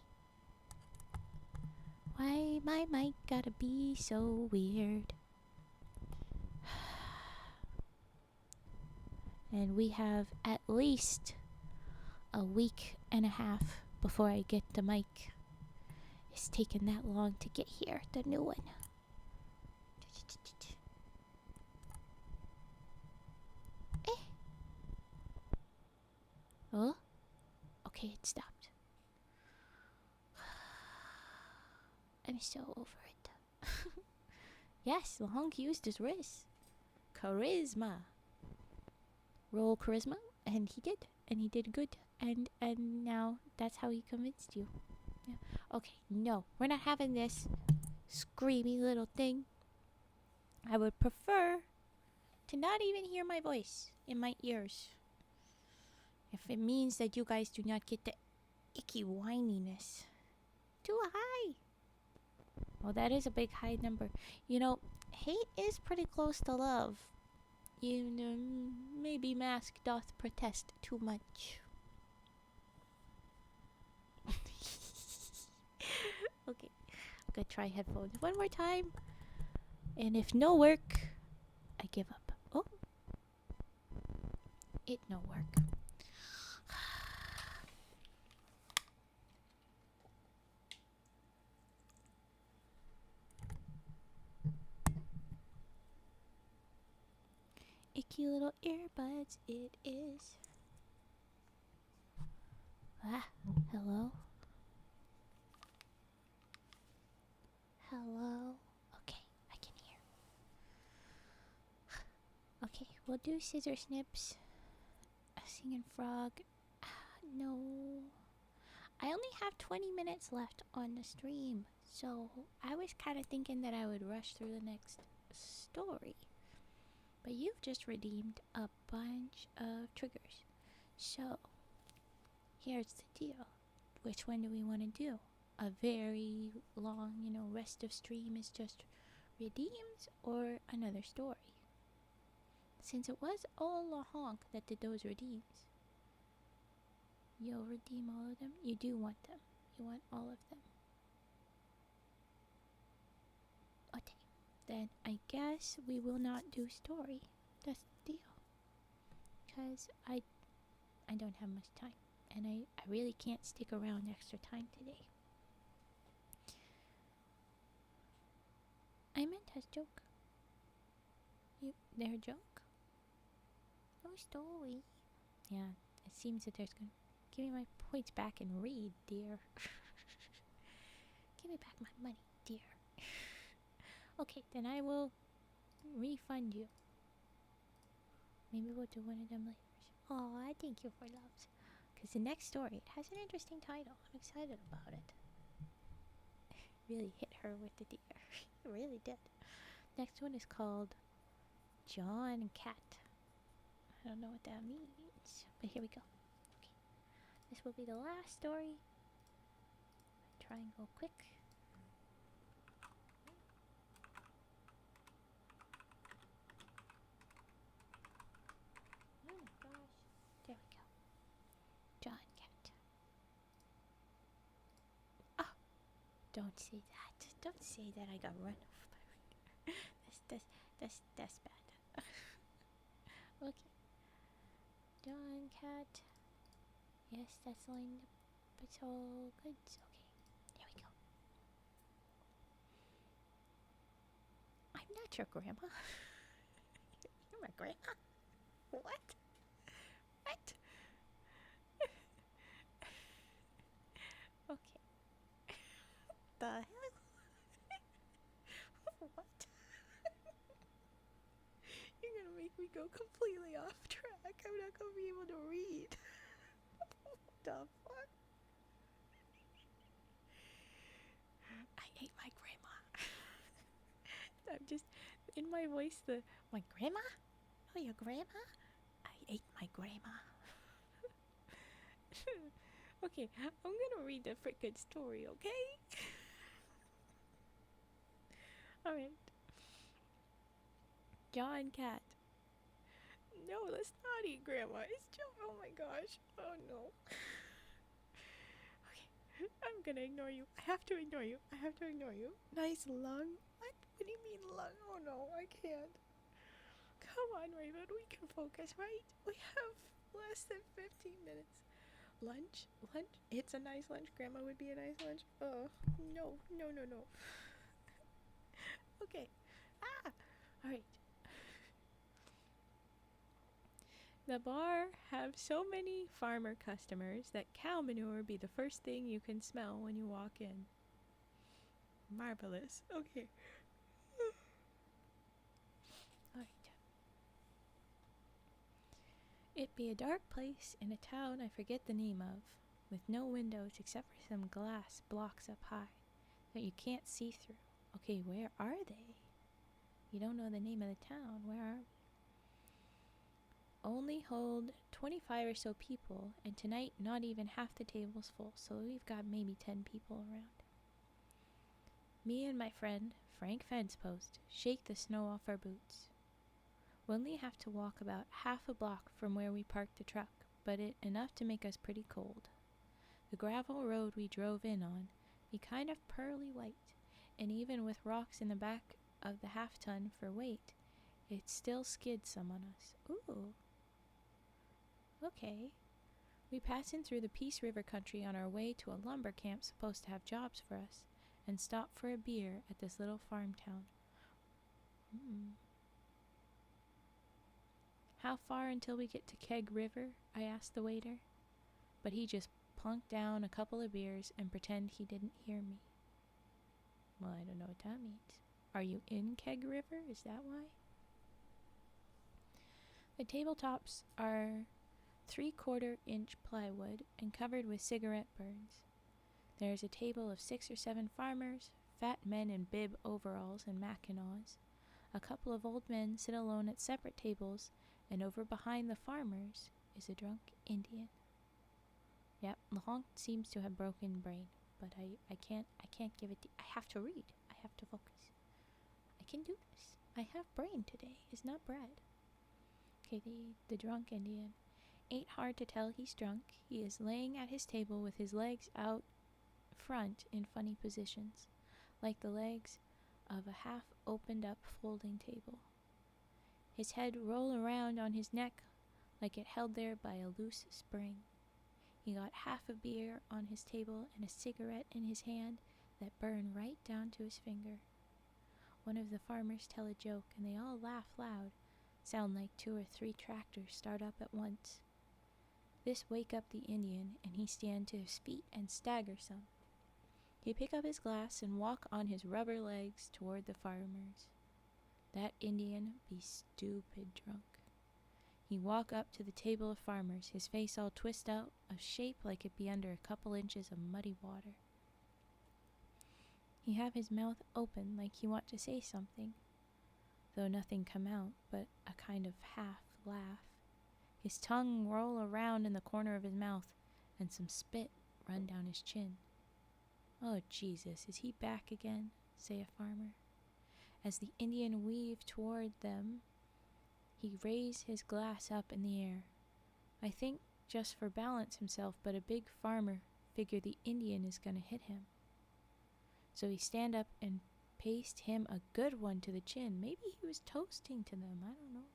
Why my mic gotta be so weird? And we have at least a week and a half before I get the mic. It's taken that long to get here, the new one. Oh? Okay, it stopped. I'm so over it. Yes, the honk used his charisma. Roll charisma, and he did. And he did good. And now that's how he convinced you. Yeah. Okay, no, we're not having this screamy little thing. I would prefer to not even hear my voice in my ears. If it means that you guys do not get the icky whininess. Too high. Well, that is a big high number. You know, hate is pretty close to love. You know, maybe mask doth protest too much. Okay, I'm gonna try headphones one more time. And if no work, I give up. Oh, it no work. Icky little earbuds, it is. Ah, hello? Hello? Okay, I can hear. Okay, we'll do scissor snips. A singing frog. No. I only have 20 minutes left on the stream, so I was kind of thinking that I would rush through the next story. But you've just redeemed a bunch of triggers. So, here's the deal. Which one do we want to do? A very long, rest of stream is just redeems, or another story? Since it was all a honk that did those redeems, you'll redeem all of them? You do want them. You want all of them. Okay. Then I guess we will not do story. That's the deal. Because I don't have much time. And I really can't stick around extra time today. I meant as joke. They're a joke? No story. Yeah, it seems that there's gonna... Give me my points back and read, dear. Give me back my money, dear. Okay, then I will refund you. Maybe we'll do one of them later. Aw, thank you for loves. Because the next story, it has an interesting title. I'm excited about it. Really hit her with the deer. It really did. Next one is called John Cat. I don't know what that means, but here we go. Okay. This will be the last story. Try and go quick. Oh my gosh. There we go. John Cat. Oh, don't say that. Don't say that I got run over. That's bad. Okay. John Cat. Yes, that's lined up. It's all good. Okay, here we go. I'm not your grandma. You're my grandma. What? What? Okay. The hell? What? You're gonna make me go completely off track. I'm not gonna be able to read. What the fuck? I ate my grandma. I'm just in my voice. My grandma? Oh, your grandma? I ate my grandma. Okay, I'm gonna read the frickin' story, okay? Alright. John Cat. No, let's not eat grandma. It's John. Oh my gosh. Oh no. Okay. I'm gonna ignore you. I have to ignore you. I have to ignore you. Nice lung. What do you mean lung? Oh no, I can't. Come on, Raven. We can focus, right? We have less than 15 minutes. Lunch? Lunch? It's a nice lunch. Grandma would be a nice lunch. Oh, no, no, no, no. Okay. Ah! Alright. The bar have so many farmer customers that cow manure be the first thing you can smell when you walk in. Marvelous. Okay. Alright. It be a dark place in a town I forget the name of, with no windows except for some glass blocks up high that you can't see through. Okay, where are they? You don't know the name of the town. Where are we? Only hold 25 or so people, and tonight not even half the table's full, so we've got maybe 10 people around. Me and my friend, Frank Fencepost, shake the snow off our boots. We only have to walk about half a block from where we parked the truck, but it enough to make us pretty cold. The gravel road we drove in on be kind of pearly white, and even with rocks in the back of the half-ton for weight, it still skids some on us. Ooh. Okay. We pass in through the Peace River country on our way to a lumber camp supposed to have jobs for us, and stop for a beer at this little farm town. How far until we get to Keg River? I asked the waiter, but he just plunked down a couple of beers and pretended he didn't hear me. Well, I don't know what that means. Are you in Keg River? Is that why? The tabletops are 3/4-inch plywood and covered with cigarette burns. There is a table of 6 or 7 farmers, fat men in bib overalls and mackinaws. A couple of old men sit alone at separate tables, and over behind the farmers is a drunk Indian. Yep, the honk seems to have broken brain, but I can't give it. I have to read. I have to focus. I can do this. I have brain today. It's not bread. Okay, the drunk Indian. Ain't hard to tell he's drunk. He is laying at his table with his legs out front in funny positions, like the legs of a half-opened-up folding table. His head roll around on his neck like it held there by a loose spring. He got half a beer on his table and a cigarette in his hand that burned right down to his finger. One of the farmers tell a joke, and they all laugh loud, sound like 2 or 3 tractors start up at once. This wake up the Indian, and he stand to his feet and stagger some. He pick up his glass and walk on his rubber legs toward the farmers. That Indian be stupid drunk. He walk up to the table of farmers, his face all twist out of shape like it be under a couple inches of muddy water. He have his mouth open like he want to say something, though nothing come out but a kind of half laugh. His tongue roll around in the corner of his mouth, and some spit run down his chin. Oh, Jesus, is he back again? Say a farmer. As the Indian weaved toward them, he raised his glass up in the air. I think just for balance himself, but a big farmer figure the Indian is gonna hit him. So he stand up and paste him a good one to the chin. Maybe he was toasting to them, I don't know.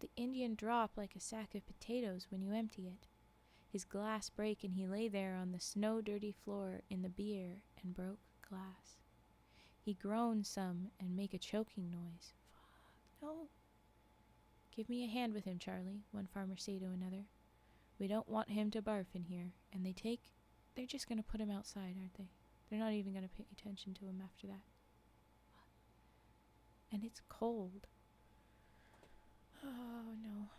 The Indian drop like a sack of potatoes when you empty it. His glass break, and he lay there on the snow-dirty floor in the beer and broke glass. He groaned some and make a choking noise. Fuck, no. Give me a hand with him, Charlie, one farmer say to another. We don't want him to barf in here. And they're just going to put him outside, aren't they? They're not even going to pay attention to him after that. And it's cold. Oh, no.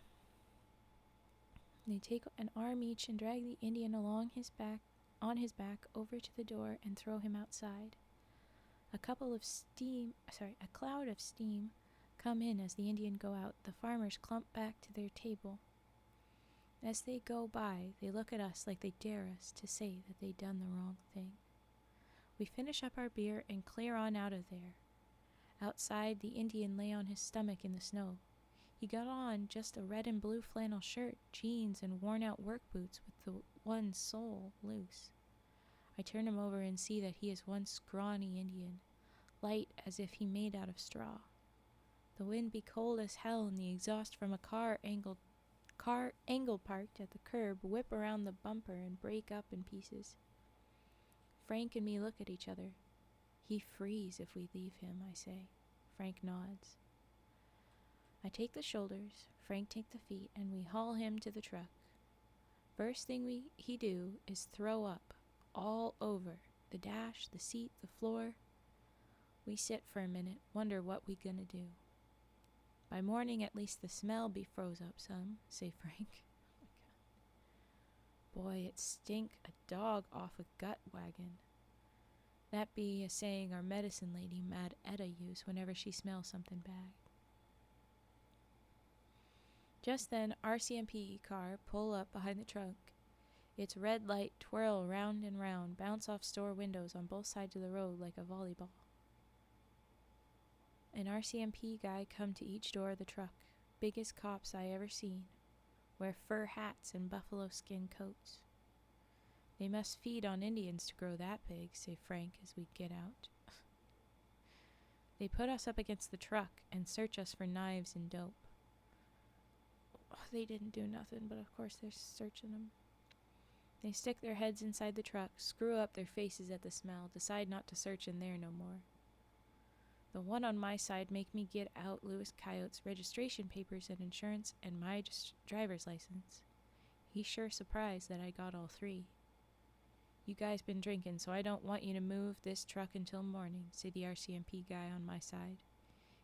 They take an arm each and drag the Indian on his back over to the door and throw him outside. A cloud of steam come in as the Indian go out. The farmers clump back to their table. As they go by, they look at us like they dare us to say that they done the wrong thing. We finish up our beer and clear on out of there. Outside, the Indian lay on his stomach in the snow. He got on just a red and blue flannel shirt, jeans, and worn-out work boots with the one sole loose. I turn him over and see that he is one scrawny Indian, light as if he made out of straw. The wind be cold as hell, and the exhaust from a car angle parked at the curb whip around the bumper and break up in pieces. Frank and me look at each other. He freeze if we leave him, I say. Frank nods. I take the shoulders, Frank take the feet, and we haul him to the truck. First thing he do is throw up all over the dash, the seat, the floor. We sit for a minute, wonder what we gonna do. By morning, at least the smell be froze up some, say Frank. Boy, it stink a dog off a gut wagon. That be a saying our medicine lady, Mad Etta, use whenever she smells something bad. Just then, RCMP car pull up behind the truck. Its red light twirl round and round, bounce off store windows on both sides of the road like a volleyball. An RCMP guy come to each door of the truck, biggest cops I ever seen, wear fur hats and buffalo skin coats. They must feed on Indians to grow that big, say Frank as we get out. They put us up against the truck and search us for knives and dope. They didn't do nothing, but of course they're searching them. They stick their heads inside the truck, screw up their faces at the smell, decide not to search in there no more. The one on my side make me get out Louis Coyote's registration papers and insurance and my driver's license. He's sure surprised that I got all three. You guys been drinking, so I don't want you to move this truck until morning, said the RCMP guy on my side.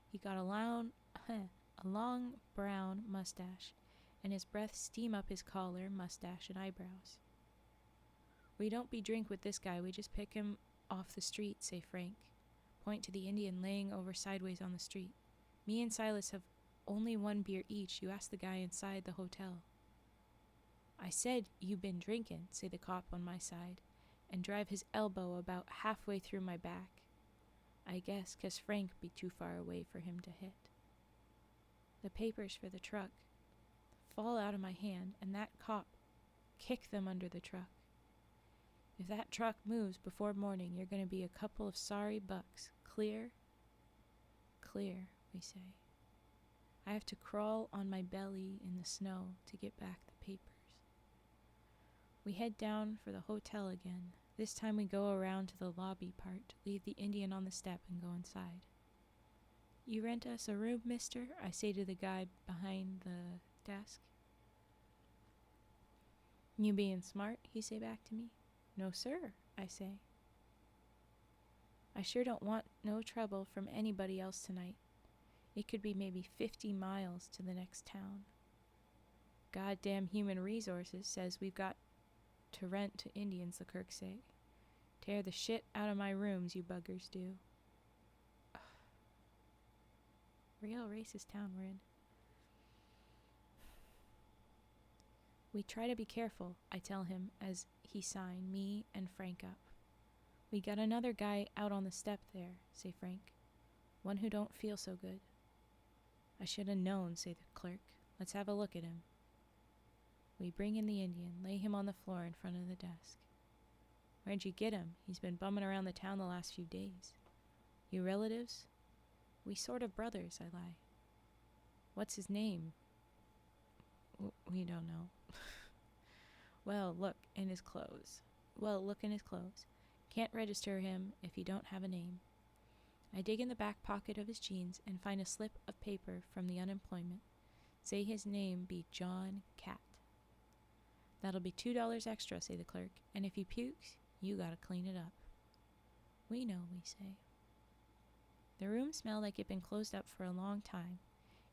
He got a long brown mustache, and his breath steam up his collar, mustache, and eyebrows. We don't be drink with this guy, we just pick him off the street, say Frank. Point to the Indian laying over sideways on the street. Me and Silas have only one beer each. You ask the guy inside the hotel. I said you been drinking, say the cop on my side, and drive his elbow about halfway through my back. I guess 'cause Frank be too far away for him to hit. The papers for the truck fall out of my hand, and that cop kick them under the truck. If that truck moves before morning, you're going to be a couple of sorry bucks. Clear? Clear, we say. I have to crawl on my belly in the snow to get back the papers. We head down for the hotel again. This time we go around to the lobby part, leave the Indian on the step, and go inside. You rent us a room, mister? I say to the guy behind the desk. You being smart? He say back to me. No, sir, I say. I sure don't want no trouble from anybody else tonight. It could be maybe 50 miles to the next town. Goddamn human resources says we've got to rent to Indians, the clerk say. Tear the shit out of my rooms, you buggers do. Ugh. Real racist town we're in. We try to be careful, I tell him as he sign me and Frank up. We got another guy out on the step there, say Frank. One who don't feel so good. I should have known, say the clerk. Let's have a look at him. We bring in the Indian, lay him on the floor in front of the desk. Where'd you get him? He's been bumming around the town the last few days. You relatives? We sort of brothers, I lie. What's his name? We don't know. Look in his clothes. Can't register him if you don't have a name. I dig in the back pocket of his jeans and find a slip of paper from the unemployment. Say his name be John Cat. That'll be $2 extra, say the clerk, and if he pukes, you gotta clean it up. We know, we say. The room smelled like it'd been closed up for a long time.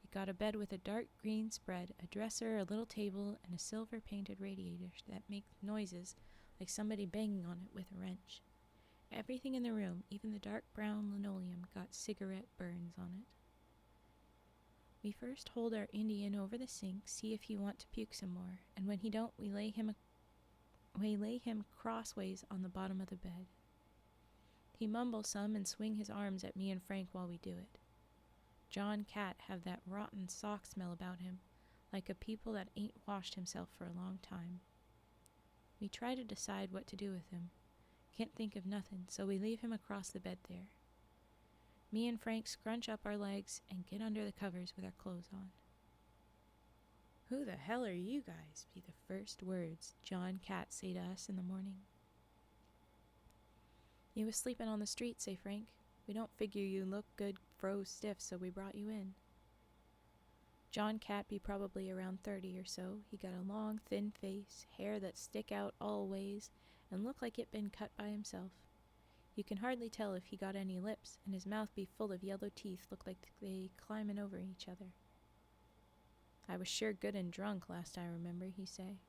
It got a bed with a dark green spread, a dresser, a little table, and a silver-painted radiator that makes noises like somebody banging on it with a wrench. Everything in the room, even the dark brown linoleum, got cigarette burns on it. We first hold our Indian over the sink, see if he want to puke some more, and when he don't, we lay him crossways on the bottom of the bed. He mumbles some and swing his arms at me and Frank while we do it. John Cat have that rotten sock smell about him, like a people that ain't washed himself for a long time. We try to decide what to do with him. Can't think of nothing, so we leave him across the bed there. Me and Frank scrunch up our legs and get under the covers with our clothes on. "Who the hell are you guys?" be the first words John Cat say to us in the morning. "You was sleeping on the street," say Frank. "We don't figure you look good froze stiff, so we brought you in." John Cat be probably around 30 or so. He got a long, thin face, hair that stick out all ways, and look like it been cut by himself. You can hardly tell if he got any lips, and his mouth be full of yellow teeth look like they climbin' over each other. "I was sure good and drunk last I remember," he say.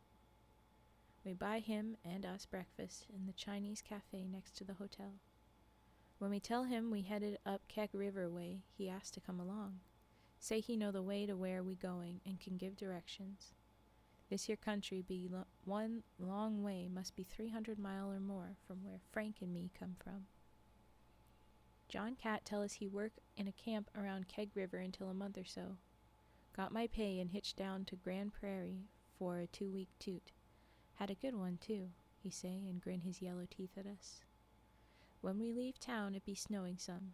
We buy him and us breakfast in the Chinese cafe next to the hotel. When we tell him we headed up Keg River way, he asks to come along. Say he know the way to where we going and can give directions. This here country be one long way, must be 300 mile or more from where Frank and me come from. John Cat tell us he work in a camp around Keg River until a month or so. Got my pay and hitched down to Grand Prairie for a 2-week toot. Had a good one too, he say, and grin his yellow teeth at us. When we leave town, it be snowing some,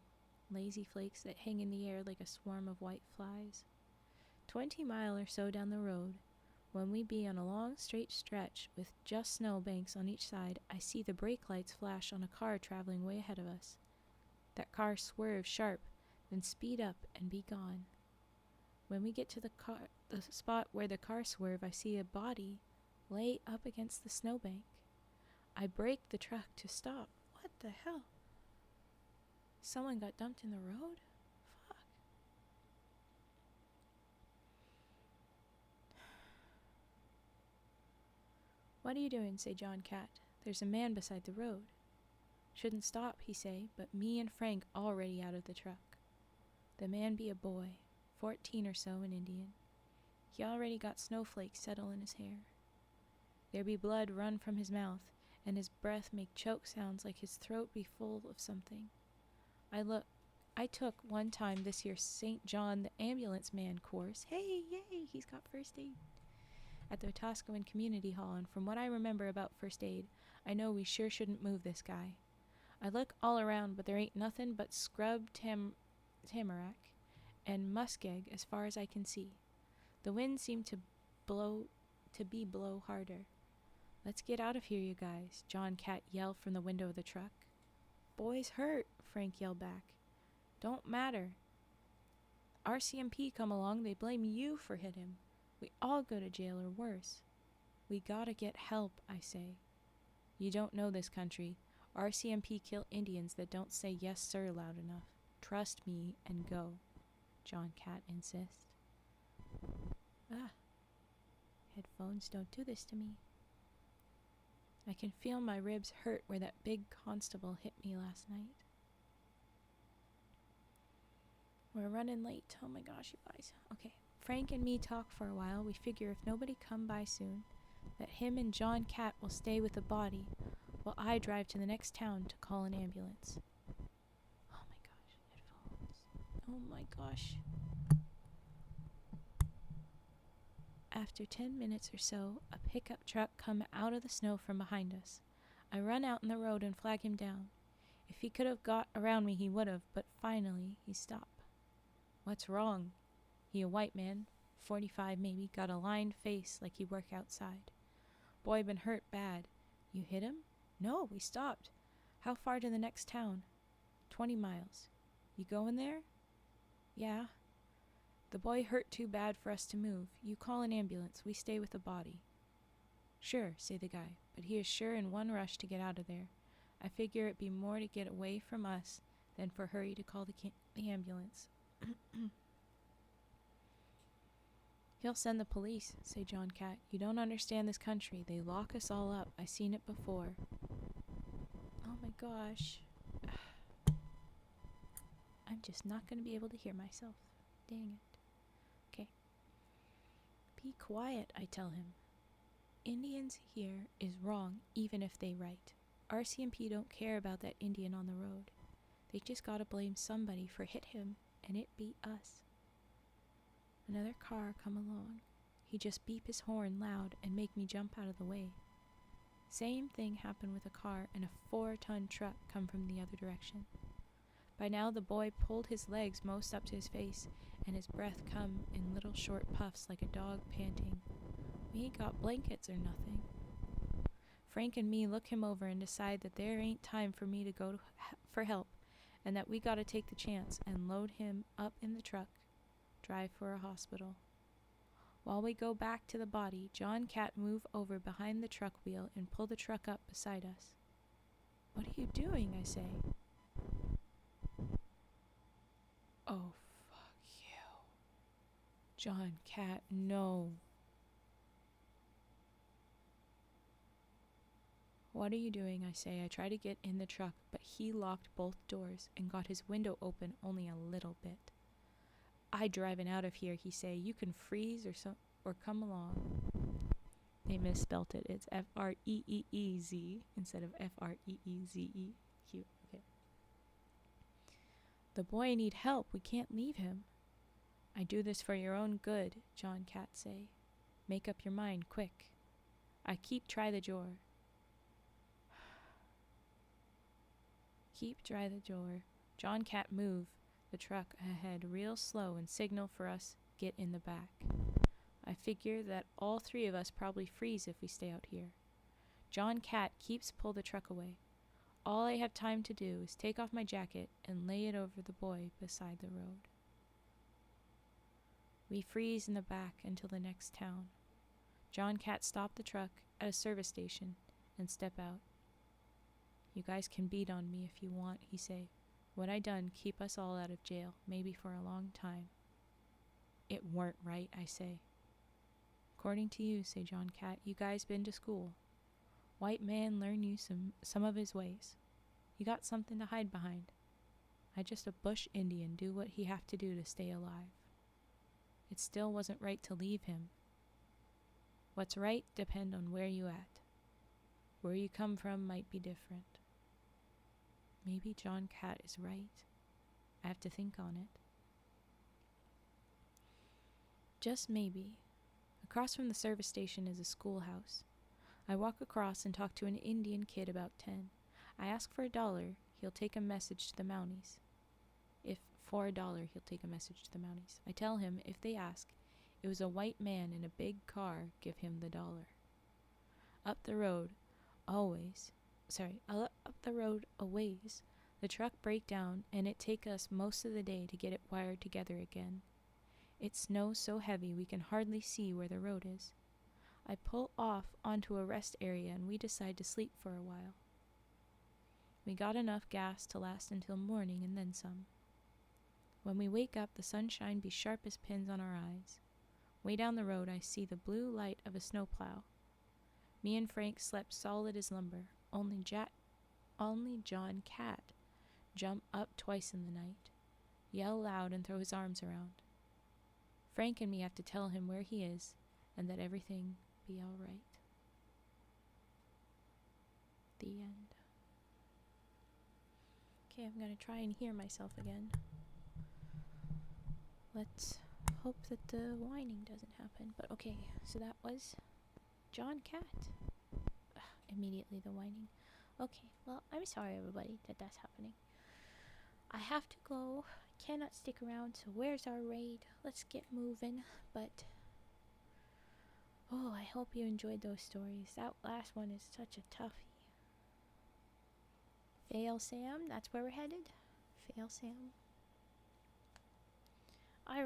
lazy flakes that hang in the air like a swarm of white flies. 20 mile or so down the road, when we be on a long straight stretch with just snow banks on each side, I see the brake lights flash on a car traveling way ahead of us. That car swerve sharp, then speed up and be gone. When we get to the spot where the car swerve, I see a body lay up against the snowbank. I brake the truck to stop. What the hell? Someone got dumped in the road? Fuck. "What are you doing?" say John Cat. "There's a man beside the road." "Shouldn't stop," he say, but me and Frank already out of the truck. The man be a boy, 14 or so, an Indian. He already got snowflakes settle in his hair. There be blood run from his mouth, and his breath make choke sounds like his throat be full of something. I took one time this year St. John the ambulance man course. Hey, yay, he's got first aid. At the Toscawan Community Hall, and from what I remember about first aid, I know we sure shouldn't move this guy. I look all around, but there ain't nothing but scrub tamarack and muskeg as far as I can see. The wind seemed to blow harder. "Let's get out of here, you guys," John Cat yelled from the window of the truck. "Boy's hurt," Frank yelled back. "Don't matter. RCMP come along, they blame you for hit him. We all go to jail or worse." "We gotta get help," I say. "You don't know this country. RCMP kill Indians that don't say yes sir loud enough. Trust me and go," John Cat insists. Headphones don't do this to me. I can feel my ribs hurt where that big constable hit me last night. We're running late. Oh my gosh, you guys. Okay. Frank and me talk for a while. We figure if nobody come by soon, that him and John Cat will stay with the body while I drive to the next town to call an ambulance. Oh my gosh, headphones. Oh my gosh. After 10 minutes or so, a pickup truck come out of the snow from behind us. I run out in the road and flag him down. If he could have got around me, he would have, but finally he stopped. "What's wrong?" He a white man, 45 maybe, got a lined face like he work outside. "Boy been hurt bad." "You hit him?" "No, we stopped." "How far to the next town?" 20 miles. "You going there?" "Yeah." "The boy hurt too bad for us to move. You call an ambulance. We stay with the body." "Sure," say the guy, but he is sure in one rush to get out of there. I figure it be more to get away from us than for hurry to call the ambulance. "He'll send the police," say John Cat. "You don't understand this country. They lock us all up. I seen it before." Oh my gosh. I'm just not going to be able to hear myself. Dang it. Okay. "Be quiet," I tell him. "Indians here is wrong even if they right. RCMP don't care about that Indian on the road. They just gotta blame somebody for hit him, and it be us." Another car come along. He just beep his horn loud and make me jump out of the way. Same thing happened with a car and a 4-ton truck come from the other direction. By now the boy pulled his legs most up to his face, and his breath come in little short puffs like a dog panting. We ain't got blankets or nothing. Frank and me look him over and decide that there ain't time for me to go for help, and that we gotta take the chance and load him up in the truck, drive for a hospital. While we go back to the body, John Cat move over behind the truck wheel and pull the truck up beside us. "What are you doing?" I say. "Oh, fuck you. John Cat, no." "What are you doing?" I say. I try to get in the truck, but he locked both doors and got his window open only a little bit. "I driving out of here," he say. "You can freeze or come along." They misspelt it. It's Freeeez instead of Freeze. Cute. Okay. "The boy need help. We can't leave him." "I do this for your own good," John Cat say. "Make up your mind, quick." I try the door. Try the door. John Cat move the truck ahead real slow and signal for us get in the back. I figure that all three of us probably freeze if we stay out here. John Cat keeps pull the truck away. All I have time to do is take off my jacket and lay it over the boy beside the road. We freeze in the back until the next town. John Cat stopped the truck at a service station and step out. "You guys can beat on me if you want," he say. "What I done keep us all out of jail, maybe for a long time." "It weren't right," I say. "According to you," say John Cat, "you guys been to school. White man learn you some of his ways. You got something to hide behind. I just a bush Indian do what he have to do to stay alive. It still wasn't right to leave him. What's right depend on where you at. Where you come from might be different." Maybe John Cat is right. I have to think on it. Just maybe. Across from the service station is a schoolhouse. I walk across and talk to an Indian kid about 10. I ask for $1. He'll take a message to the Mounties. For $1, he'll take a message to the Mounties. I tell him if they ask, it was a white man in a big car, give him the $1. Up the road a ways, the truck break down and it take us most of the day to get it wired together again. It snows so heavy we can hardly see where the road is. I pull off onto a rest area and we decide to sleep for a while. We got enough gas to last until morning and then some. When we wake up, the sunshine be sharp as pins on our eyes. Way down the road I see the blue light of a snowplow. Me and Frank slept solid as lumber. Only John Cat jump up twice in the night, yell loud and throw his arms around. Frank and me have to tell him where he is and that everything be all right. The end. Okay, I'm gonna try and hear myself again. Let's hope that the whining doesn't happen. But okay, so that was John Cat. Immediately the whining. Okay, well, I'm sorry everybody that that's happening. I have to go. I cannot stick around, so where's our raid? Let's get moving. But I hope you enjoyed those stories. That last one is such a toughie. Fail Sam, that's where we're headed. Fail Sam. I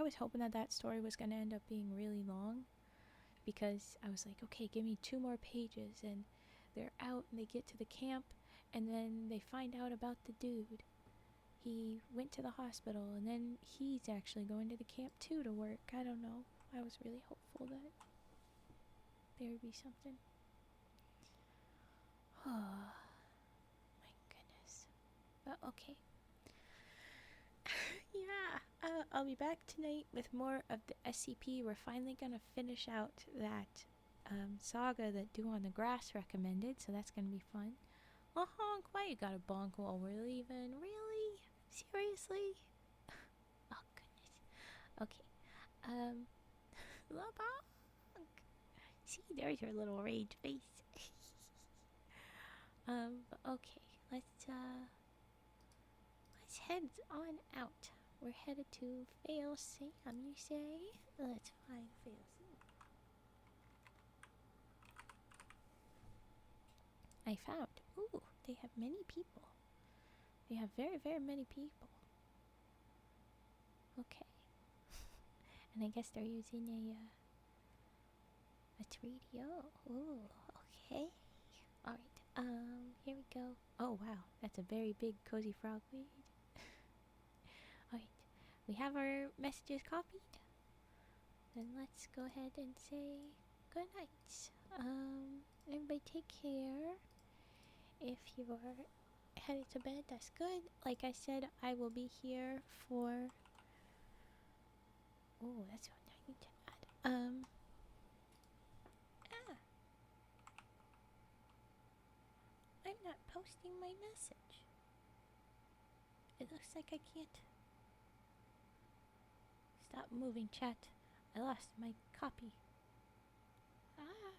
was hoping that story was going to end up being really long, because I was like, okay, give me 2 more pages, and they're out and they get to the camp, and then they find out about the dude. He went to the hospital, and then he's actually going to the camp too to work. I don't know. I was really hopeful that there would be something. Oh, my goodness. But okay. Yeah, I'll be back tonight with more of the SCP. We're finally gonna finish out that saga that Do on the Grass recommended, so that's gonna be fun. Oh, honk, why you gotta bonk while we're leaving? Really? Seriously? Oh, goodness. Okay. La bonk. See, there's your little rage face. But okay, let's head on out. We're headed to Fail Sam, you say? Let's find Fail Sam. I found. Ooh, they have many people. They have very, very many people. Okay. And I guess they're using a radio. Ooh, okay. Alright, here we go. Oh, wow, that's a very big cozy frogweed. Alright, we have our messages copied. Then let's go ahead and say good night. Everybody take care. If you're headed to bed, that's good. Like I said, I will be here for... Oh, that's what I need to add. I'm not posting my message. It looks like I can't. Stop moving, chat. I lost my copy. Ah.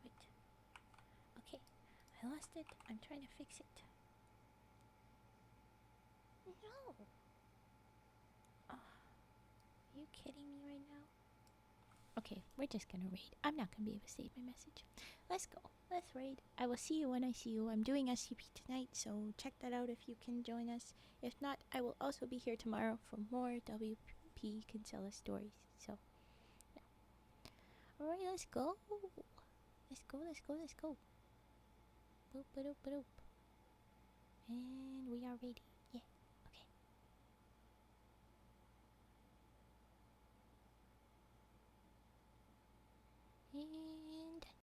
Wait. Okay, I lost it. I'm trying to fix it. No. Oh, are you kidding me right now? Okay, we're just gonna raid. I'm not gonna be able to save my message. Let's go. Let's raid. I will see you when I see you. I'm doing SCP tonight, so check that out if you can join us. If not, I will also be here tomorrow for more WP Kinsella stories. So, yeah. Alright, let's go. Let's go, let's go, let's go. Boop, ba-doop, ba-doop. And we are ready. Yeah, okay. And